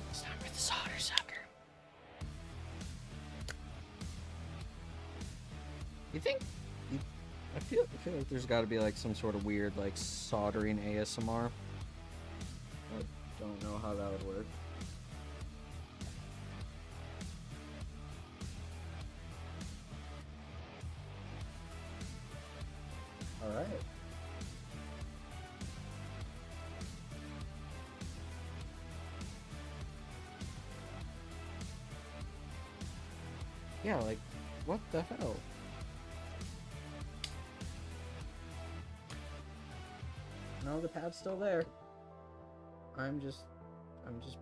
It's time for the solder sucker. You think? I feel like there's got to be like some sort of weird like soldering ASMR. I don't know how that would work. All right. Yeah, like, what the hell? No, the pad's still there. I'm just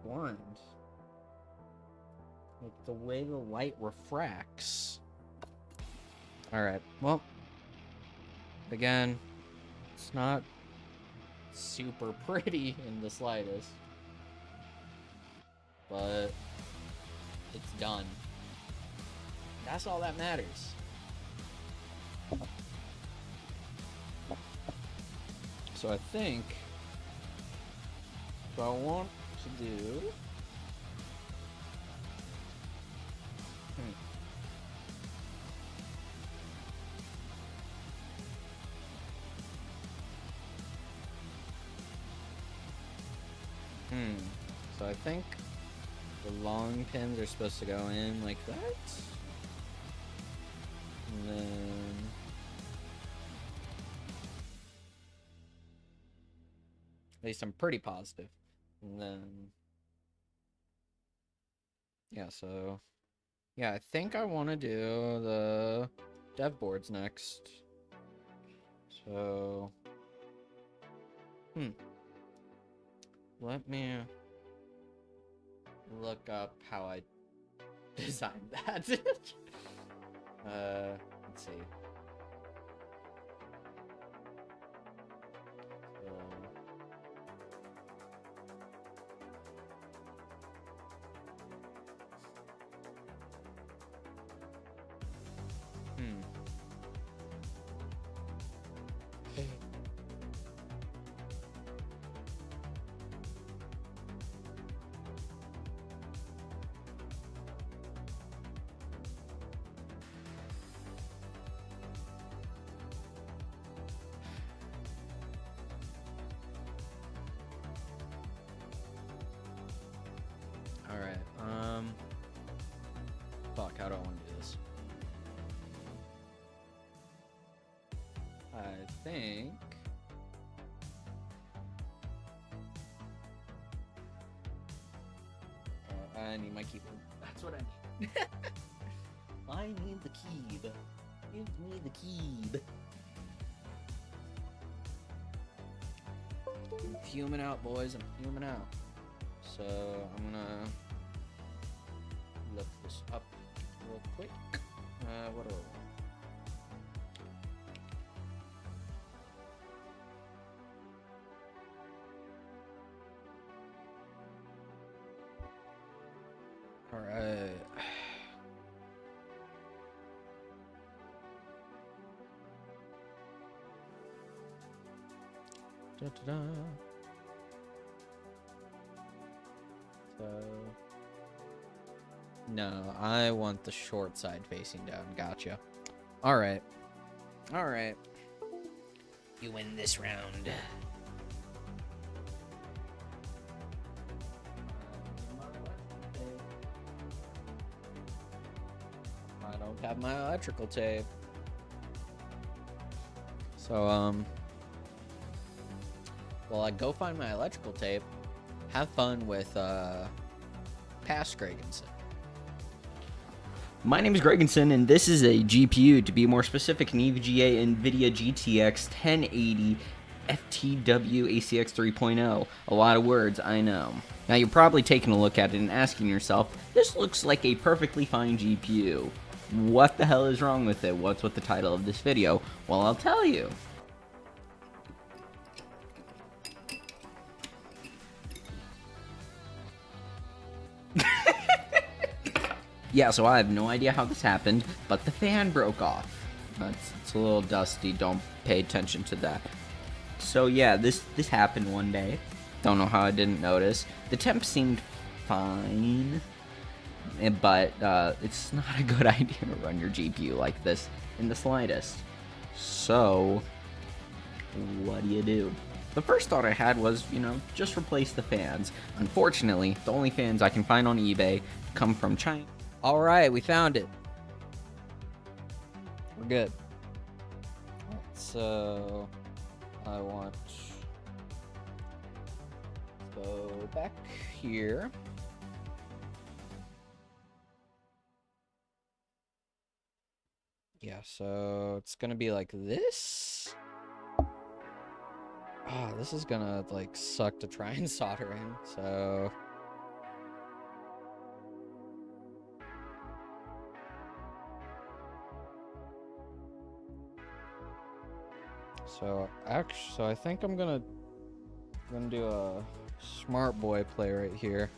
blind. Like, the way the light refracts. Alright, well, again, it's not super pretty in the slightest. But It's done. That's all that matters. So I think what I want to do. So I think the long pins are supposed to go in like that. And then at least I'm pretty positive. And then yeah, so yeah, I think I want to do the dev boards next. So let me look up how I designed that. Let's see. Alright, fuck, how do I want to do this? I think I need my keyboard. That's what I need. I need the key. Give me the key. I'm fuming out, boys. I'm fuming out. So I'm gonna lift this up real quick. What do I want? All right. Da, da, da. So no, I want the short side facing down. Gotcha. All right. All right. You win this round. I don't have my electrical tape. So well, I go find my electrical tape. Have fun with past gregandcin. My name is gregandcin, and this is a GPU, to be more specific, an EVGA NVIDIA GTX 1080 FTW ACX 3.0. A lot of words, I know. Now you're probably taking a look at it and asking yourself, this looks like a perfectly fine GPU. What the hell is wrong with it? What's with the title of this video? Well, I'll tell you. Yeah, so I have no idea how this happened, but the fan broke off. It's a little dusty, don't pay attention to that. So yeah, this happened one day. Don't know how I didn't notice. The temp seemed fine, but it's not a good idea to run your GPU like this in the slightest. So, what do? The first thought I had was, just replace the fans. Unfortunately, the only fans I can find on eBay come from China. All right, we found it. We're good. So I want to go back here. Yeah, so it's gonna be like this. Oh, this is gonna suck to try and solder in, so I think I'm gonna do a smart boy play right here.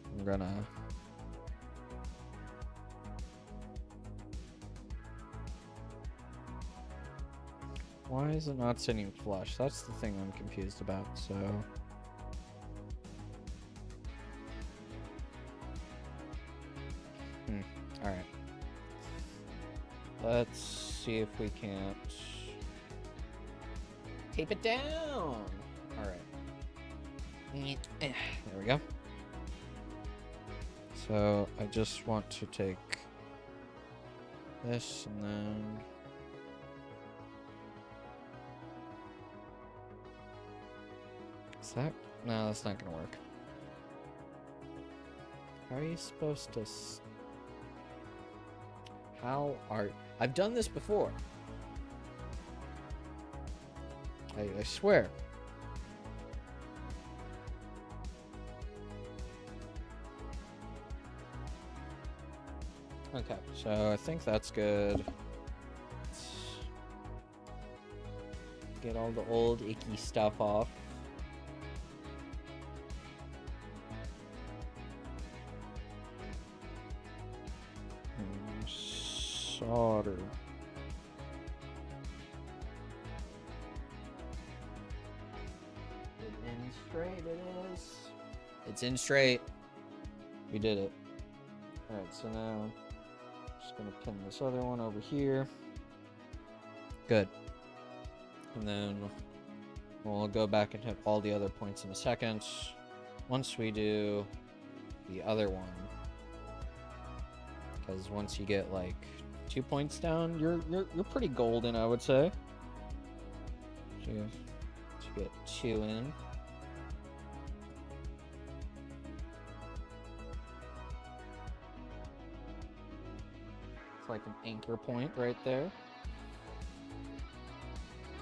I'm gonna Why is it not sitting flush? That's the thing I'm confused about, so... Alright. Let's see if we can't... tape it down! Alright. There we go. So, I just want to take this and then... Is that? No, that's not gonna work. How are you supposed to... How are... I've done this before. I swear. Okay, so I think that's good. Let's get all the old icky stuff off. And solder. In straight it is. It's in straight. We did it. Alright, so now just gonna pin this other one over here. Good. And then we'll go back and hit all the other points in a second. Once we do the other one. Because once you get like 2 points down, you're pretty golden, I would say. So you get 2 in. It's like an anchor point right there.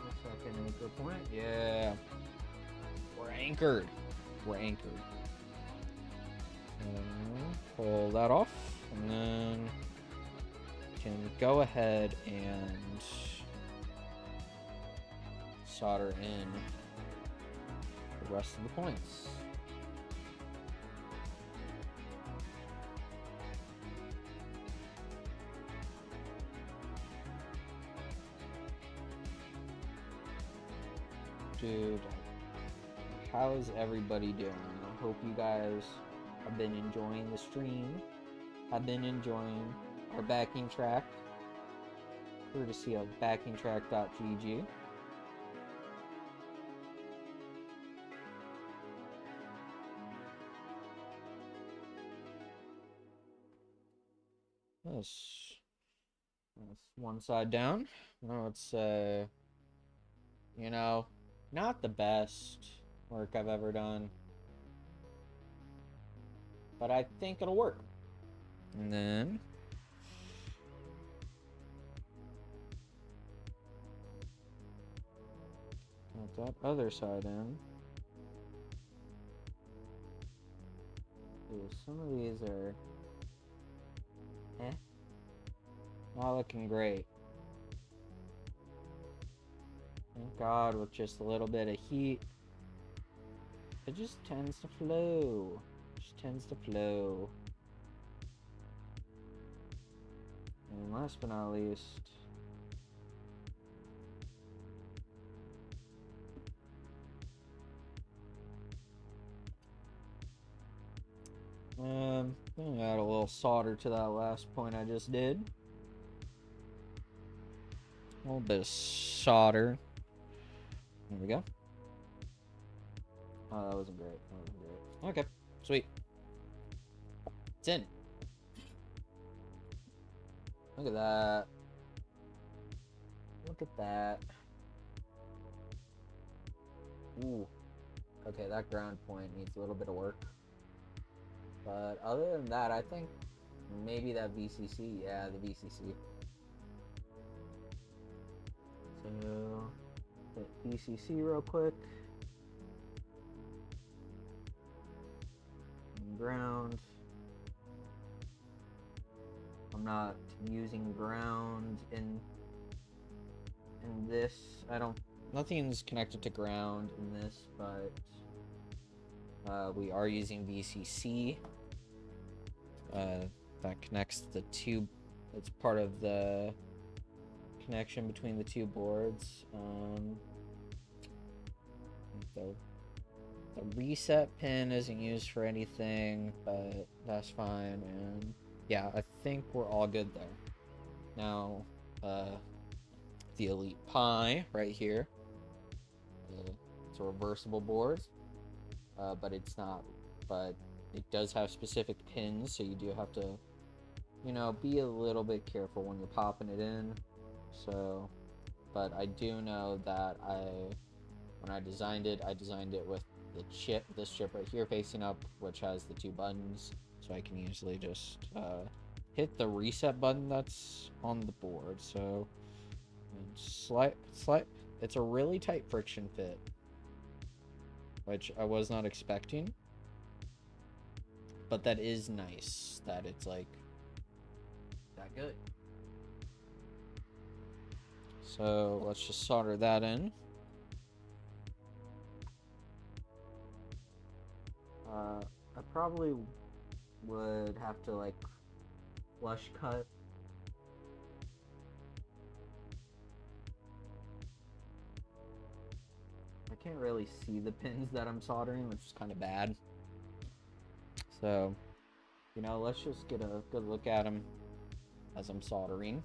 It's like an anchor point. Yeah. We're anchored. We're anchored. Pull that off. And then you can go ahead and solder in the rest of the points. Dude, how is everybody doing? I hope you guys have been enjoying the stream. I've been enjoying our backing track, courtesy of backingtrack.gg. That's one side down. Now it's you know, not the best work I've ever done, but I think it'll work. And then got that other side in. Ooh, some of these are not looking great. Thank God, with just a little bit of heat, it just tends to flow. Just tends to flow. And last but not least, I'm gonna add a little solder to that last point I just did. A little bit of solder. There we go. Oh, that wasn't great. That wasn't great. Okay, sweet. It's in. Look at that. Look at that. Ooh. Okay, that ground point needs a little bit of work. But other than that, I think maybe that VCC. Yeah, the VCC. So, hit VCC real quick. And ground. I'm not using ground in this. Nothing's connected to ground in this, but we are using VCC. That connects the tube. It's part of the connection between the two boards. The reset pin isn't used for anything, but that's fine. And yeah, I think we're all good there. Now, the Elite Pi right here. It's a reversible board, but it's not. But it does have specific pins, so you do have to, you know, be a little bit careful when you're popping it in. So, but I do know that when I designed it with the chip, this chip right here facing up, which has the two buttons, so I can easily just hit the reset button that's on the board. So, slide. It's a really tight friction fit, which I was not expecting. But that is nice that it's like that good. So let's just solder that in. I probably would have to like flush cut. I can't really see the pins that I'm soldering, which is kind of bad. So, you know, let's just get a good look at them as I'm soldering.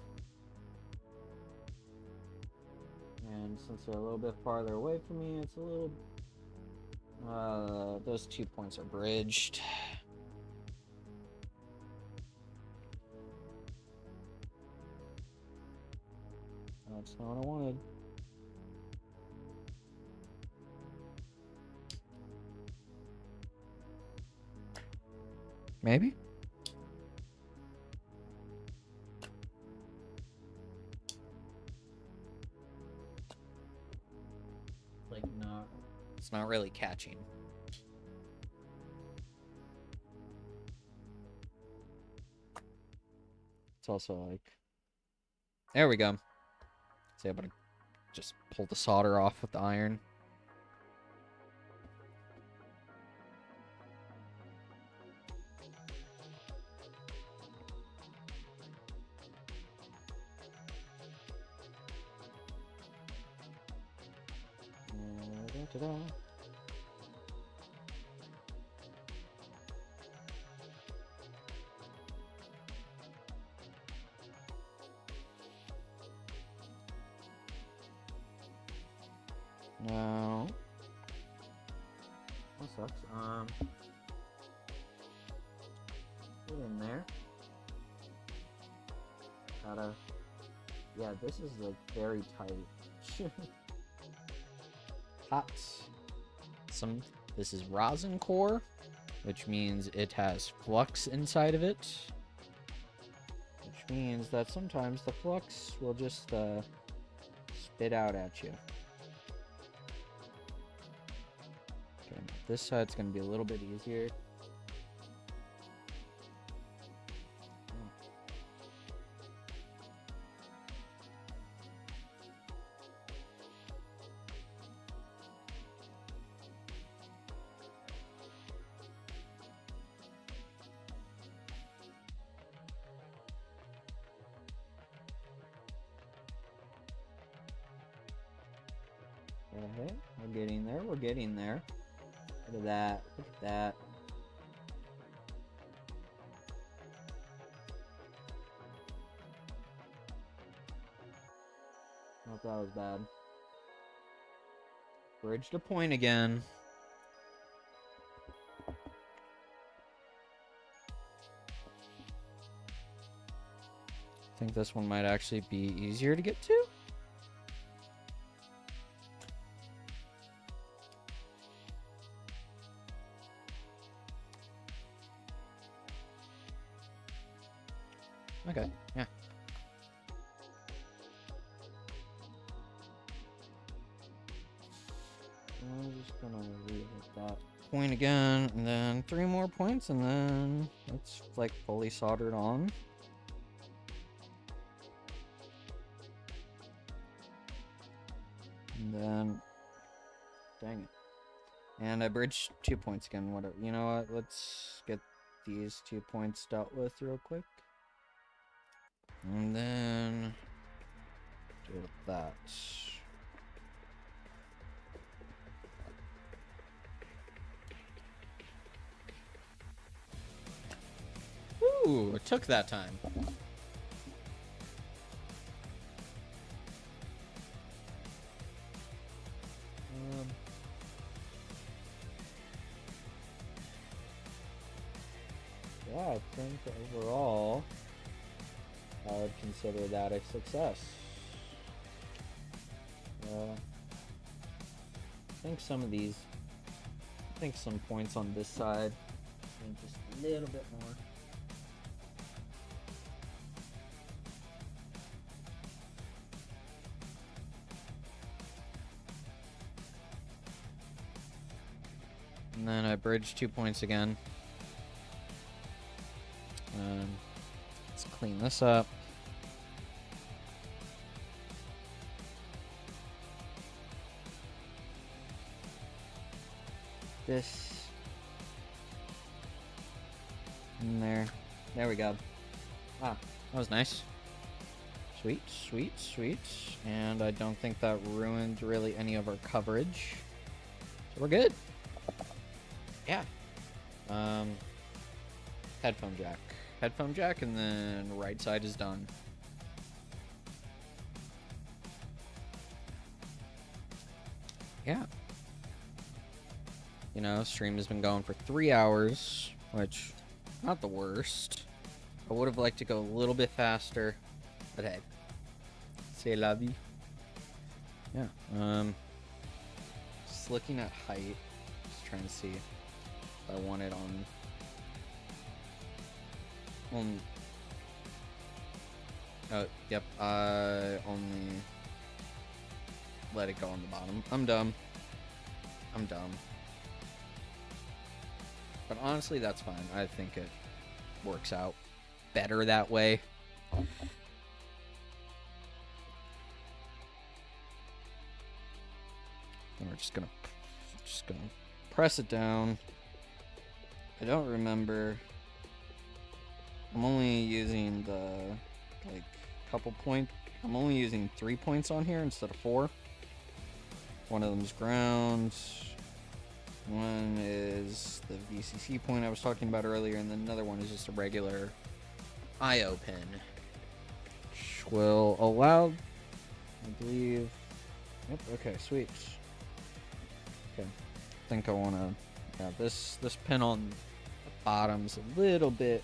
And since they're a little bit farther away from me, it's a little... those 2 points are bridged. That's not what I wanted. Maybe? Like, not. It's not really catching. It's also like... There we go. So I'm gonna just pull the solder off with the iron. Ta-da. No. That sucks. Get in there. Gotta. Yeah, this is like very tight. Hot. This is rosin core, which means it has flux inside of it. Which means that sometimes the flux will just spit out at you. Okay, this side's gonna be a little bit easier. Okay, we're getting there, we're getting there. Look at that, look at that. I thought that was bad. Bridged a point again. I think this one might actually be easier to get to. Okay, yeah. I'm just gonna leave it at that point again, and then 3 more points, and then it's like fully soldered on. And then, dang it. And I bridged 2 points again. Whatever. You know what? Let's get these 2 points dealt with real quick. And then Go with that. Ooh, it took that time. Yeah, I think overall, I would consider that a success. I think some of these, I think some points on this side, and just a little bit more. And then I bridge 2 points again. Let's clean this up. This in there. There we go. Ah, that was nice. Sweet, sweet, sweet. And I don't think that ruined really any of our coverage. So we're good. Yeah. Headphone jack. Headphone jack, and then right side is done. Yeah. You know, stream has been going for 3 hours, which, not the worst. I would have liked to go a little bit faster, but hey. C'est la vie. Yeah, just looking at height, just trying to see if I want it on yep, I only let it go on the bottom. I'm dumb. But honestly, that's fine. I think it works out better that way. And we're just gonna press it down. I don't remember. I'm only using the couple point. I'm only using 3 points on here instead of 4. One of them's ground. One is the VCC point I was talking about earlier, and then another one is just a regular IO pin, which will allow, I believe. Yep. Okay. Sweet. Okay. I think I want to. Yeah. This pin on the bottom's a little bit.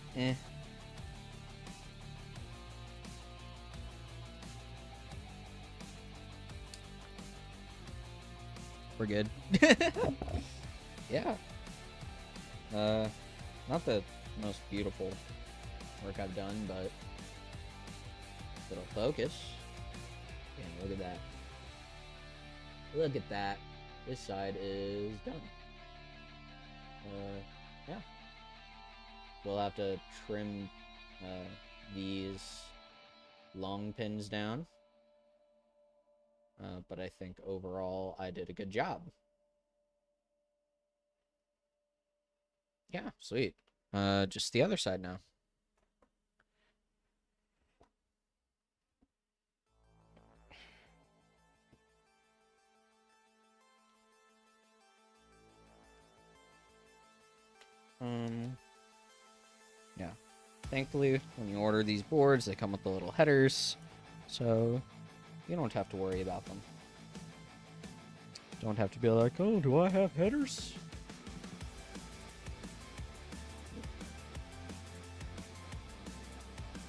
We're good. Yeah. Not the most beautiful work I've done, but it'll focus. And look at that. Look at that. This side is done. Yeah. We'll have to trim these long pins down. But I think overall I did a good job. Yeah, sweet. Just the other side now. Yeah. Thankfully, when you order these boards, they come with the little headers, so you don't have to worry about them. Don't have to be like, oh, do I have headers?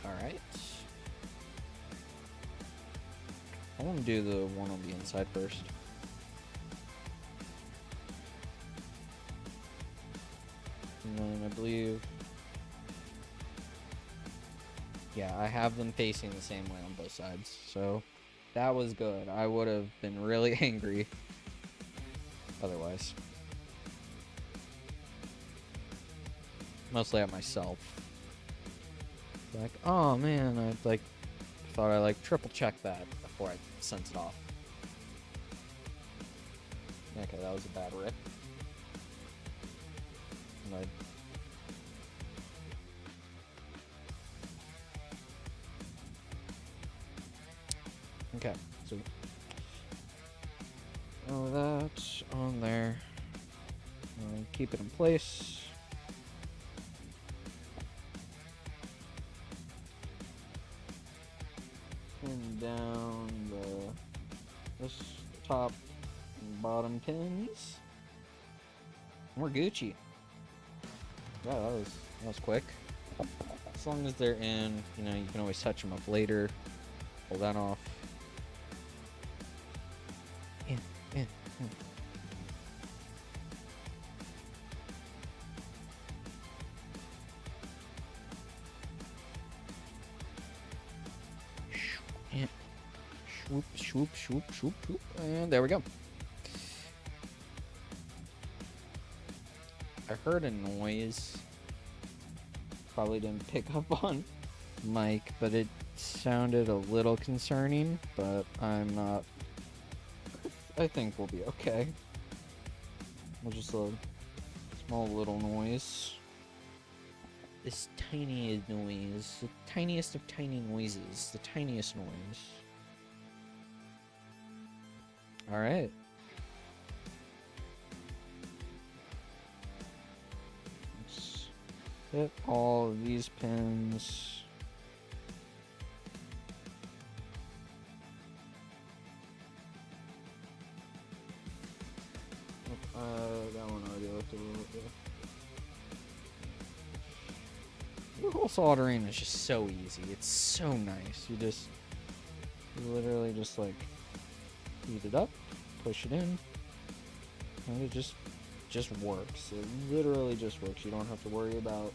Alright. I want to do the one on the inside first. And then I believe... Yeah, I have them facing the same way on both sides, so that was good. I would have been really angry otherwise. Mostly at myself. Like, oh man, I thought I triple checked that before I sent it off. Okay, that was a bad rip. And Okay, so throw that on there. Keep it in place. Pin down this top and bottom pins. We're Gucci. Yeah, that was quick. As long as they're in, you know, you can always touch them up later. Pull that off. In. And swoop, swoop, swoop, swoop, swoop, and there we go. I heard a noise. Probably didn't pick up on mic, but it sounded a little concerning, but I'm not. I think we'll be okay. We'll just a small little noise. This tiny noise, the tiniest of tiny noises, the tiniest noise. All right. Let's hit all of these pins. That one already looked a little bit. The whole soldering is just so easy. It's so nice. You literally just like heat it up, push it in, and it just works. It literally just works. You don't have to worry about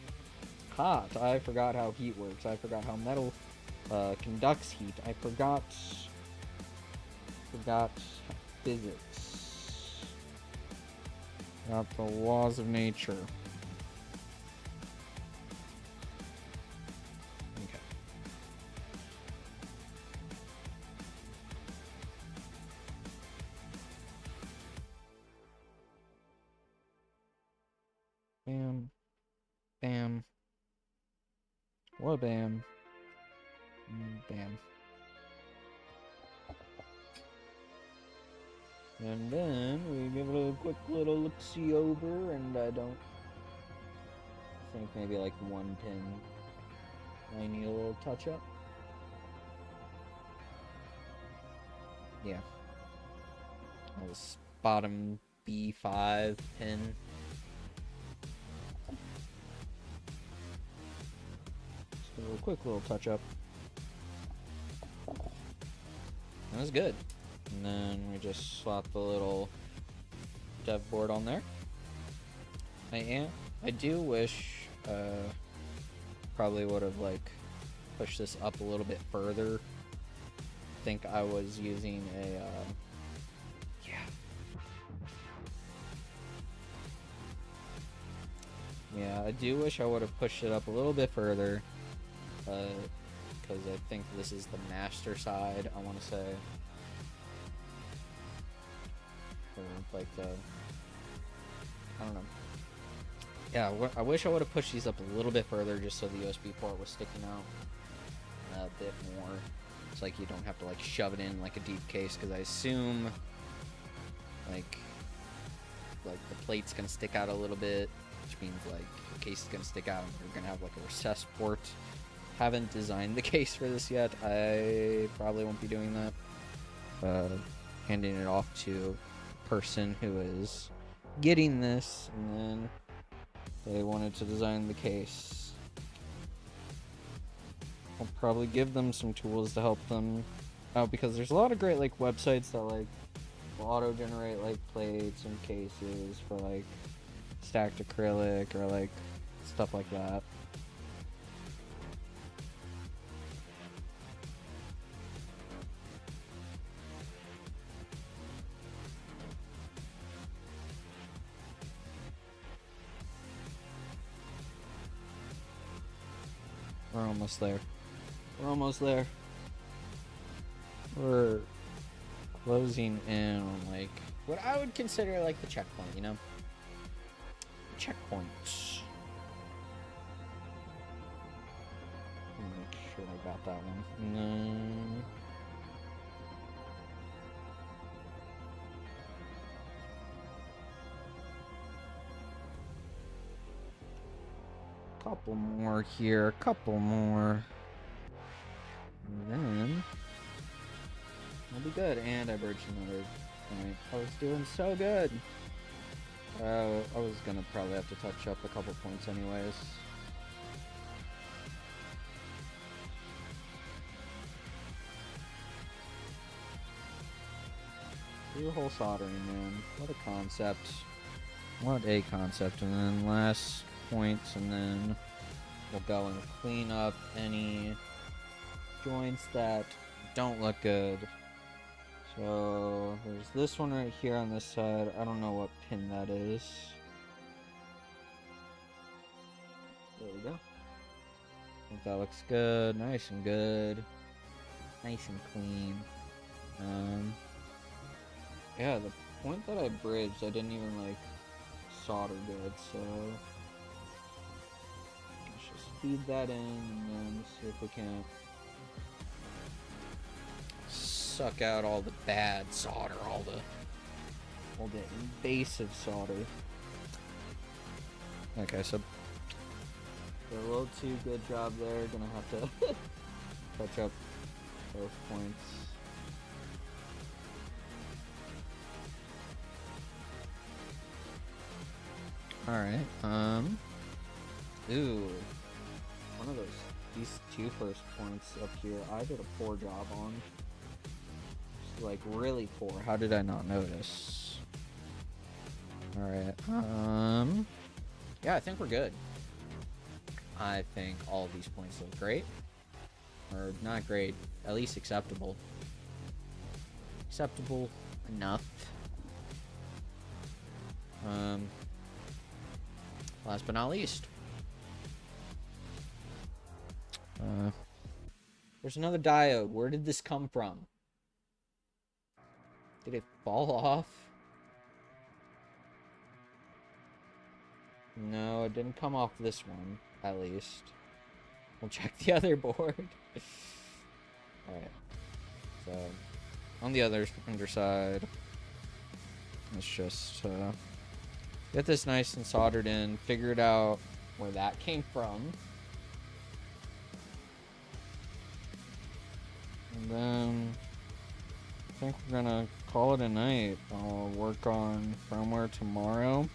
hot. I forgot how heat works. I forgot how metal conducts heat. I forgot physics. Got the laws of nature. Okay. Bam. Bam. What bam. Bam. And then we give it a quick little look-see over, and I don't think maybe like one pin I need a little touch-up. Yeah. This bottom B5 pin. Just a quick little touch-up. That was good. And then we just slap the little dev board on there. I do wish probably would have like pushed this up a little bit further. I think I was using a yeah, I do wish I would have pushed it up a little bit further, because I think this is the master side, I want to say. Or like the, I don't know. Yeah, I wish I would have pushed these up a little bit further just so the USB port was sticking out a bit more. It's like you don't have to like shove it in like a deep case, because I assume like the plate's gonna stick out a little bit, which means like the case is gonna stick out and you're gonna have like a recessed port. Haven't designed the case for this yet. I probably won't be doing that. Handing it off to person who is getting this, and then they wanted to design the case. I'll probably give them some tools to help them out, because there's a lot of great like websites that like will auto generate like plates and cases for like stacked acrylic or like stuff like that. We're almost there. We're almost there. We're closing in on like what I would consider like the checkpoint, you know? Checkpoints. Make sure I got that one. And then couple more here, a couple more. And then we'll be good. And I bridged another point. I was doing so good. I was gonna probably have to touch up a couple points anyways. Do a whole soldering, man. What a concept. What a concept. And then last points, and then we'll go and clean up any joints that don't look good. So there's this one right here on this side. I don't know what pin that is. There we go. I think that looks good. Nice and good. Nice and clean. Yeah, the point that I bridged, I didn't even like solder good, so let's just feed that in and then see if we can't suck out all the bad solder, all the invasive solder. Okay, so did a little too good job there. Gonna have to touch up both points. Alright, ooh, one of these two first points up here, I did a poor job on. Just, like, really poor. How did I not notice? Alright, yeah, I think we're good. I think all of these points look great. Or, not great, at least acceptable. Acceptable enough. Last but not least, there's another diode. Where did this come from? Did it fall off? No, it didn't come off this one, at least. We'll check the other board. Alright. So, on the other underside, let's just, get this nice and soldered in, figured out where that came from. And then I think we're gonna call it a night. I'll work on firmware tomorrow.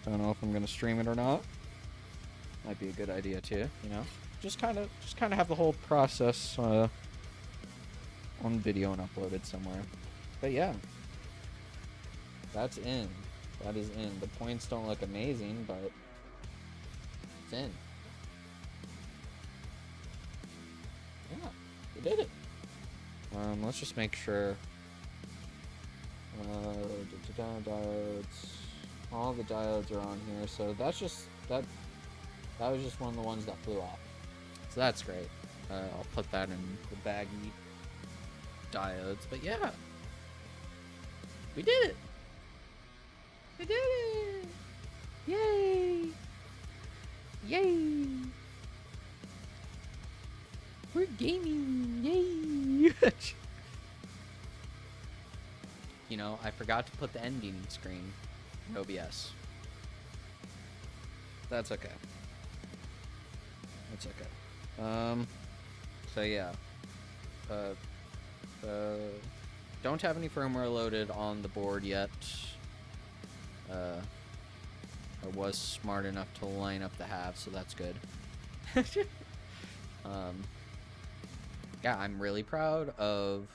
Don't know if I'm gonna stream it or not. Might be a good idea too, you know. Just kind of have the whole process on video and uploaded somewhere. But yeah, that's in. That is in. The points don't look amazing, but it's in. Yeah, we did it. Let's just make sure. Diodes. All the diodes are on here, so that's just that was just one of the ones that flew off. So that's great. I'll put that in the baggy diodes. But yeah, we did it. We did it! Yay! Yay! We're gaming! Yay! You know, I forgot to put the ending screen in OBS. That's okay. That's okay. So yeah. Don't have any firmware loaded on the board yet. I was smart enough to line up the halves, so that's good. Yeah, I'm really proud of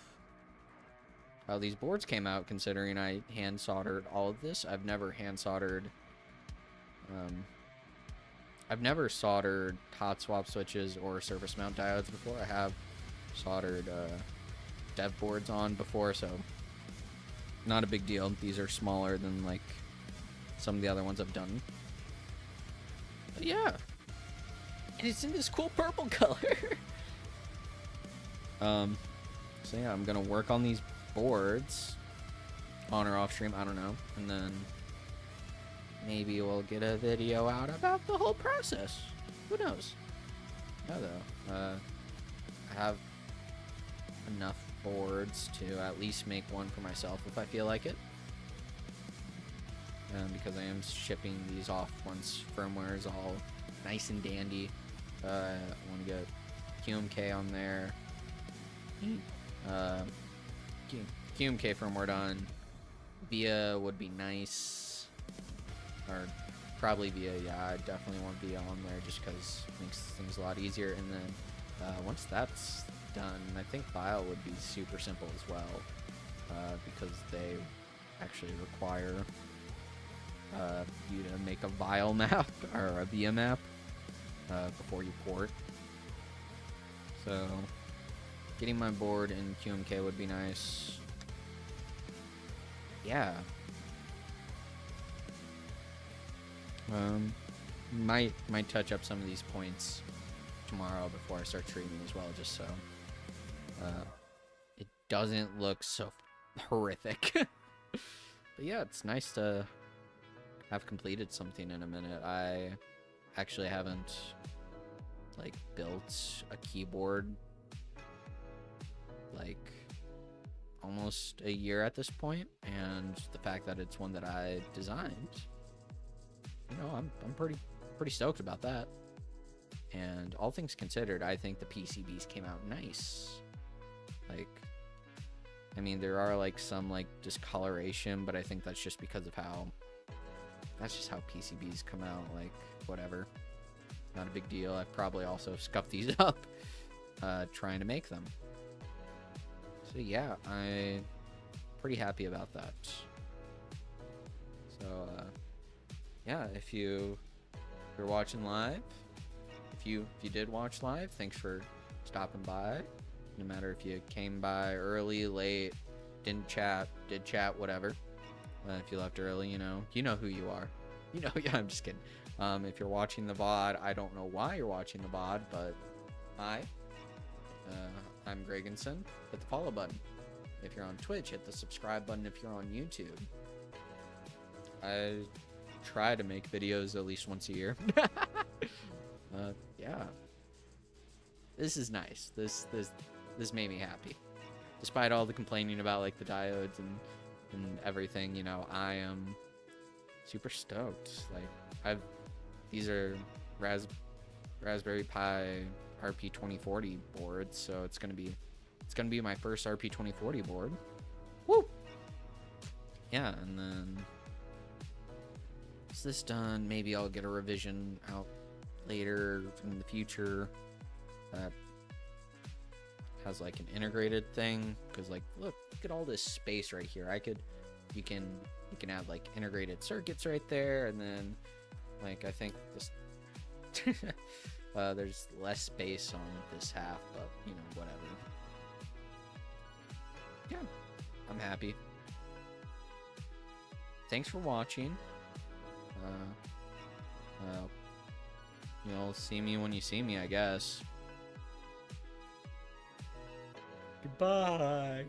how these boards came out, considering I hand soldered all of this. I've never hand soldered, I've never soldered hot swap switches or surface mount diodes before. I have soldered dev boards on before, so not a big deal. These are smaller than like some of the other ones I've done. But yeah. And it's in this cool purple color. So yeah, I'm gonna work on these boards on or off stream, I don't know. And then maybe we'll get a video out about the whole process. Who knows? Yeah, though. I have enough boards to at least make one for myself if I feel like it. Because I am shipping these off once firmware is all nice and dandy. I want to get QMK on there. QMK firmware done. VIA would be nice. Or probably VIA, yeah, I definitely want VIA on there just because it makes things a lot easier. And then once that's done, I think File would be super simple as well, because they actually require you to make a Vile map or a VIA map before you port. So getting my board in QMK would be nice. Yeah. Might touch up some of these points tomorrow before I start streaming as well, just so it doesn't look so horrific. But yeah, it's nice to have completed something in a minute. I actually haven't like built a keyboard like almost a year at this point, and the fact that it's one that I designed, you know, I'm pretty stoked about that. And all things considered, I think the PCBs came out nice. Like, I mean, there are like some like discoloration, but I think that's just because of that's just how PCBs come out. Like, whatever, not a big deal. I've probably also scuffed these up trying to make them. So yeah, I'm pretty happy about that. So yeah, if you're watching live, if you did watch live, thanks for stopping by. No matter if you came by early, late, didn't chat, did chat, whatever. If you left early, you know who you are. You know, yeah, I'm just kidding. If you're watching the VOD, I don't know why you're watching the VOD, but hi. I'm gregandcin. Hit the follow button. If you're on Twitch, hit the subscribe button. If you're on YouTube, I try to make videos at least once a year. Yeah, this is nice. This made me happy, despite all the complaining about like the diodes and everything. You know, I am super stoked. Like, these are Raspberry Pi RP2040 boards, so it's gonna be my first RP2040 board. Woo! Yeah, and then once this done, maybe I'll get a revision out later in the future that has like an integrated thing, because like look at all this space right here. You can have like integrated circuits right there, and then like I think this there's less space on this half, but you know, whatever. Yeah, I'm happy. Thanks for watching. You'll see me when you see me, I guess. Goodbye.